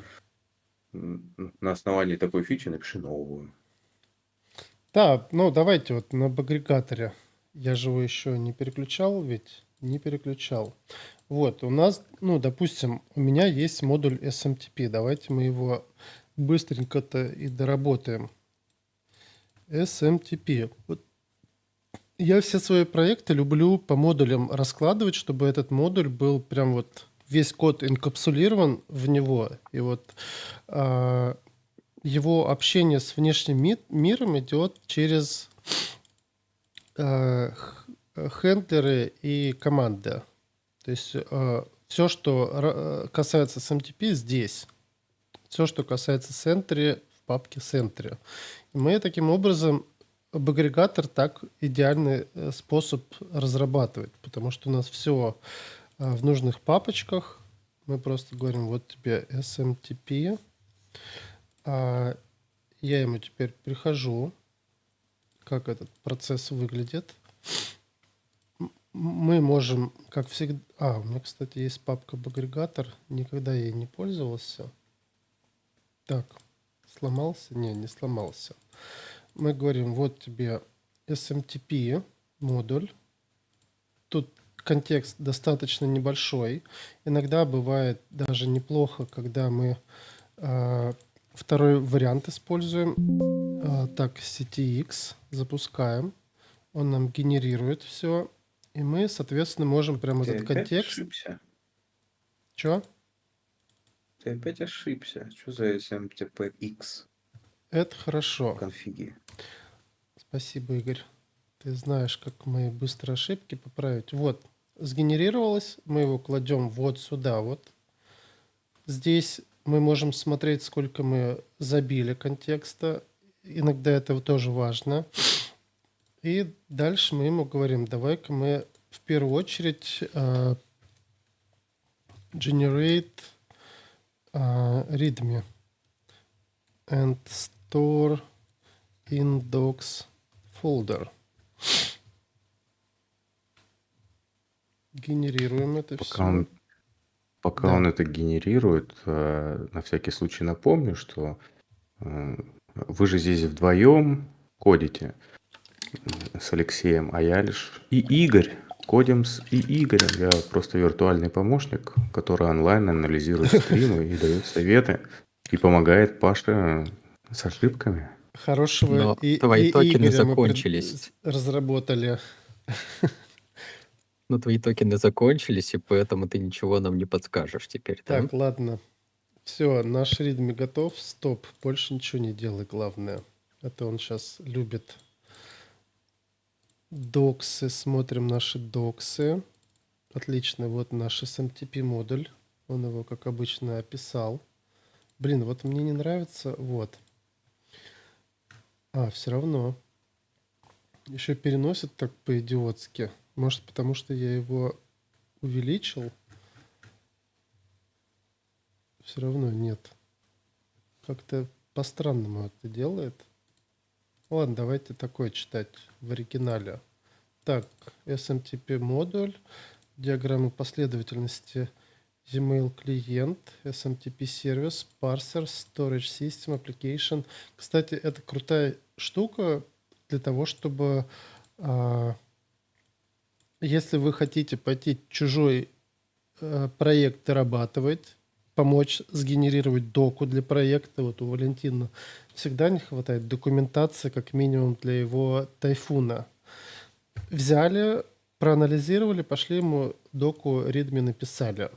На основании такой фичи напиши новую. Да, ну давайте вот на агрегаторе. Я же его еще не переключал, ведь не переключал. Вот, у нас, ну, допустим, у меня есть модуль SMTP. Давайте мы его быстренько-то и доработаем. SMTP. Вот я все свои проекты люблю по модулям раскладывать, чтобы этот модуль был прям вот весь код инкапсулирован в него. И вот а, его общение с внешним миром идет через хендлеры и команды. То есть все, что касается SMTP, здесь. Все, что касается Sentry, в папке Sentry. И мы таким образом агрегатор так идеальный способ разрабатывать, потому что у нас все в нужных папочках. Мы просто говорим, вот тебе SMTP. Я ему теперь прихожу, как этот процесс выглядит. Мы можем, как всегда... у меня, кстати, есть папка агрегатор. Никогда ей не пользовался. Так, сломался? Не сломался. Мы говорим, вот тебе SMTP модуль. Тут контекст достаточно небольшой. Иногда бывает даже неплохо, когда мы второй вариант используем. Так, CTX запускаем. Он нам генерирует все. И мы, соответственно, можем прямо Ты этот опять контекст... ошибся? Чё? Ты опять ошибся. Что за SMTPX Это в хорошо. конфиге? Спасибо, Игорь. Ты знаешь, как мои быстро ошибки поправить. Вот, сгенерировалось. Мы его кладем вот сюда вот. Здесь мы можем смотреть, сколько мы забили контекста. Иногда это тоже важно. И дальше мы ему говорим, давай-ка мы в первую очередь generate readme and store in docs folder. Генерируем это Пока все. он, пока Да. он это генерирует, на всякий случай напомню, что вы же здесь вдвоем кодите с Алексеем, а я лишь и Игорь. Кодим с и Игорем. Я просто виртуальный помощник, который онлайн анализирует стримы и дает советы и помогает Паше с ошибками. Хорошего Но твои и токены Игоря мы закончились. разработали. Но твои токены закончились, и поэтому ты ничего нам не подскажешь теперь, да? Так, ладно. Все, наш ритм готов. Стоп. Больше ничего не делай, главное. А то он сейчас любит доксы. Смотрим наши доксы. Отлично. Вот наш SMTP модуль. Он его, как обычно, описал. Блин, вот мне не нравится. Вот. Все равно. Еще переносит так по-идиотски. Может, потому что я его увеличил? Все равно нет. Как-то по-странному это делает. Ладно, давайте такое читать в оригинале. Так, SMTP модуль, диаграмма последовательности Gmail клиент, SMTP сервис, парсер, storage system, application. Кстати, это крутая штука для того, чтобы если вы хотите пойти чужой проект дорабатывать, помочь сгенерировать доку для проекта. Вот у Валентина всегда не хватает документации, как минимум, для его тайфуна. Взяли, проанализировали, пошли ему доку readme написали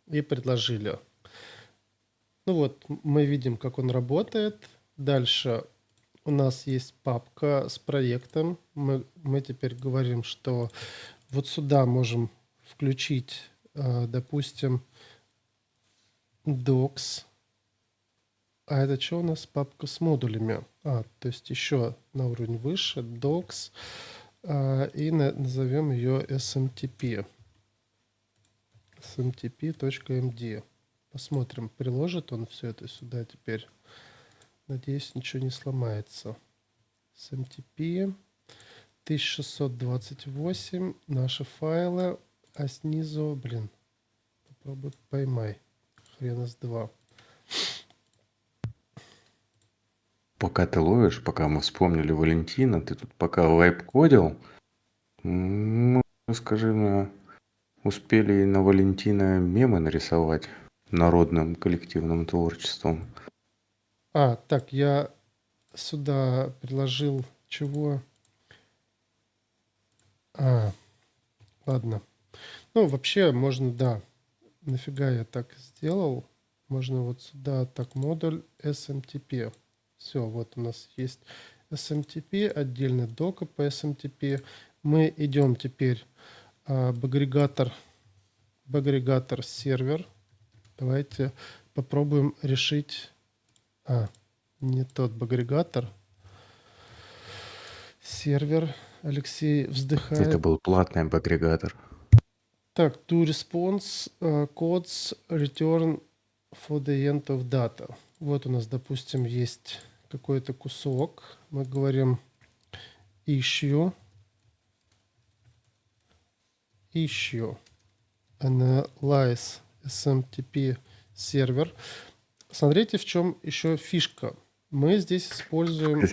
и предложили. Ну вот, мы видим, как он работает. Дальше у нас есть папка с проектом. Мы теперь говорим, что вот сюда можем включить, допустим, docs. А это что у нас? Папка с модулями. То есть еще на уровень выше. Docs. И назовем ее smtp. smtp.md. Посмотрим, приложит он все это сюда теперь. Надеюсь, ничего не сломается. smtp 1628. Наши файлы. А снизу, попробуй поймай. Хрена с два. Пока ты ловишь, пока мы вспомнили Валентина, ты тут пока вайп-кодил, мы, скажи мне, успели и на Валентина мемы нарисовать народным коллективным творчеством. Так, я сюда приложил чего? Ладно. Ну, вообще можно, да. Нафига я так сделал? Можно вот сюда, так, модуль SMTP. Все, вот у нас есть SMTP, отдельный дока по SMTP. Мы идем теперь в агрегатор сервер. Давайте попробуем решить... не тот агрегатор. Сервер. Алексей вздыхает. Это был платный агрегатор. Так, to response codes return for the end of data. Вот у нас, допустим, есть какой-то кусок. Мы говорим issue analyze SMTP сервер. Смотрите, в чем еще фишка. Мы здесь используем...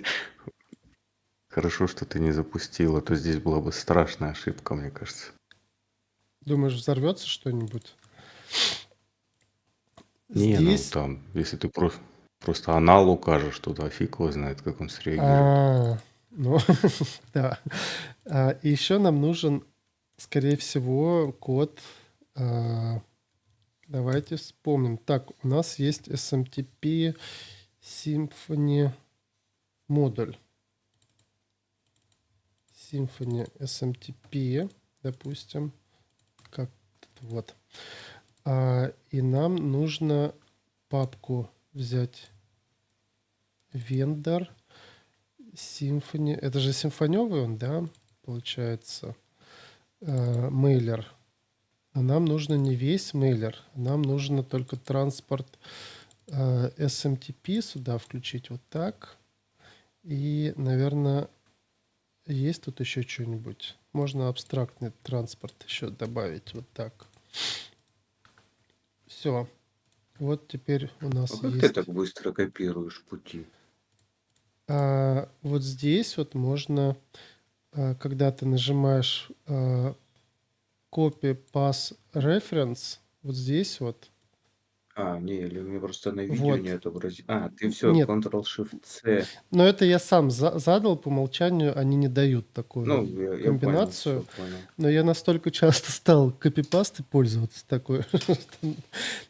Хорошо, что ты не запустил, а то здесь была бы страшная ошибка, мне кажется. Думаешь, взорвется что-нибудь? Не, Здесь... ну там, если ты просто анал укажешь туда, фиг его знает, как он среагирует. Ну, да. И еще нам нужен, скорее всего, код. Давайте вспомним. Так, у нас есть SMTP Symfony модуль. Symfony SMTP, допустим. Как вот. И нам нужно папку взять vendor Symfony. Это же симфоневый он, да, получается, мейлер. А нам нужно не весь мейлер, нам нужно только транспорт SMTP сюда включить вот так. И, наверное, есть тут еще что-нибудь. Можно абстрактный транспорт еще добавить вот так. Все. Вот теперь у нас А как есть... ты так быстро копируешь пути? Вот здесь вот можно, когда ты нажимаешь copy pass reference, вот здесь вот. Не, или мне просто на видео Вот. не отобразить. Ты все, Нет. Ctrl-Shift-C. Но это я сам задал, по умолчанию они не дают такую Ну, я понял, комбинацию. все понял. Но я настолько часто стал копипастой пользоваться такой, что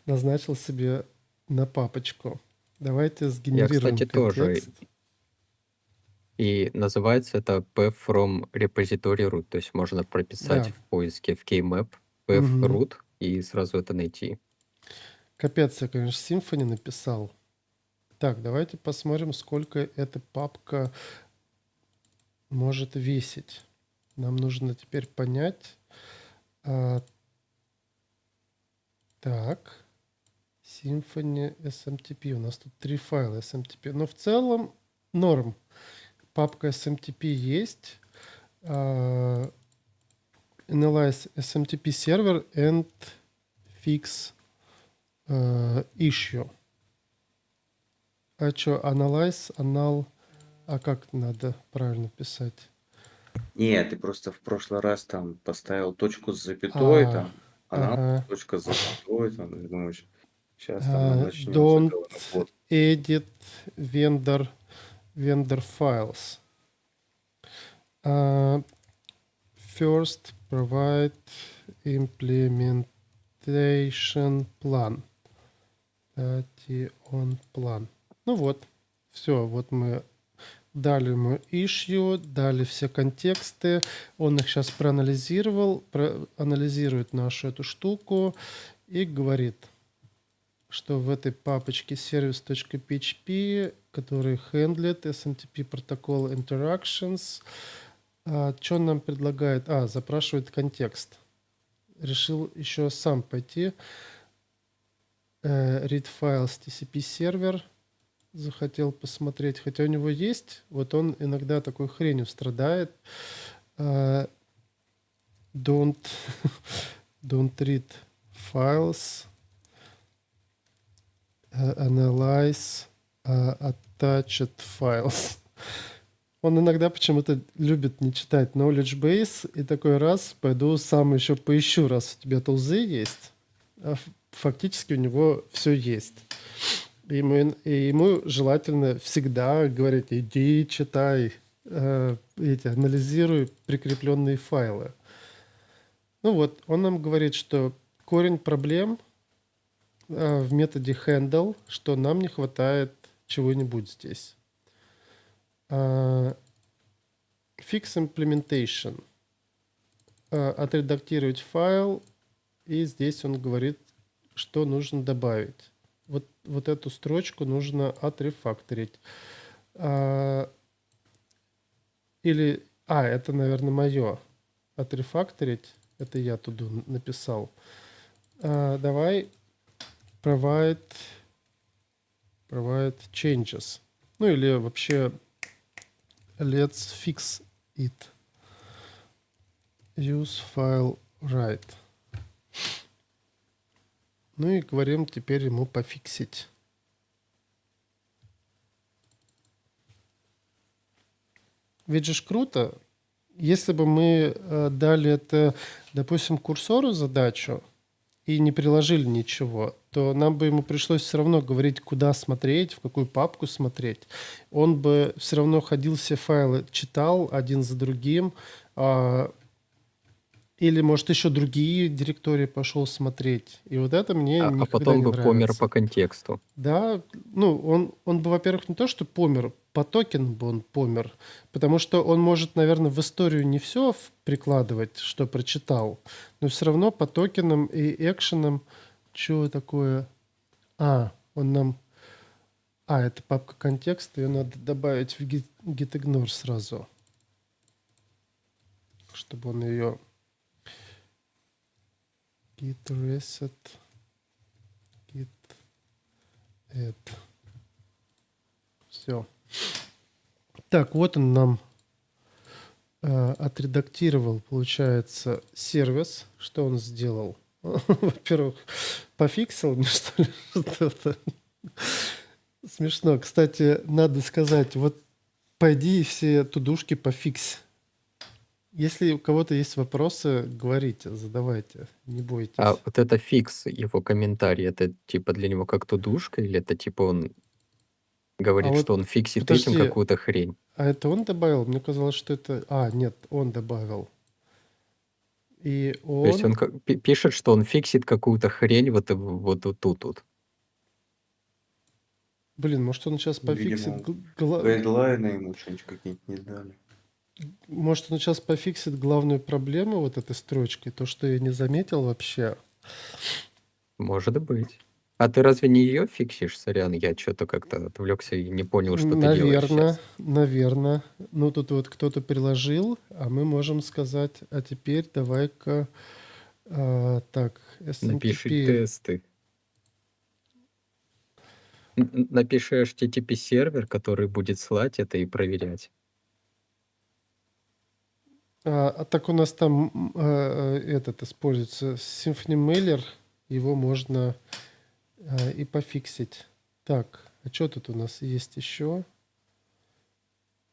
назначил себе на папочку. Давайте Я, сгенерируем кстати, тоже. контекст. И называется это path from repository root. То есть можно прописать Да. в поиске в keymap path Мгм. root и сразу это найти. Капец, я, конечно, Symfony написал. Так, давайте посмотрим, сколько эта папка может весить. Нам нужно теперь понять. Так, Symfony SMTP. У нас тут 3 файла SMTP. Но в целом норм. Папка SMTP есть. Analyze SMTP server and fix issue. А что, analyze, anal, как надо правильно писать? Нет, ты просто в прошлый раз там поставил точку с запятой, там Она Ага. точка с запятой, там, я думаю, сейчас там нам начнется Don't говноход. edit vendor files. First, provide implementation plan. On plan. Ну вот, все, вот мы дали ему issue, дали все контексты, он их сейчас проанализировал, анализирует нашу эту штуку и говорит, что в этой папочке service.php, который handled SMTP protocol interactions, что он нам предлагает? Запрашивает контекст. Решил еще сам пойти. Read files TCP сервер. Захотел посмотреть. Хотя у него есть. Вот он иногда такой хренью страдает. Don't read files. Analyze attached files. Он иногда почему-то любит не читать knowledge base и такой раз пойду сам еще поищу, раз у тебя тулзы есть. Фактически у него все есть. И ему желательно всегда говорить: иди читай, анализируй прикрепленные файлы. Ну вот, он нам говорит, что корень проблем в методе handle, что нам не хватает чего-нибудь здесь. Fix implementation. Отредактировать файл. И здесь он говорит, что нужно добавить. Вот эту строчку нужно отрефакторить. Это, наверное, мое. Отрефакторить. Это я туда написал. Давай provide changes. Ну или вообще let's fix it. Use file write. Ну и говорим теперь ему пофиксить. Ведь же ж круто, если бы мы дали это, допустим, курсору задачу и не приложили ничего, то нам бы ему пришлось все равно говорить, куда смотреть, в какую папку смотреть. Он бы все равно ходил, все файлы читал один за другим, или, может, еще другие директории пошел смотреть. И вот это мне А никогда потом не бы помер нравится. по контексту. Да, ну, он бы, во-первых, не то, что помер, по токену бы он помер, потому что он может, наверное, в историю не все прикладывать, что прочитал, но все равно по токенам и экшенам, что такое? Он нам... это папка контекста, ее надо добавить в gitignore сразу, чтобы он ее... git reset, git add. Все. Так, вот он нам отредактировал, получается, сервис. Что он сделал? Во-первых, пофиксил мне, что ли, что-то. Смешно. Кстати, надо сказать, вот пойди и все тудушки пофикс. Если у кого-то есть вопросы, говорите, задавайте, не бойтесь. А вот это фикс, его комментарий, это типа для него как тудушка, или это типа он говорит, вот что он фиксит подожди, этим какую-то хрень? А это он добавил? Мне казалось, что это... нет, он добавил. И То есть он пишет, что он фиксит какую-то хрень вот тут. Блин, может, он сейчас пофиксит... Видимо, гайдлайны ему что-нибудь какие-нибудь не дали. Может, он сейчас пофиксит главную проблему вот этой строчкой, то, что я не заметил вообще. Может быть. А ты разве не ее фиксишь, сорян? Я что-то как-то отвлекся и не понял, что ты делаешь сейчас. Наверное. Ну, тут вот кто-то приложил, а мы можем сказать, а теперь давай-ка... так, Напиши SMTP. тесты. Напиши HTTP сервер, который будет слать это и проверять. Так у нас там этот используется Symphony Mailer, его можно и пофиксить. Так, а что тут у нас есть еще?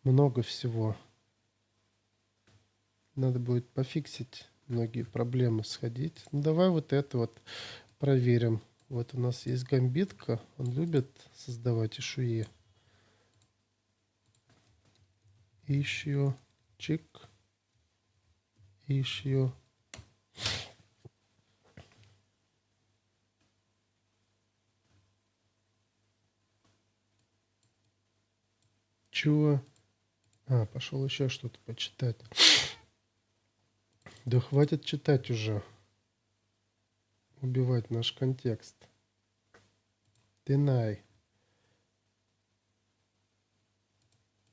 Много всего. Надо будет пофиксить многие проблемы сходить. Ну, давай вот это вот проверим. Вот у нас есть гамбитка. Он любит создавать ишуи. Issue. Чик. Issue. Чего? Пошел еще что-то почитать. Да хватит читать уже. Убивать наш контекст. Deny.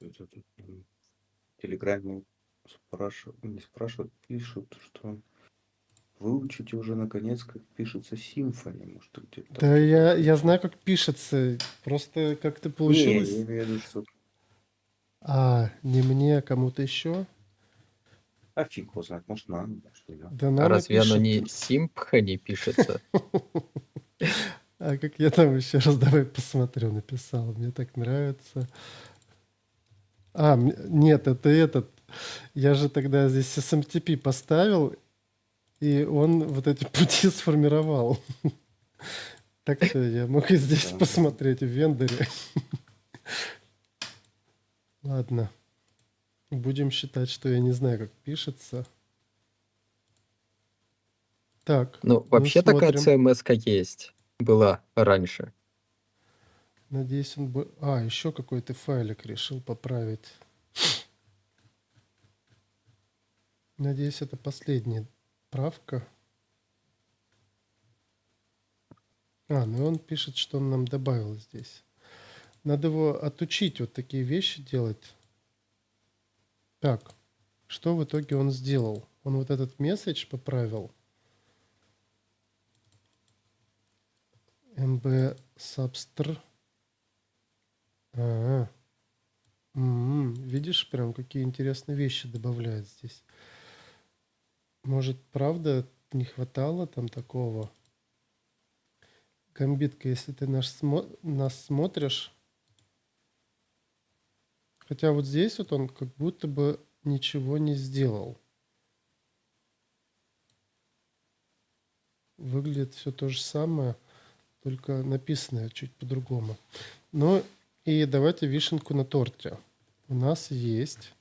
Это тут, в Телеграме не спрашивают, пишут, что выучите уже наконец, как пишется симфония. Может, ты где-то Да, там что-то я знаю, слышал. как пишется. Просто как-то Не, получилось. я имею в виду, что Не мне, а кому-то еще. фиг его знает, может, нам, может, и да. Да А нам разве оно напишет. не Симпхони пишется? А как я там еще раз давай посмотрю, написал. Мне так нравится. Нет, это этот. Я же тогда здесь SMTP поставил, и он вот эти пути сформировал. Так что я мог и здесь Да. посмотреть в вендоре. Ладно. Будем считать, что я не знаю, как пишется. Так, Ну, вообще такая смотрим. CMS-ка есть. Была раньше. Надеюсь, он бы... еще какой-то файлик решил поправить. Надеюсь, это последняя правка. Ну и он пишет, что он нам добавил здесь. Надо его отучить вот такие вещи делать. Так, что в итоге он сделал? Он вот этот месседж поправил. mb substr. Видишь, прям какие интересные вещи добавляет здесь. Может, правда, не хватало там такого? Гамбитка, если ты нас смотришь. Хотя вот здесь вот он как будто бы ничего не сделал. Выглядит все то же самое, только написано чуть по-другому. Ну и давайте вишенку на торте. У нас есть,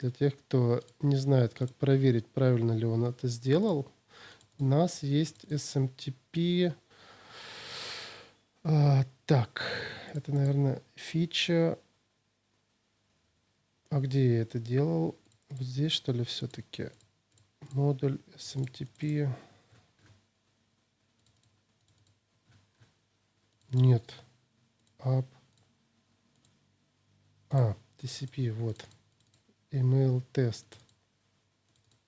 для тех, кто не знает, как проверить, правильно ли он это сделал, у нас есть SMTP. Так, это, наверное, фича. Где я это делал? Вот здесь, что ли, все-таки? Модуль SMTP. Нет. App. TCP, вот. Email тест.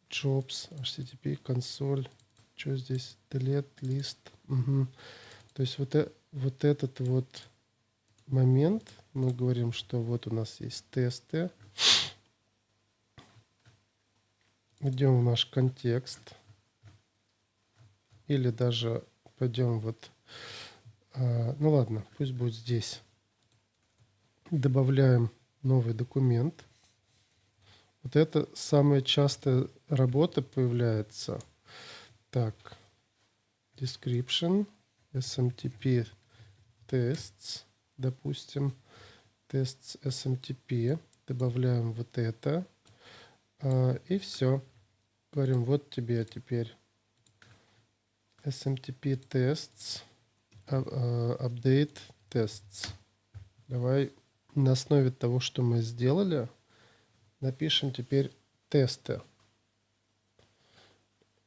Jobs, HTTP, консоль. Что здесь? Delete, list. Угу. То есть вот этот вот момент, мы говорим, что вот у нас есть тесты. Идем в наш контекст. Или даже пойдем вот... ну ладно, пусть будет здесь. Добавляем новый документ. Вот это самая частая работа появляется. Так, description, SMTP tests, допустим, tests SMTP. Добавляем вот это. И все. Говорим, вот тебе теперь SMTP tests, update tests. Давай на основе того, что мы сделали, напишем теперь тесты.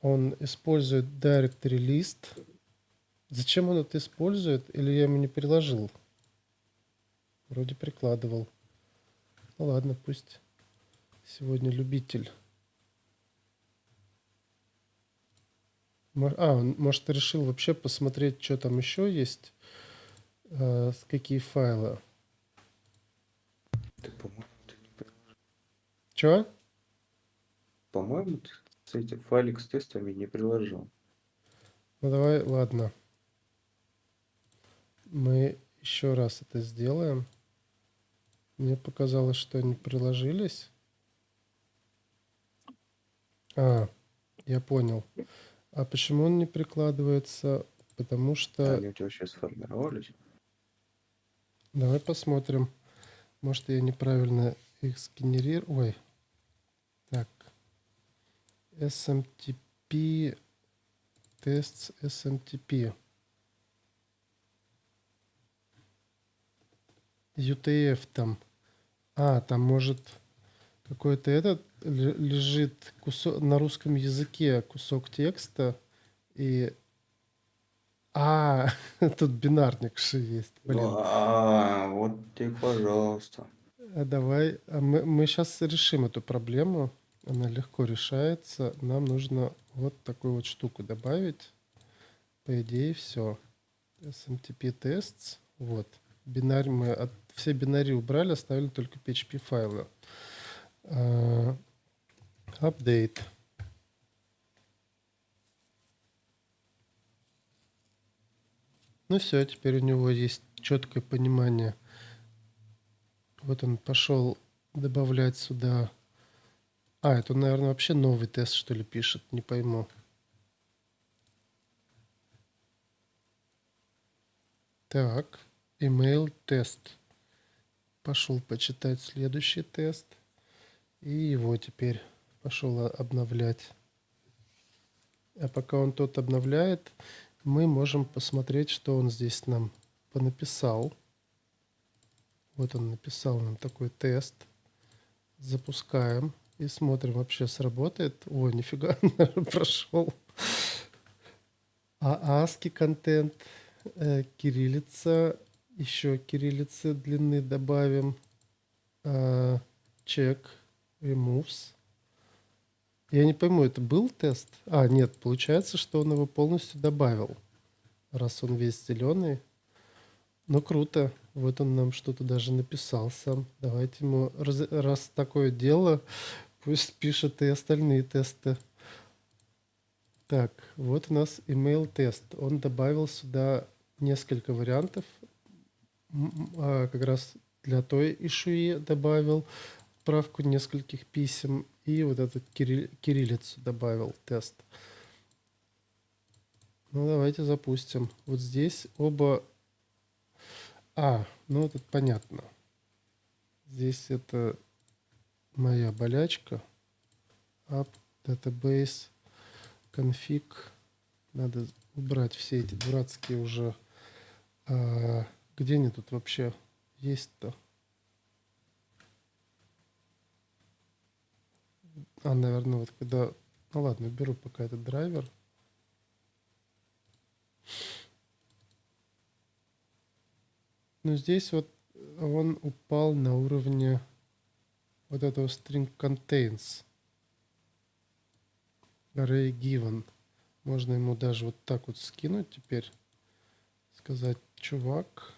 Он использует directory list. Зачем он это использует? Или я ему не приложил? Вроде прикладывал. Ну ладно, пусть сегодня любитель. Может, решил вообще посмотреть, что там еще есть, какие файлы. Ты, по-моему, Че? По-моему, ты, кстати, файлик с тестами не приложил. Ну давай, ладно. Мы еще раз это сделаем. Мне показалось, что они приложились. Я понял. А почему он не прикладывается? Потому что... Они у тебя вообще сформировались? Давай посмотрим. Может, я неправильно их сгенерировал. Ой, так. SMTP. Тест SMTP. UTF там. Там может какой-то этот лежит кусок на русском языке кусок текста и тут бинарник же есть, блин. Вот тебе, пожалуйста. Мы сейчас решим эту проблему. Она легко решается. Нам нужно вот такую вот штуку добавить. По идее, все. SMTP tests. Вот. Бинарь все бинари убрали, оставили только PHP файлы. Update. Ну все, теперь у него есть четкое понимание. Вот он пошел добавлять сюда. Это, наверное, вообще новый тест, что ли, пишет, не пойму. Так, email тест. Пошел почитать следующий тест. И его теперь пошел обновлять. А пока он тот обновляет, мы можем посмотреть, что он здесь нам понаписал. Вот он написал нам такой тест. Запускаем и смотрим, вообще сработает. Ой, нифига, прошел. ASCII контент, кириллица, еще кириллицы длины добавим. Check, removes. Я не пойму, это был тест? Нет, получается, что он его полностью добавил, раз он весь зеленый. Ну, круто. Вот он нам что-то даже написал сам. Давайте ему, раз такое дело, пусть пишет и остальные тесты. Так, вот у нас email тест. Он добавил сюда несколько вариантов. Как раз для той ишуи добавил отправку нескольких писем. И вот этот кириллицу добавил тест. Ну, давайте запустим. Вот здесь оба... ну это понятно. Здесь это моя болячка. App, database, config. Надо убрать все эти дурацкие уже... где они тут вообще есть-то? Наверное, вот когда... Ну ладно, беру пока этот драйвер. Но здесь вот он упал на уровне вот этого string contains. Array given. Можно ему даже вот так вот скинуть теперь. Сказать, чувак,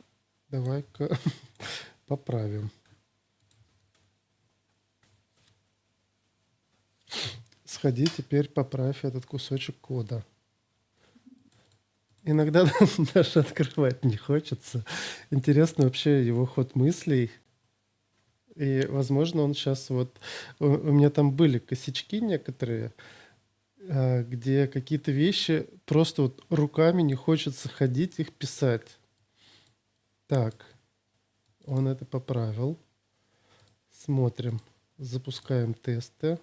давай-ка поправим. Сходи теперь поправь этот кусочек кода. Иногда даже открывать не хочется. Интересно вообще его ход мыслей. И, возможно, он сейчас вот... У меня там были косячки некоторые, где какие-то вещи просто вот руками не хочется ходить, их писать. Так, он это поправил. Смотрим. Запускаем тесты.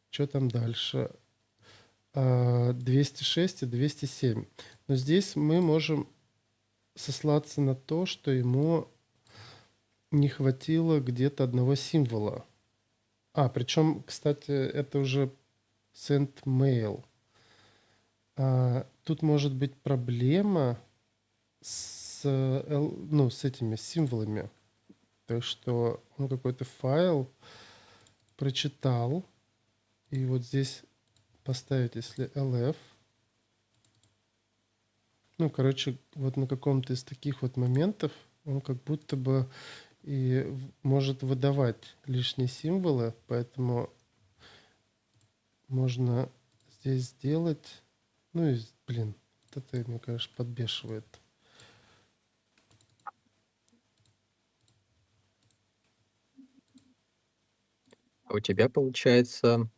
Что там дальше? 206 и 207. Но здесь мы можем сослаться на то, что ему не хватило где-то одного символа. Причем, кстати, это уже send mail. Тут может быть проблема с этими символами. То, что он какой-то файл прочитал, и вот здесь поставить, если lf. Вот на каком-то из таких вот моментов он как будто бы и может выдавать лишние символы, поэтому можно здесь сделать... вот это меня, конечно, подбешивает. У тебя получается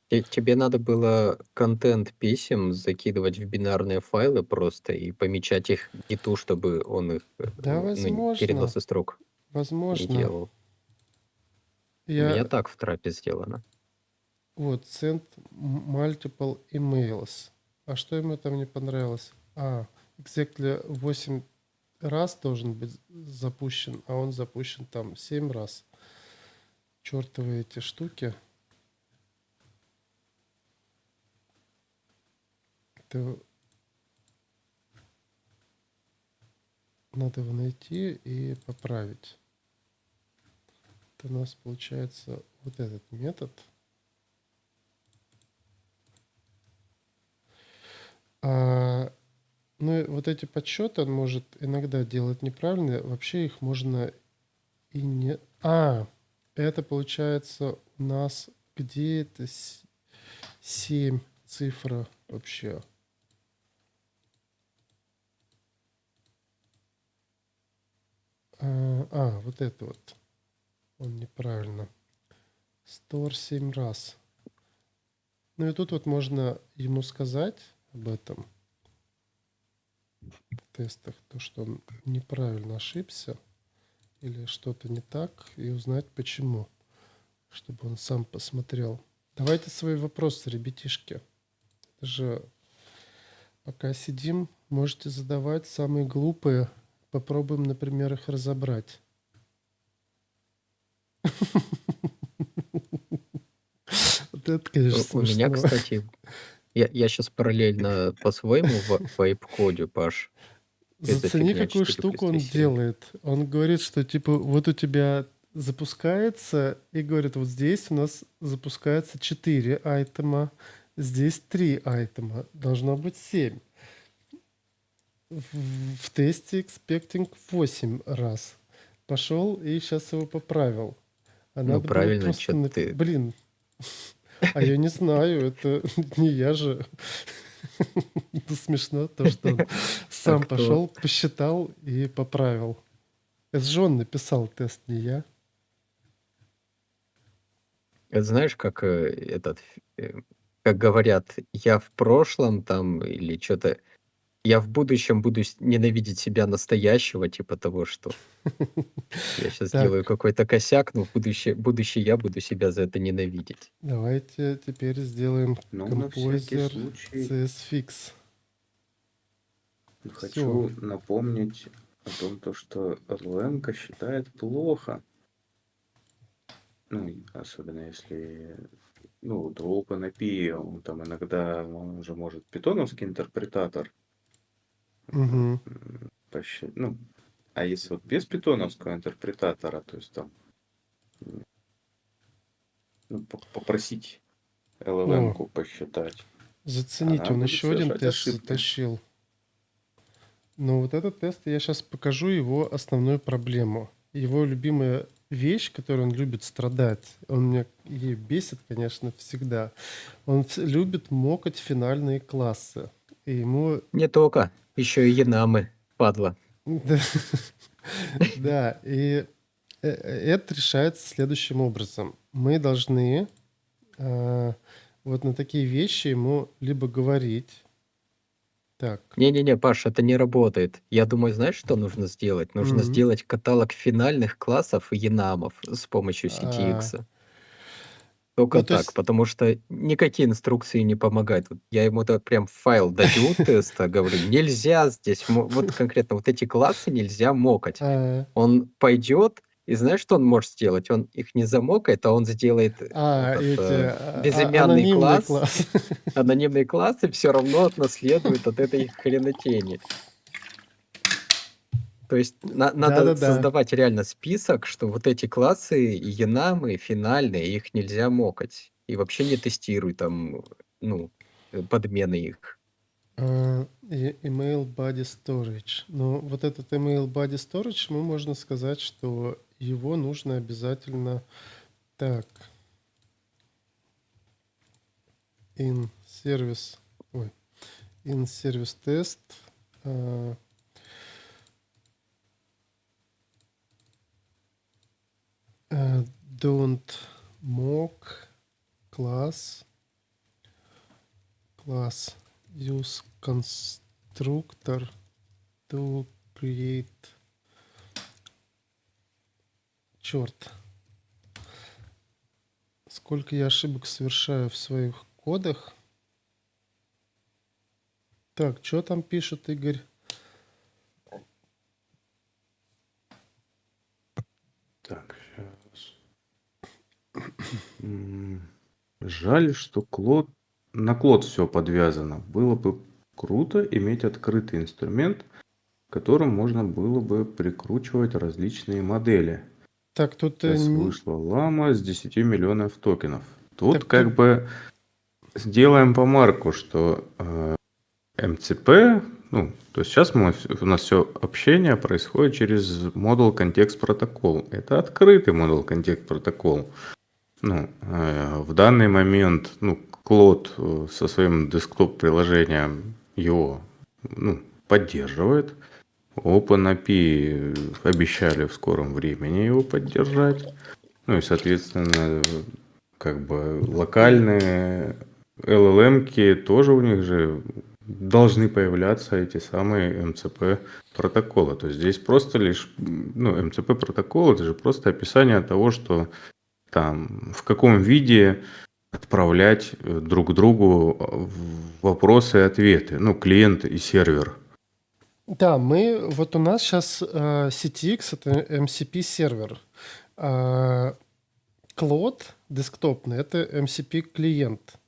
Тебе надо было контент писем закидывать в бинарные файлы просто и помечать их гиту, чтобы он их, Да, возможно, переносы строк не возможно. делал. У Я меня так в трапе сделано. вот send multiple emails. А что ему там не понравилось? Exactly 8 раз должен быть запущен, а он запущен там 7 раз. Чертовы эти штуки. Это надо его найти и поправить. Это у нас получается вот этот метод. Ну, и вот эти подсчеты он может иногда делать неправильно. Вообще их можно и не... Это получается у нас где это 7 цифра вообще. Вот это вот. Он неправильно. Store 7 раз. Ну и тут вот можно ему сказать об этом в тестах, то, что он неправильно ошибся или что-то не так, и узнать почему, чтобы он сам посмотрел. Давайте свои вопросы, ребятишки. Это же пока сидим, можете задавать самые глупые. Попробуем, например, их разобрать. Вот это, конечно, У меня, смешно. кстати, я сейчас параллельно по-своему в вейп-коде, Паш. Эта Зацени, фигня какую 4 штуку он 307. делает. Он говорит, что типа вот у тебя запускается, и говорит, вот здесь у нас запускается 4 айтема, здесь 3 айтема, должно быть 7. В тесте expecting 8 раз. Пошел и сейчас его поправил. А Ну, надо было правильно, просто... что ты... Блин, а я не знаю, это не я же. Это смешно, то, что он сам кто? пошел, посчитал и поправил. Это же он написал тест, не я. Это знаешь, как как говорят, я в прошлом там или что-то, я в будущем буду ненавидеть себя настоящего, типа того, что я сейчас Так, делаю какой-то косяк, но в будущее я буду себя за это ненавидеть. давайте теперь сделаем Ну, на всякий Composer случай CSFix. Все. хочу напомнить о том, что LLM считает плохо. Ну, особенно если, ну, вот у OpenAPI, он там иногда, он уже может питоновский интерпретатор Угу. ну, а если вот без питоновского интерпретатора, то есть там ну, попросить LLM-ку посчитать, Зацените, она он будет еще один совершать тест ошибки. затащил. Но вот этот тест, я сейчас покажу его основную проблему. Его любимая вещь, которой он любит страдать, он меня ей бесит, конечно, всегда. Он любит мокать финальные классы. И ему... Не только, еще и Янамы, падла. Да, да, и это решается следующим образом. Мы должны вот на такие вещи ему либо говорить, так, Не-не-не, Паш, это не работает. Я думаю, знаешь, что нужно сделать? Нужно сделать каталог финальных классов и янамов с помощью CTX. Только ну то так, есть, потому что никакие инструкции не помогают. Вот я ему прям файл даю теста, говорю, нельзя здесь, вот конкретно вот эти классы нельзя мокать. Он пойдет, и знаешь, что он может сделать? Он их не замокает, а он сделает эти безымянный анонимные класс, классы. анонимный класс, и все равно отнаследует от этой хренотени. То есть надо Да-да-да. создавать реально список, что вот эти классы, янамы, финальные, их нельзя мокать. И вообще не тестируй там, ну, подмены их. Email Body Storage. Ну, вот этот Email Body Storage, мы можно сказать, что его нужно обязательно... Так. In Service... Ой. In Service Test. Don't mock class Class use constructor to create. Черт. Сколько я ошибок совершаю в своих кодах. Так, что там пишет Игорь? Так, сейчас. Жаль, что на Клод все подвязано. Было бы круто иметь открытый инструмент, к которому можно было бы прикручивать различные модели. Так, тут... Сейчас вышла лама с 10 миллионов токенов. Тут Так, как тут- бы сделаем помарку, что МЦП, ну, то есть сейчас у нас все общение происходит через Model Context Protocol. Это открытый Model Context Protocol. Ну, в данный момент, ну, Claude со своим десктоп-приложением его, ну, поддерживает. OpenAPI обещали в скором времени его поддержать. Ну и, соответственно, как бы локальные LLM-ки тоже у них же должны появляться эти самые МЦП протоколы. То есть здесь просто лишь, ну, МЦП протокол это же просто описание того, что там в каком виде отправлять друг другу вопросы и ответы, ну, клиент и сервер. Да, вот у нас сейчас CTX — это MCP сервер. Claude десктопный — это MCP клиент.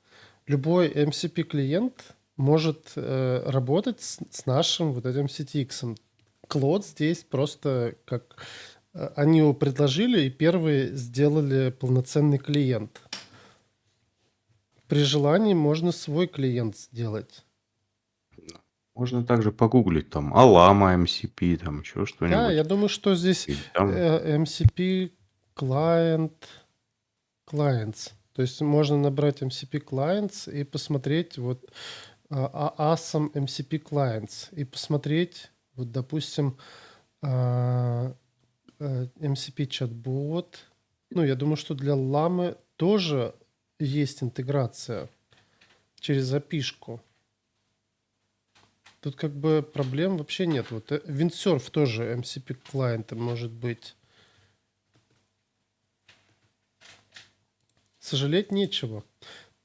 Любой MCP клиент может работать с нашим вот этим CTX. Claude здесь просто как они его предложили и первые сделали полноценный клиент. При желании можно свой клиент сделать. Можно также погуглить там Alama MCP, там еще Да, что-нибудь. я думаю, что здесь И там MCP clients. То есть можно набрать MCP clients и посмотреть вот ASM MCP clients и посмотреть, вот, допустим, MCP чат-бот. Ну, я думаю, что для ламы тоже есть интеграция через API-шку. Тут как бы проблем вообще нет. Вот Windsurf тоже MCP клиентом может быть. Сожалеть нечего.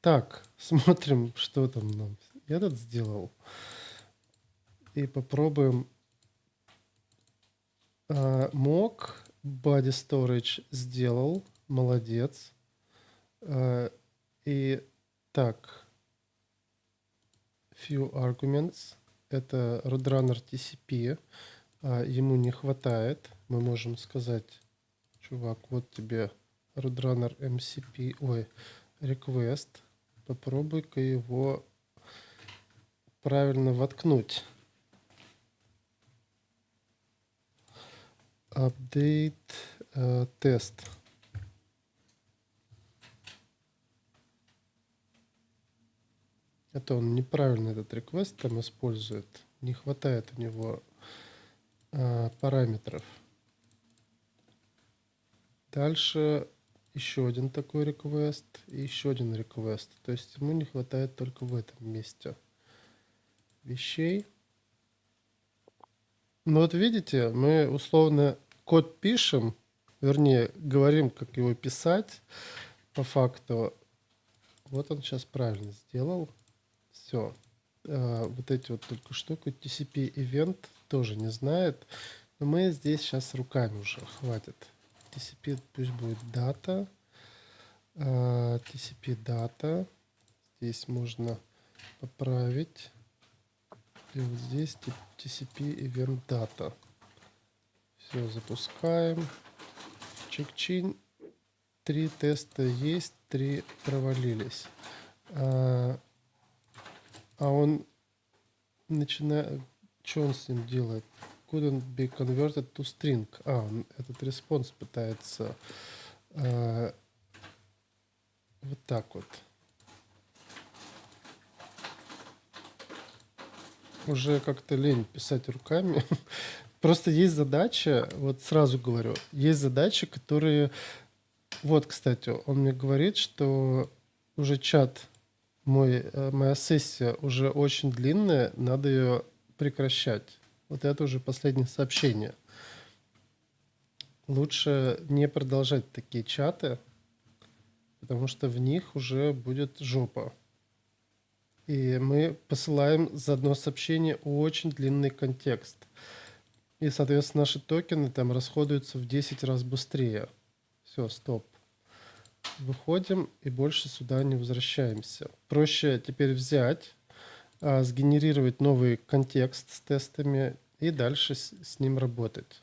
Так, смотрим, что там нам этот сделал. И попробуем. Мог body storage сделал. Молодец. И так. Few arguments. Это Roadrunner TCP. Ему не хватает. Мы можем сказать, чувак, вот тебе Roadrunner MCP, request. Попробуй-ка его правильно воткнуть. Update тест. Это он неправильно этот request там использует. Не хватает у него параметров. Дальше еще один такой request и еще один request. То есть ему не хватает только в этом месте вещей. Ну вот видите, мы условно код пишем, вернее, говорим, как его писать. По факту, вот он сейчас правильно сделал. Все. Вот эти вот только штуки. TCP event тоже не знает. Но мы здесь сейчас руками уже хватит. TCP пусть будет data. TCP data. Здесь можно поправить. И вот здесь TCP event data. Все, запускаем. Чик-чин. 3 теста есть, 3 провалились. А он начинает... Что он с ним делает? Couldn't be converted to string. Он этот респонс пытается вот так вот. Уже как-то лень писать руками. Просто есть задача, вот сразу говорю, есть задачи, которые... Вот, кстати, он мне говорит, что уже чат моя сессия уже очень длинная, надо ее прекращать. Вот это уже последнее сообщение. Лучше не продолжать такие чаты, потому что в них уже будет жопа. И мы посылаем за одно сообщение очень длинный контекст. И, соответственно, наши токены там расходуются в 10 раз быстрее. Все, стоп. Выходим и больше сюда не возвращаемся. Проще теперь взять, сгенерировать новый контекст с тестами и дальше с ним работать.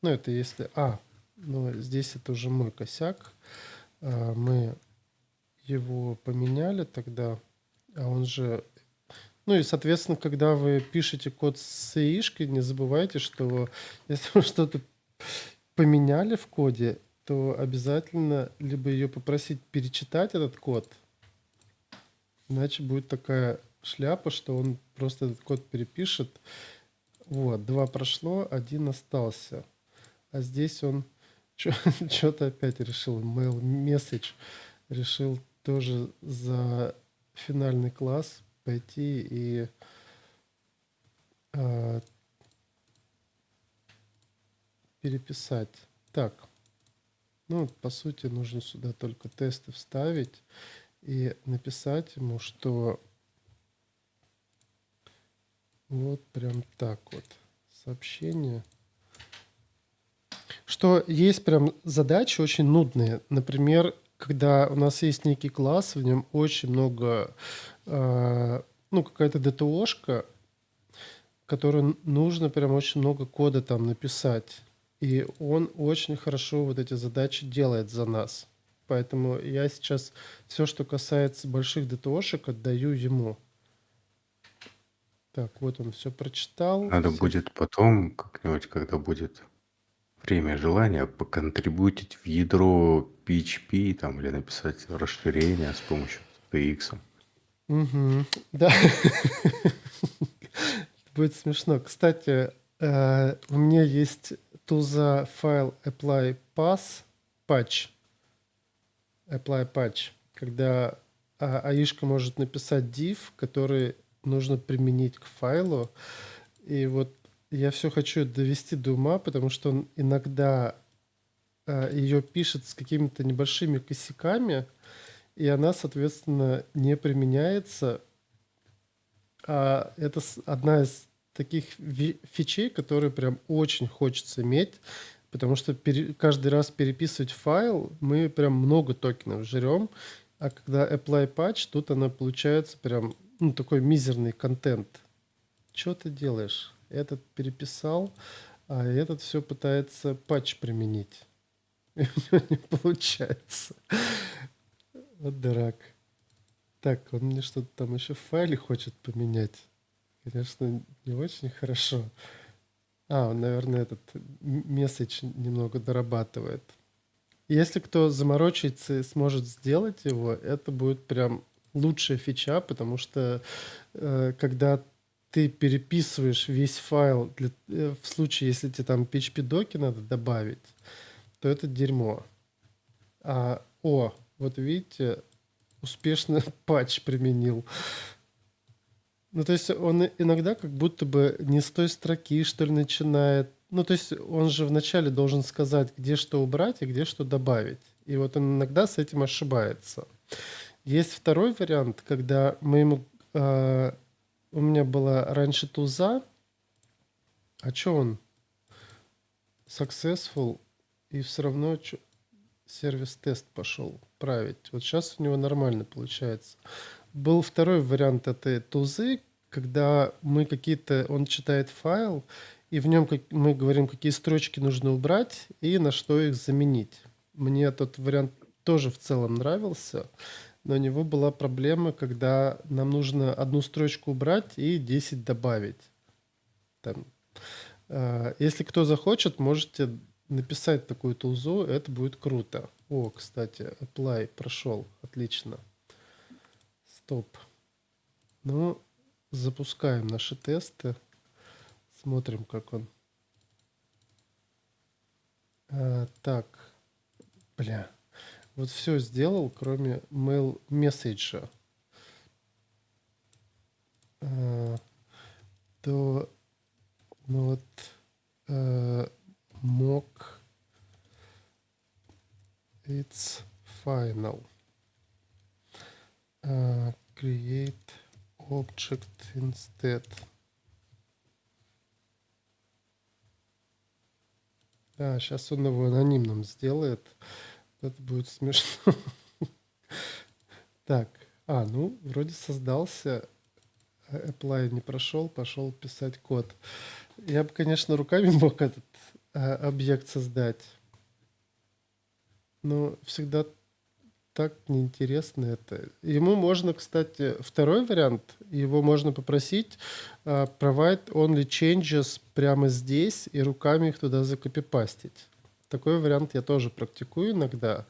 Ну, это если... ну, здесь это уже мой косяк. Мы его поменяли тогда, а он же... Ну и, соответственно, когда вы пишете код с CI-шкой, не забывайте, что если вы что-то поменяли в коде, то обязательно либо ее попросить перечитать этот код, иначе будет такая шляпа, что он просто этот код перепишет. Вот, 2 прошло, 1 остался. А здесь он что-то опять решил, mail message решил тоже за финальный класс пойти и переписать. Так, ну, по сути, нужно сюда только тесты вставить и написать ему, что вот прям так вот сообщение. Что есть прям задачи очень нудные. Например, когда у нас есть некий класс, в нем очень много, ну, какая-то ДТОшка, которую нужно прям очень много кода там написать. И он очень хорошо вот эти задачи делает за нас. Поэтому я сейчас все, что касается больших ДТОшек, отдаю ему. Так, вот он все прочитал. Надо все. будет потом, как-нибудь, когда будет время и желание, поконтрибутить в ядро PHP там, или написать расширение с помощью TX. Мгм. Да. Будет смешно. Кстати, у меня есть туза файл apply pass patch. Apply patch. Когда аишка может написать div, который нужно применить к файлу. И вот я все хочу довести до ума, потому что он иногда ее пишет с какими-то небольшими косяками, и она, соответственно, не применяется. А это одна из таких фичей, которые прям очень хочется иметь, потому что каждый раз переписывать файл мы прям много токенов жрем, а когда apply patch, тут она получается прям ну, такой мизерный контент. Что ты делаешь? Этот переписал, а этот все пытается патч применить. И у него не получается. Вот дурак. Так, он мне что-то там еще в файле хочет поменять. Конечно, не очень хорошо. Он, наверное, этот месседж немного дорабатывает. Если кто заморочится и сможет сделать его, это будет прям лучшая фича, потому что когда ты переписываешь весь файл, в случае, если тебе там PHP-доки надо добавить, то это дерьмо. Вот видите, успешно патч применил. Ну, то есть он иногда как будто бы не с той строки, что ли, начинает. Ну, то есть он же вначале должен сказать, где что убрать и где что добавить. И вот он иногда с этим ошибается. Есть второй вариант, когда мы ему... у меня была раньше туза, а что он? Successful, и все равно сервис-тест пошел править. Вот сейчас у него нормально получается. Был второй вариант этой тузы, когда он читает файл, и в нем мы говорим, какие строчки нужно убрать и на что их заменить. Мне этот вариант тоже в целом нравился, но у него была проблема, когда нам нужно одну строчку убрать и 10 добавить. Там. Если кто захочет, можете написать такую тулзу, это будет круто. Кстати, apply прошел, отлично. Стоп. Ну, запускаем наши тесты. Смотрим, как он. Так. вот все сделал, кроме mail месседжа, э, то ну вот mock it's final. Create object instead. Да, сейчас он его анонимным сделает. Это будет смешно. Так, ну, вроде создался. Apply не прошел, пошел писать код. Я бы, конечно, руками мог этот объект создать. Но всегда так неинтересно это. Ему можно, кстати, второй вариант, его можно попросить provide only changes прямо здесь и руками их туда закопипастить. Такой вариант я тоже практикую иногда,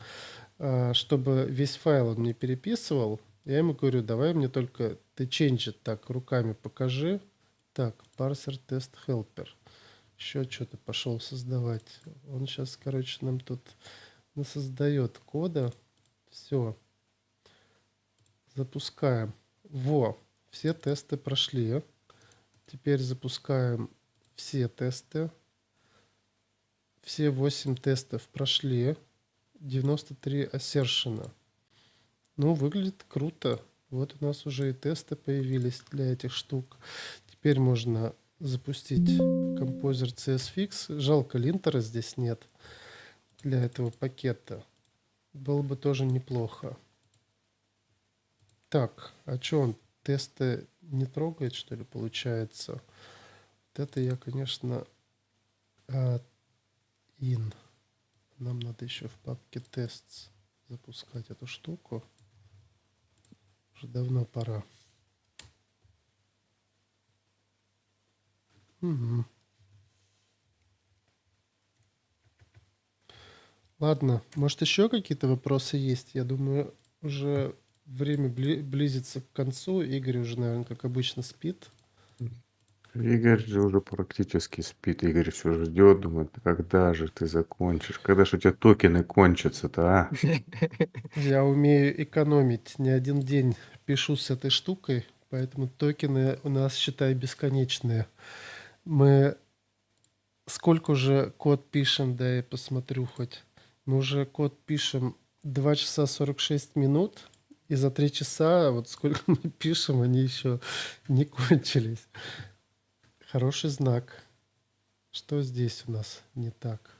чтобы весь файл он не переписывал. Я ему говорю, давай мне только ты change it так руками покажи. Так, parser test helper. Еще что-то пошел создавать. Он сейчас, короче, нам тут создает кода. Все. Запускаем. Во, все тесты прошли. Теперь запускаем все тесты. Все 8 тестов прошли. 93 ассершена. Ну, выглядит круто. Вот у нас уже и тесты появились для этих штук. Теперь можно запустить Composer CSFix. Жалко, линтера здесь нет для этого пакета. Было бы тоже неплохо. Так, а что он тесты не трогает, что ли, получается? Вот это я, конечно, in. Нам надо еще в папке tests запускать эту штуку. Уже давно пора. Угу. Ладно, может еще какие-то вопросы есть? Я думаю, уже время близится к концу. Игорь уже, наверное, как обычно, спит. Игорь же уже практически спит. Игорь все ждет, думает, когда же ты закончишь? Когда же у тебя токены кончатся-то, а? Я умею экономить. Не один день пишу с этой штукой, поэтому токены у нас, считай, бесконечные. Мы сколько уже код пишем, да я посмотрю хоть. Мы уже код пишем 2 часа 46 минут, и за 3 часа, вот сколько мы пишем, они еще не кончились. Хороший знак. Что здесь у нас не так?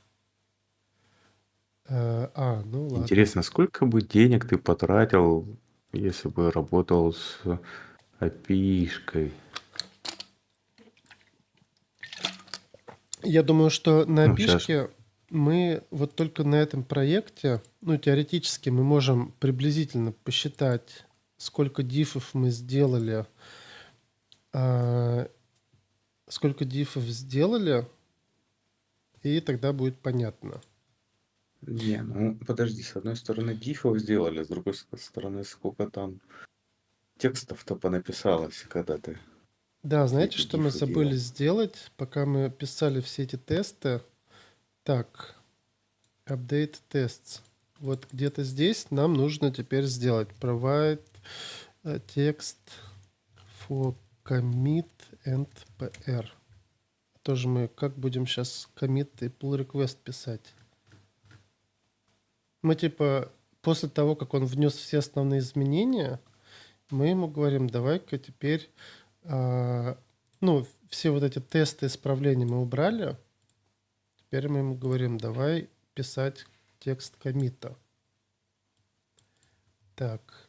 Ну ладно. Интересно, сколько бы денег ты потратил, если бы работал с API-шкой? Я думаю, что на Ну, щас. API-шке мы вот только на этом проекте, ну, теоретически мы можем приблизительно посчитать, сколько диффов мы сделали, и тогда будет понятно. Не, ну подожди, с одной стороны дифов сделали, с другой стороны сколько там текстов-то понаписалось, когда ты Да, все знаете, эти что мы дифы забыли делал? сделать, пока мы писали все эти тесты? Так, update tests. Вот где-то здесь нам нужно теперь сделать provide text for commit and PR. Тоже мы как будем сейчас commit и pull request писать? Мы типа после того, как он внес все основные изменения, мы ему говорим, давай-ка теперь, ну, все вот эти тесты исправления мы убрали. Теперь мы ему говорим, давай писать текст коммита. Так.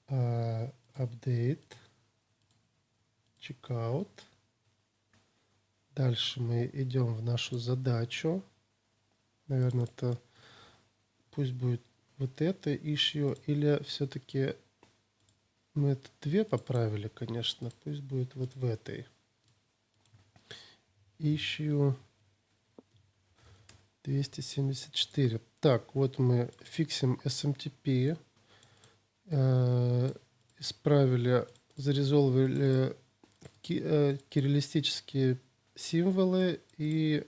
Update. Checkout. Дальше мы идем в нашу задачу. Наверное, это пусть будет вот это issue, или все-таки мы это 2 поправили, конечно. Пусть будет вот в этой. Issue 274. Так, вот мы фиксим SMTP. Исправили, зарезолвили кириллистические символы и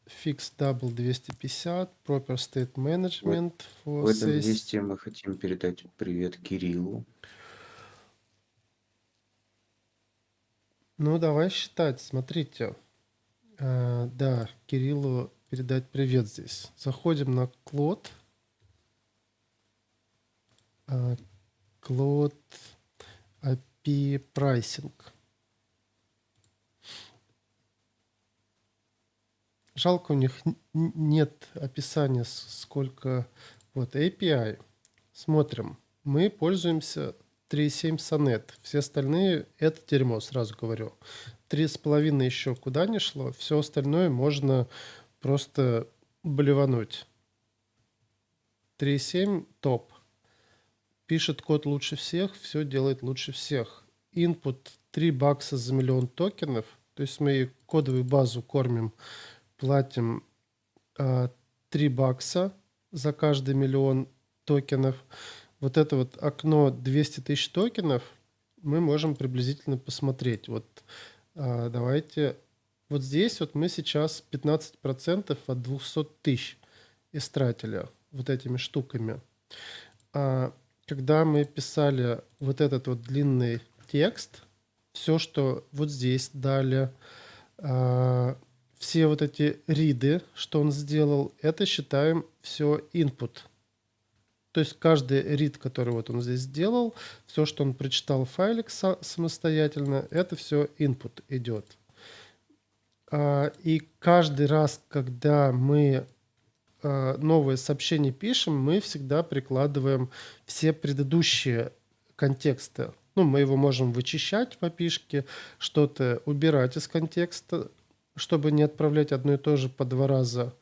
fix double 250, proper state management for В этом sys. 200 мы хотим передать привет Кириллу. Ну, давай считать, смотрите. Да, Кириллу передать привет здесь. Заходим на Клод. Клод API Pricing. Жалко, у них нет описания, сколько... Вот, API. Смотрим. Мы пользуемся 3.7 Sonnet. Все остальные — это дерьмо, сразу говорю. 3.5 еще куда не шло. Все остальное можно просто блевануть. 3.7 топ. Пишет код лучше всех, все делает лучше всех. Input 3 бакса за миллион токенов. То есть мы кодовую базу кормим, платим 3 бакса за каждый миллион токенов. Вот это вот окно 200 тысяч токенов мы можем приблизительно посмотреть. Вот давайте... Вот здесь вот мы сейчас 15% от 200 тысяч истратили вот этими штуками. Когда мы писали вот этот вот длинный текст, все, что вот здесь дали, все вот эти риды, что он сделал, это считаем все input. То есть каждый рид, который вот он здесь сделал, все, что он прочитал в файлик самостоятельно, это все input идет. И каждый раз, когда мы новое сообщение пишем, мы всегда прикладываем все предыдущие контексты. Ну, мы его можем вычищать в API-шке, что-то убирать из контекста, чтобы не отправлять одно и то же по 2 раза.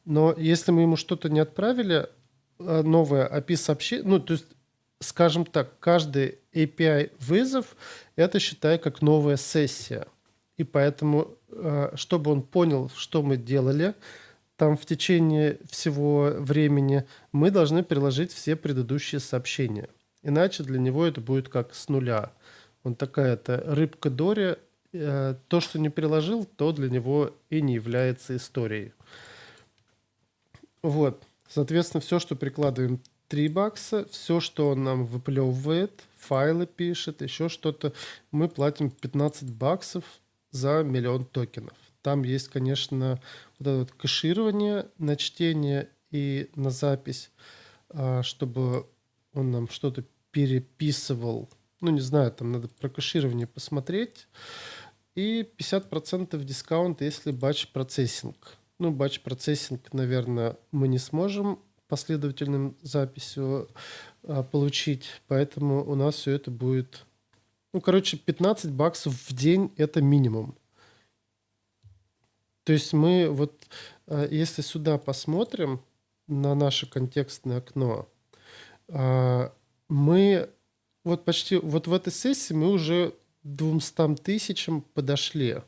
Но если мы ему что-то не отправили, новое API-сообщение, ну, то есть, скажем так, каждый API-вызов, это считай как новая сессия. И поэтому, чтобы он понял, что мы делали, там в течение всего времени, мы должны приложить все предыдущие сообщения. Иначе для него это будет как с нуля. Он такая-то рыбка Дори. То, что не приложил, то для него и не является историей. Вот. Соответственно, все, что прикладываем 3 бакса, все, что он нам выплевывает, файлы пишет, еще что-то, мы платим 15 баксов за миллион токенов. Там есть, конечно, вот это вот кэширование на чтение и на запись, чтобы он нам что-то переписывал. Ну, не знаю, там надо про кэширование посмотреть. И 50% дискаунт, если батч-процессинг. Ну, батч-процессинг, наверное, мы не сможем последовательным записью получить, поэтому у нас все это будет... Ну, короче, 15 баксов в день – это минимум. То есть мы вот, если сюда посмотрим на наше контекстное окно, мы вот почти, вот в этой сессии мы уже 200 тысячам подошли.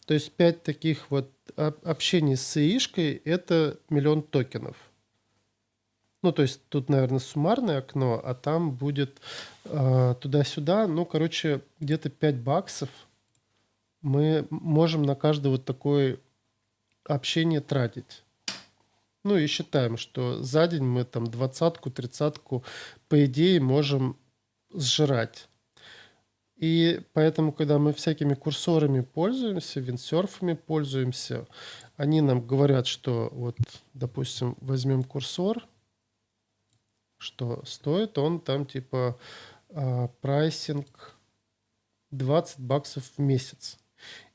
То есть 5 таких вот общений с ИИшкой – это миллион токенов. Ну, то есть тут, наверное, суммарное окно, а там будет туда-сюда, ну, короче, где-то 5 баксов мы можем на каждое вот такое общение тратить. Ну и считаем, что за день мы там 20-ку, 30-ку, по идее, можем сжирать. И поэтому, когда мы всякими курсорами пользуемся, виндсерфами пользуемся, они нам говорят, что вот, допустим, возьмем курсор, что стоит он там типа прайсинг 20 баксов в месяц.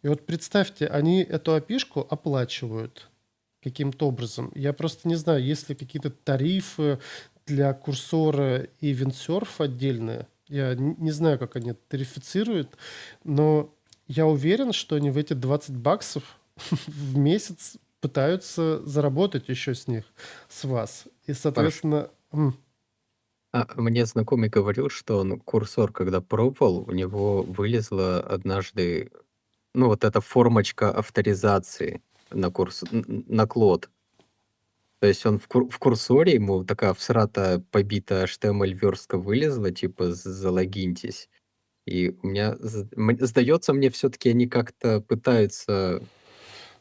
И вот представьте, они эту API-шку оплачивают каким-то образом. Я просто не знаю, есть ли какие-то тарифы для курсора и виндсерф отдельные. Я не знаю, как они тарифицируют, но я уверен, что они в эти 20 баксов в месяц пытаются заработать еще с них, с вас. И, соответственно... Мне знакомый говорил, что он курсор, когда пробовал, у него вылезла однажды, ну, вот эта формочка авторизации на на Клод. То есть он в курсоре, ему такая всратая, побитая HTML-верстка вылезла, типа залогиньтесь. И у меня, сдается мне, все-таки они как-то пытаются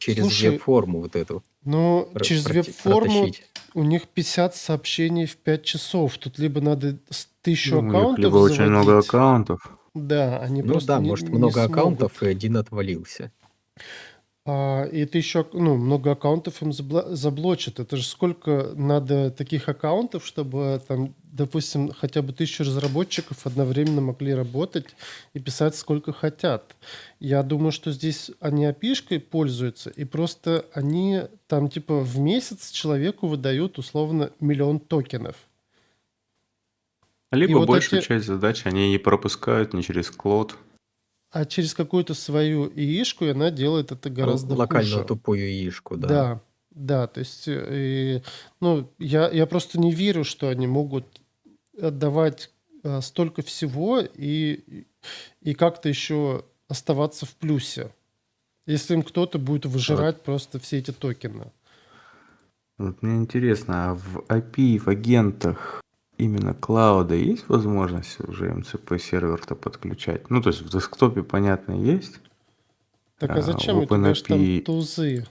через Слушай, веб-форму вот эту ну, через веб-форму протащить. у них 50 сообщений в 5 часов. Тут либо надо 1000 Ну, у них аккаунтов либо очень много заводить. аккаунтов. Да, они Ну просто да, не, может, не много смогут. аккаунтов, и один отвалился. И ты еще, ну, много аккаунтов им заблочат. Это же сколько надо таких аккаунтов, чтобы там, допустим, хотя бы 1000 разработчиков одновременно могли работать и писать сколько хотят. Я думаю, что здесь они API-шкой пользуются, и просто они там типа в месяц человеку выдают условно 1 000 000 токенов. И Либо вот большую эти, часть задач они не пропускают ни через Cloud. а через какую-то свою яишку она делает это гораздо Локальную хуже. тупую яишку, да. Да, да, то есть, ну, я просто не верю, что они могут отдавать столько всего и как-то еще оставаться в плюсе, если им кто-то будет Вот, выжирать просто все эти токены. вот мне интересно, а в API, в агентах именно клауда есть возможность уже MCP сервер-то подключать? Ну, то есть в десктопе, понятно, есть. Так а В зачем? У тебя же там OpenAPI... тузы.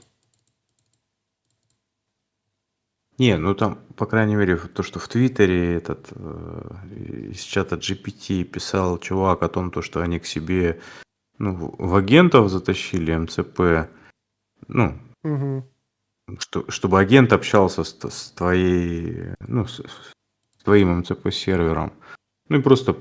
Не, ну там, по крайней мере, то, что в Твиттере из чата GPT писал чувак о том, то, что они к себе, ну, в агентов затащили МЦП, ну, Мгм. чтобы агент общался с твоей, ну, с твоим МЦП-сервером. Ну и просто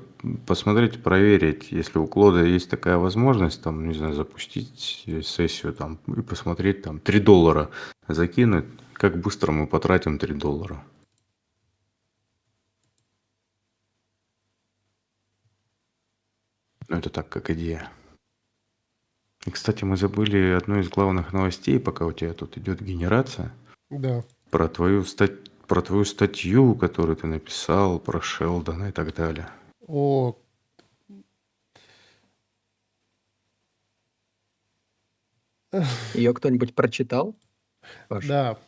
посмотреть, проверить, если у Клода есть такая возможность, там, не знаю, запустить сессию там и посмотреть, там, $3 закинуть, как быстро мы потратим $3. Ну, это так, как идея. И, кстати, мы забыли одну из главных новостей, пока у тебя тут идет генерация, Да. про твою статью, которую ты написал, про Шелдона и так далее. О, Ее кто-нибудь прочитал, Паш? да.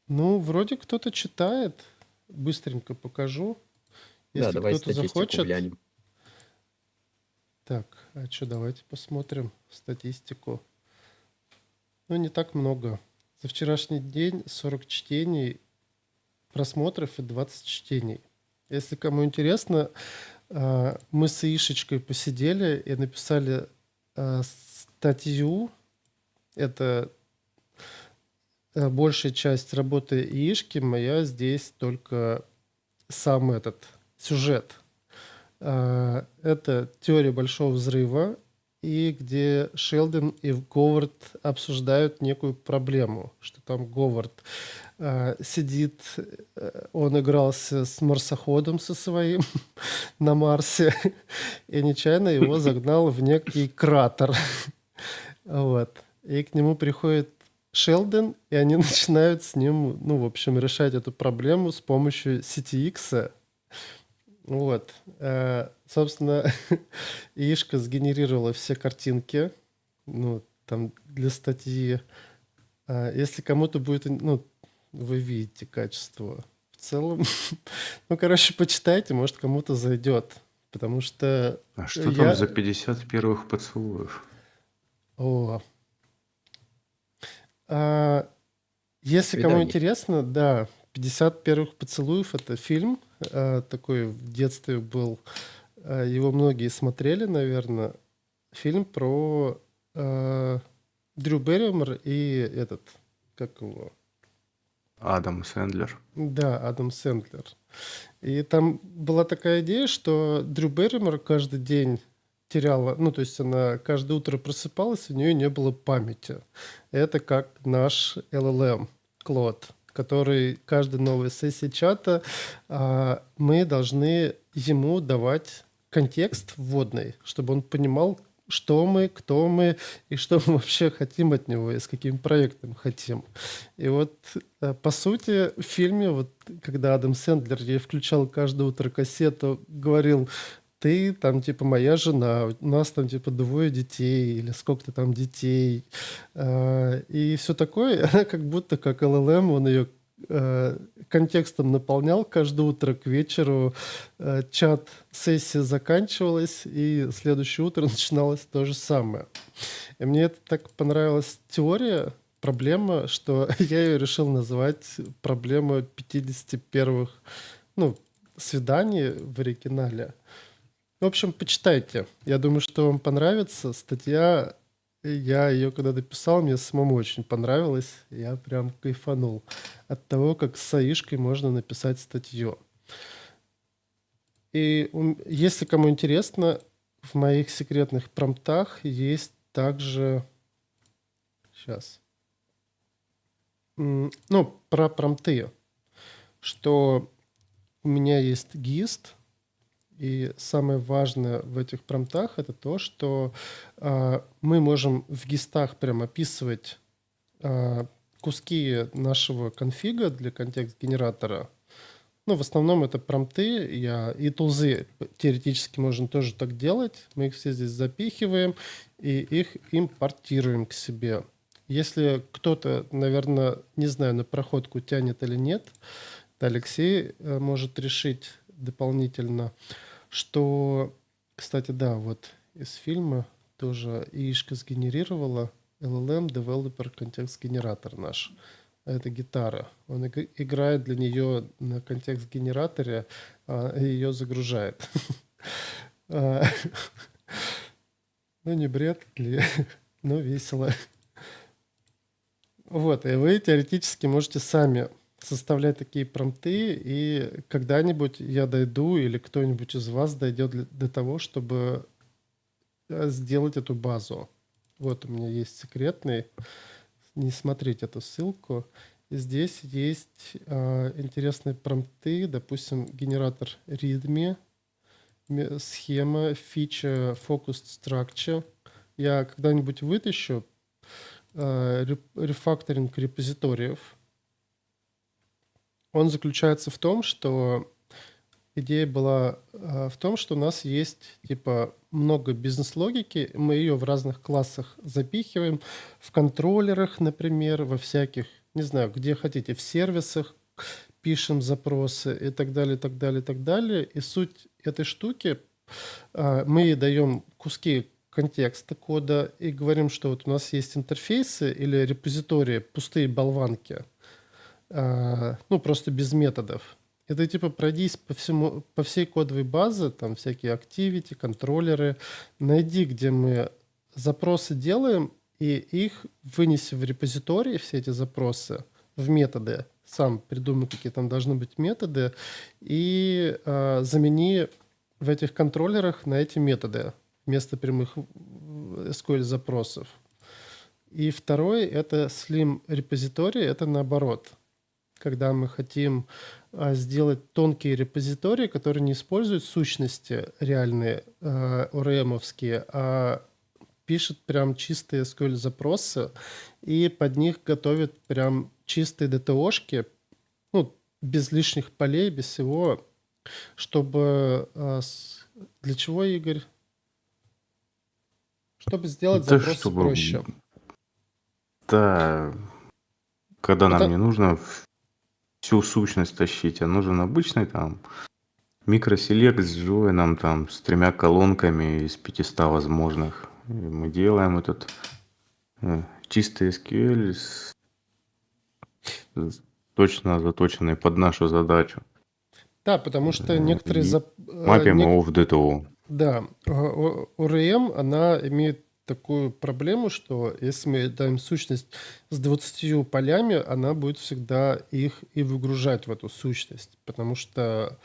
Ну, вроде кто-то читает. Быстренько покажу. Да, Если давай кто-то статистику захочет. глянем. Так, а что, давайте посмотрим статистику. Ну, не так много. За вчерашний день 40 чтений, просмотров и 20 чтений. Если кому интересно, мы с Ишечкой посидели и написали статью. Это большая часть работы Ишки, моя здесь только сам этот сюжет. Это теория большого взрыва, и где Шелдон и Говард обсуждают некую проблему, что там Говард сидит, он игрался с марсоходом со своим на Марсе, и нечаянно его загнал в некий кратер. Вот. И к нему приходит Шелдон, и они начинают с ним, ну, в общем, решать эту проблему с помощью CTX. Вот. Собственно, Ишка сгенерировала все картинки, ну, там, для статьи. Если кому-то будет, ну, вы видите качество в целом. Ну, короче, почитайте, может, кому-то зайдет. Потому что А что там за я... 50 первых поцелуев? О, а, если кому Свиданий. интересно, да, 50 первых поцелуев — это фильм, такой в детстве был. Его многие смотрели, наверное. Фильм про Дрю Берримор и этот, как его? Адам Сэндлер. Да, Адам Сэндлер. И там была такая идея, что Дрю Берримор каждый день теряла, ну, то есть она каждое утро просыпалась, у нее не было памяти. Это как наш LLM, Клод, который каждой новой сессии чата мы должны ему давать контекст вводный, чтобы он понимал, что мы, кто мы и что мы вообще хотим от него, и с каким проектом хотим. И вот, по сути, в фильме, вот когда Адам Сэндлер ей включал каждое утро кассету, говорил: ты там типа моя жена, у нас там типа 2 детей или сколько-то там детей, и все такое. Она как будто как ЛЛМ, он ее контекстом наполнял каждое утро, к вечеру чат-сессия заканчивалась, и следующее утро начиналось то же самое. И мне это так понравилась теория, проблема, что я ее решил назвать проблема 50 первых, ну, свиданий в оригинале. В общем, почитайте. Я думаю, что вам понравится. Статья, я ее когда дописал, мне самому очень понравилось. Я прям кайфанул от того, как с аишкой можно написать статью. И если кому интересно, в моих секретных промптах есть также... Сейчас. Ну, про промпты. Что у меня есть гист, и самое важное в этих промптах это то, что мы можем в гистах прям описывать куски нашего конфига для контекст-генератора. Ну, в основном это промпты, и тулзы теоретически можно тоже так делать. Мы их все здесь запихиваем и их импортируем к себе. Если кто-то, наверное, не знаю, на проходку тянет или нет, то Алексей может решить дополнительно, что, кстати, да, вот из фильма тоже яишка сгенерировала LLM Developer контекст-генератор наш. Это гитара. Он играет для нее на контекст-генераторе, и ее загружает. Ну, не бред ли, но весело. Вот, и вы теоретически можете сами составлять такие промпты, и когда-нибудь я дойду, или кто-нибудь из вас дойдет до того, чтобы сделать эту базу. Вот у меня есть секретный. Не смотрите эту ссылку. И здесь есть интересные промпты, допустим, генератор readme, схема, feature, focused structure. Я когда-нибудь вытащу рефакторинг репозиториев. Он заключается в том, что идея была в том, что у нас есть типа много бизнес-логики, мы ее в разных классах запихиваем, в контроллерах, например, во всяких, не знаю, где хотите, в сервисах пишем запросы и так далее, так далее, так далее. И суть этой штуки, мы ей даем куски контекста кода и говорим, что вот у нас есть интерфейсы или репозитории, пустые болванки, ну, просто без методов. Это типа пройдись по всей кодовой базе, там всякие activity, контроллеры, найди, где мы запросы делаем, и их вынеси в репозитории, все эти запросы, в методы. Сам придумай, какие там должны быть методы, и замени в этих контроллерах на эти методы вместо прямых SQL-запросов. И второй — это slim репозиторий, это наоборот. Когда мы хотим сделать тонкие репозитории, которые не используют сущности реальные, ORM-овские, а пишет прям чистые SQL-запросы и под них готовит прям чистые DTO-шки, ну, без лишних полей, без всего, чтобы... Для чего, Игорь? Чтобы сделать Да, запросы чтобы... проще. Да, когда нам Это- не нужно всю сущность тащить, а нужен обычный там микроселект с join, там, с 3 колонками из 500 возможных. И мы делаем этот чистый SQL с точно заточенный под нашу задачу. Да, потому что некоторые... И мапим его в DTO. Да, ORM, она имеет такую проблему, что если мы даем сущность с 20 полями, она будет всегда их и выгружать в эту сущность, потому что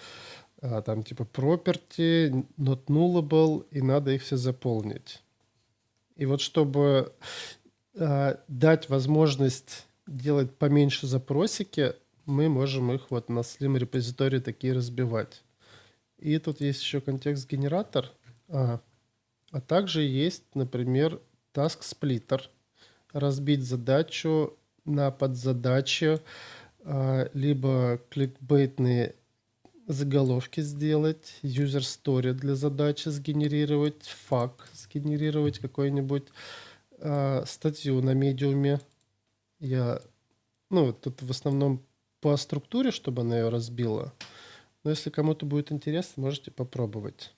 там типа property, not nullable, и надо их все заполнить. И вот чтобы дать возможность делать поменьше запросики, мы можем их вот на slim репозитории такие разбивать. И тут есть еще контекст-генератор, а также есть, например, task splitter. Разбить задачу на подзадачи, либо кликбейтные заголовки сделать, user story для задачи сгенерировать, фак сгенерировать, какую-нибудь статью на медиуме. Ну, тут в основном по структуре, чтобы она ее разбила. Но если кому-то будет интересно, можете попробовать.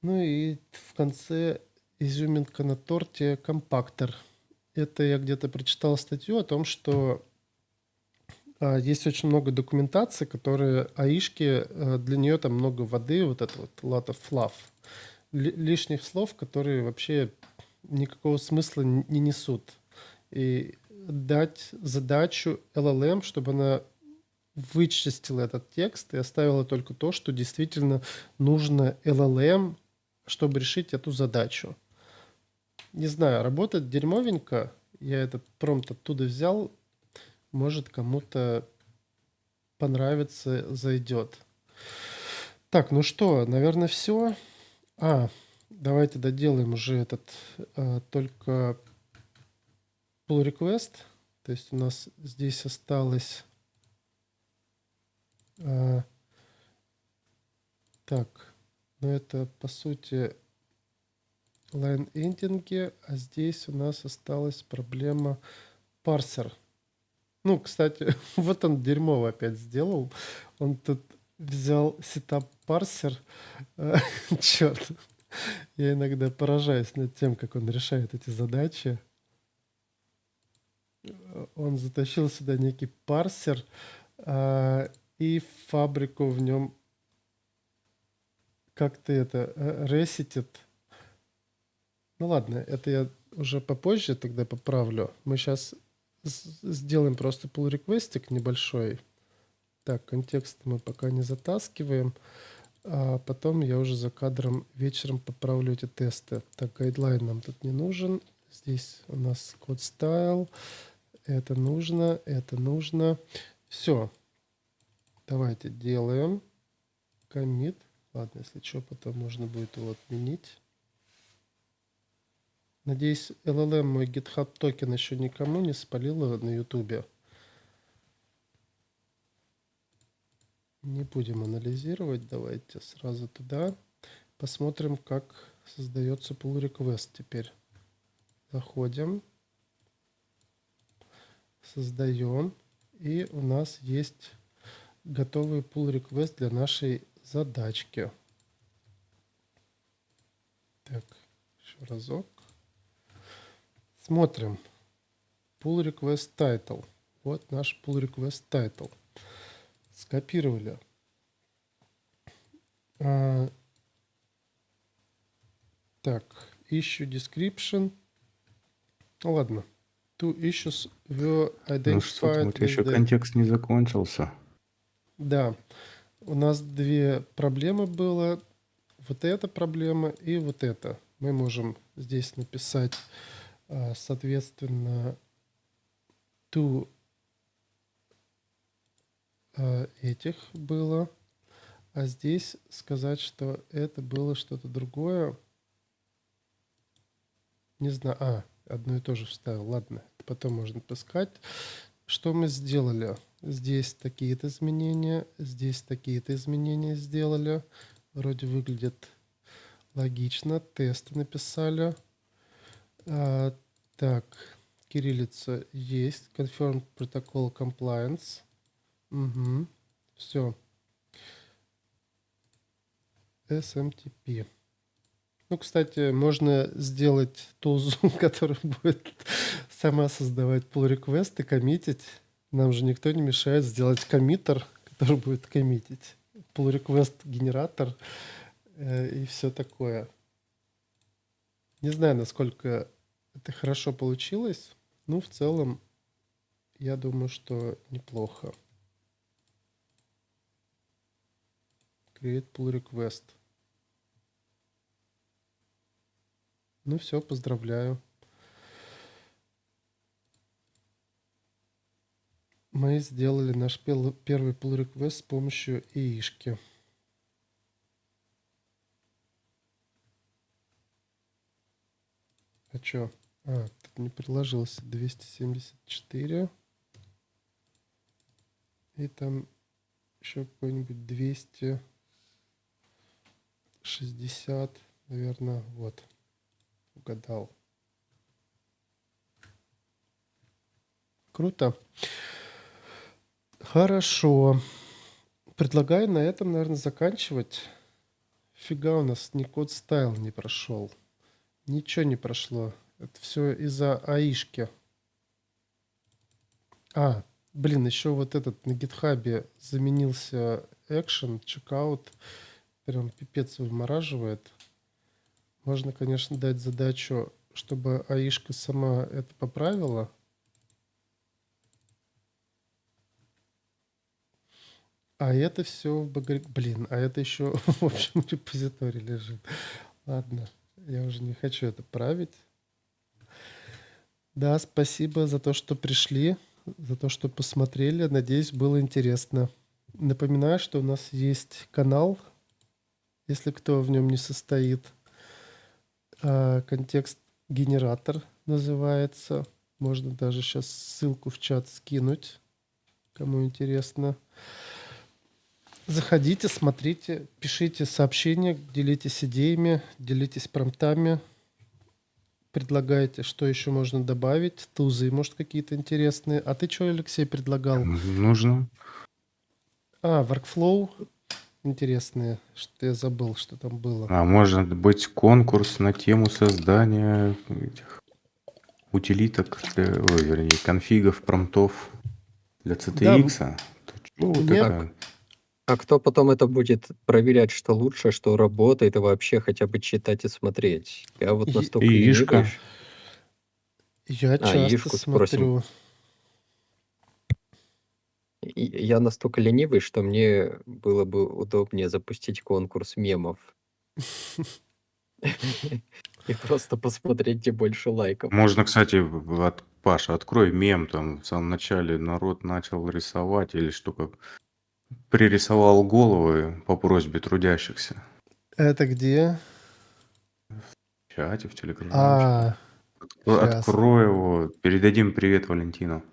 Ну и в конце изюминка на торте компактор. Это я где-то прочитал статью о том, что есть очень много документации, которые аишки, для нее там много воды, вот это вот lot of fluff, лишних слов, которые вообще никакого смысла не несут. И дать задачу LLM, чтобы она вычистила этот текст и оставила только то, что действительно нужно LLM, чтобы решить эту задачу. Не знаю, работает дерьмовенько. Я этот промпт оттуда взял. Может, кому-то понравится, зайдет. Так, ну что, наверное, все. Давайте доделаем уже этот только pull request. То есть у нас здесь осталось... так, ну это по сути line ending, а здесь у нас осталась проблема парсер. Ну, кстати, вот он дерьмово опять сделал. Он тут взял setup парсер. Черт, я иногда поражаюсь над тем, как он решает эти задачи. Он затащил сюда некий парсер и фабрику в нем как-то это ресетит. Ну ладно, это я уже попозже тогда поправлю. Мы сейчас сделаем просто pull requestик небольшой. Так, контекст мы пока не затаскиваем. А потом я уже за кадром вечером поправлю эти тесты. Так, гайдлайн нам тут не нужен. Здесь у нас код style. Это нужно, это нужно. Все. Давайте делаем. Commit. Ладно, если что, потом можно будет его отменить. Надеюсь, LLM мой GitHub токен еще никому не спалила на YouTube. Не будем анализировать. Давайте сразу туда. Посмотрим, как создается pull request теперь. Заходим. Создаем. И у нас есть готовый pull request для нашей задачки. Так, еще разок. Смотрим. Pull request title. Вот наш pull request title. Скопировали. Так, issue description. Ну ладно. Two issues were Ну что там, у identified тебя with еще the... контекст не закончился. Да. У нас две проблемы было. Вот эта проблема и вот эта. Мы можем здесь написать, соответственно, two этих было. А здесь сказать, что это было что-то другое. Не знаю. Одно и то же вставил. Ладно, это потом можно поискать. Что мы сделали? Здесь такие-то изменения, здесь такие-то изменения сделали. Вроде выглядит логично. Тесты написали. Так, кириллица есть. Confirm Protocol Compliance. Угу. Все. SMTP. Ну, кстати, можно сделать тулзу, которая будет сама создавать pull request и коммитить. Нам же никто не мешает сделать коммиттер, который будет коммитить. Pull request генератор и все такое. Не знаю, насколько это хорошо получилось. Ну, в целом, я думаю, что неплохо. Create pull request. Ну все, поздравляю. Мы сделали наш первый pull request с помощью яишки. А что? Тут не приложился 274. И там еще какой-нибудь 260, наверное, вот. Угадал. Круто. Хорошо. Предлагаю на этом, наверное, заканчивать. Фига у нас ни код стайл не прошел. Ничего не прошло. Это все из-за аишки. Блин, еще вот этот на гитхабе заменился экшен, чекаут. Прям пипец вымораживает. Можно, конечно, дать задачу, чтобы аишка сама это поправила. А это все в Блин, а это еще в общем репозитории лежит. Ладно, я уже не хочу это править. Да, спасибо за то, что пришли, за то, что посмотрели. Надеюсь, было интересно. Напоминаю, что у нас есть канал, если кто в нем не состоит. Контекст-генератор называется. Можно даже сейчас ссылку в чат скинуть, кому интересно. Заходите, смотрите, пишите сообщения, делитесь идеями, делитесь промптами. Предлагайте, что еще можно добавить. Тузы, может, какие-то интересные. А ты что, Алексей, предлагал? Нужно. Workflow интересные. Что я забыл, что там было. А может быть конкурс на тему создания этих утилиток, вернее, конфигов, промптов для CTX. Мне- А кто потом это будет проверять, что лучше, что работает, и вообще хотя бы читать и смотреть? Я вот И- настолько и Ишка. ленивый. Я часто Ишку спросим. смотрю. Я настолько ленивый, что мне было бы удобнее запустить конкурс мемов. И просто посмотреть, где больше лайков. Можно, кстати, Паша, открой мем, там в самом начале народ начал рисовать или что-то. Пририсовал головы по просьбе трудящихся. Это где? В чате, в телеграме. Щас. Открой его, передадим привет Валентину.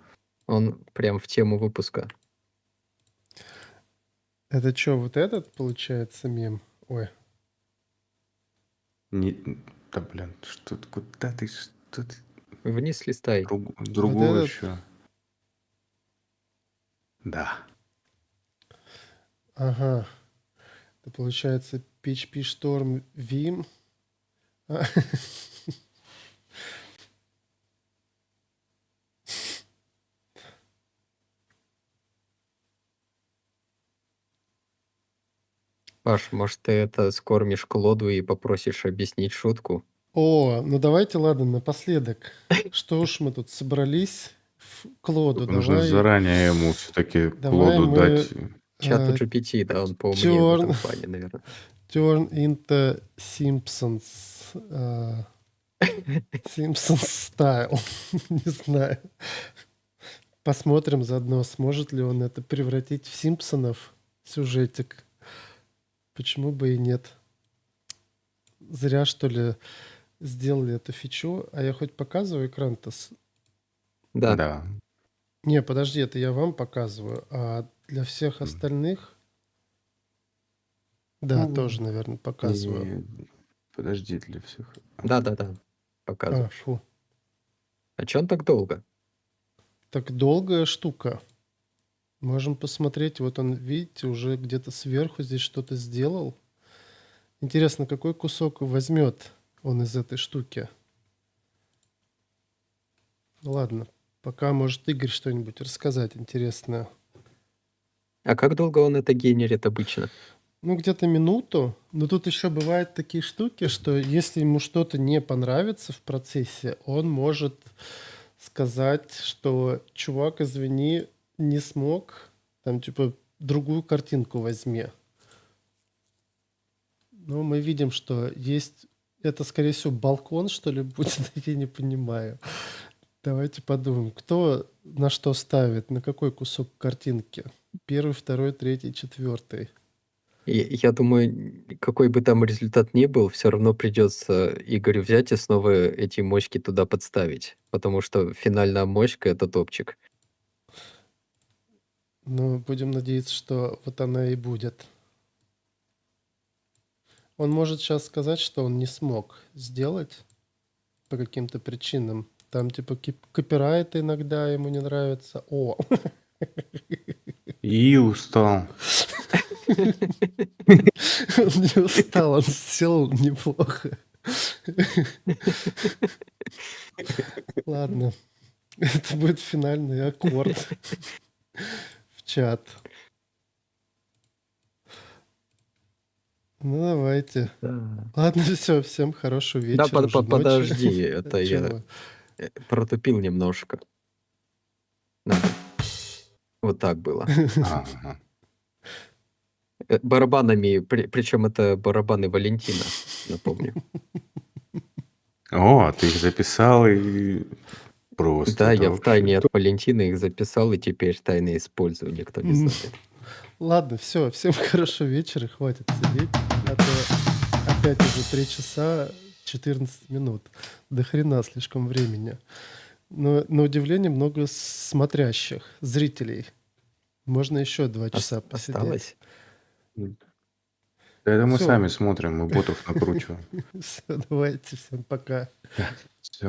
Он прям в тему выпуска. Это что, вот этот, получается, мем? Ой, Да блин, куда ты, что ты? Вниз листай. Другого этот? еще. Да. Ага. Это получается PHP Storm Vim. Паш, может, ты это скормишь Клоду и попросишь объяснить шутку? Ну давайте, ладно, напоследок. Что уж мы тут собрались в Клоду. Нужно Давай, заранее ему все-таки давай Клоду мы дать. Чату э, GPT, да, он поумнее в turn, этом плане, наверное. turn into Simpsons. Simpsons style. Не знаю. Посмотрим заодно, сможет ли он это превратить в Симпсонов сюжетик. Почему бы и нет? Зря, что ли, сделали эту фичу. А я хоть показываю экран-то? Да. Да. Не, подожди, это я вам показываю. А для всех остальных... Да, Ну, тоже, наверное, показываю. Подожди, для всех. Да. Показываешь. Фу. А чё он так долго? Так долгая штука. Можем посмотреть. Вот он, видите, уже где-то сверху здесь что-то сделал. Интересно, какой кусок возьмет он из этой штуки? Ладно, пока может Игорь что-нибудь рассказать интересное. А как долго он это генерит обычно? Ну, где-то минуту. Но тут еще бывают такие штуки, что если ему что-то не понравится в процессе, он может сказать, что чувак, извини, не смог, там типа другую картинку возьми. Ну, мы видим, что есть... Это, скорее всего, балкон, что ли, будет, я не понимаю. Давайте подумаем, кто на что ставит, на какой кусок картинки? Первый, второй, третий, четвертый. Я думаю, какой бы там результат ни был, все равно придется Игорю взять и снова эти мочки туда подставить. Потому что финальная мочка — это топчик. Ну, будем надеяться, что вот она и будет. Он может сейчас сказать, что он не смог сделать по каким-то причинам. Там типа копирайт иногда ему не нравится. О, И устал. он не устал, он сделал неплохо. Ладно, это будет финальный аккорд в чат. Ну, давайте. Да. Ладно, все, всем хорошего Да, вечера, уже ночи. подожди, это я Чего? протупил немножко. Надо. Вот так было. Ага. Барабанами, причем это барабаны Валентина, напомню. О, ты их записал и просто Да, это я вообще втайне от Валентина их записал, и теперь тайно использую, никто не знает. Ладно, все, всем хорошего вечера, хватит сидеть. А то опять уже 3 часа 14 минут. До хрена слишком времени. Но на удивление много смотрящих, зрителей. Можно еще 2 часа посидеть. Осталось. Да это мы Всё. сами смотрим, мы ботов накручиваем. Все, давайте, всем пока. Всё.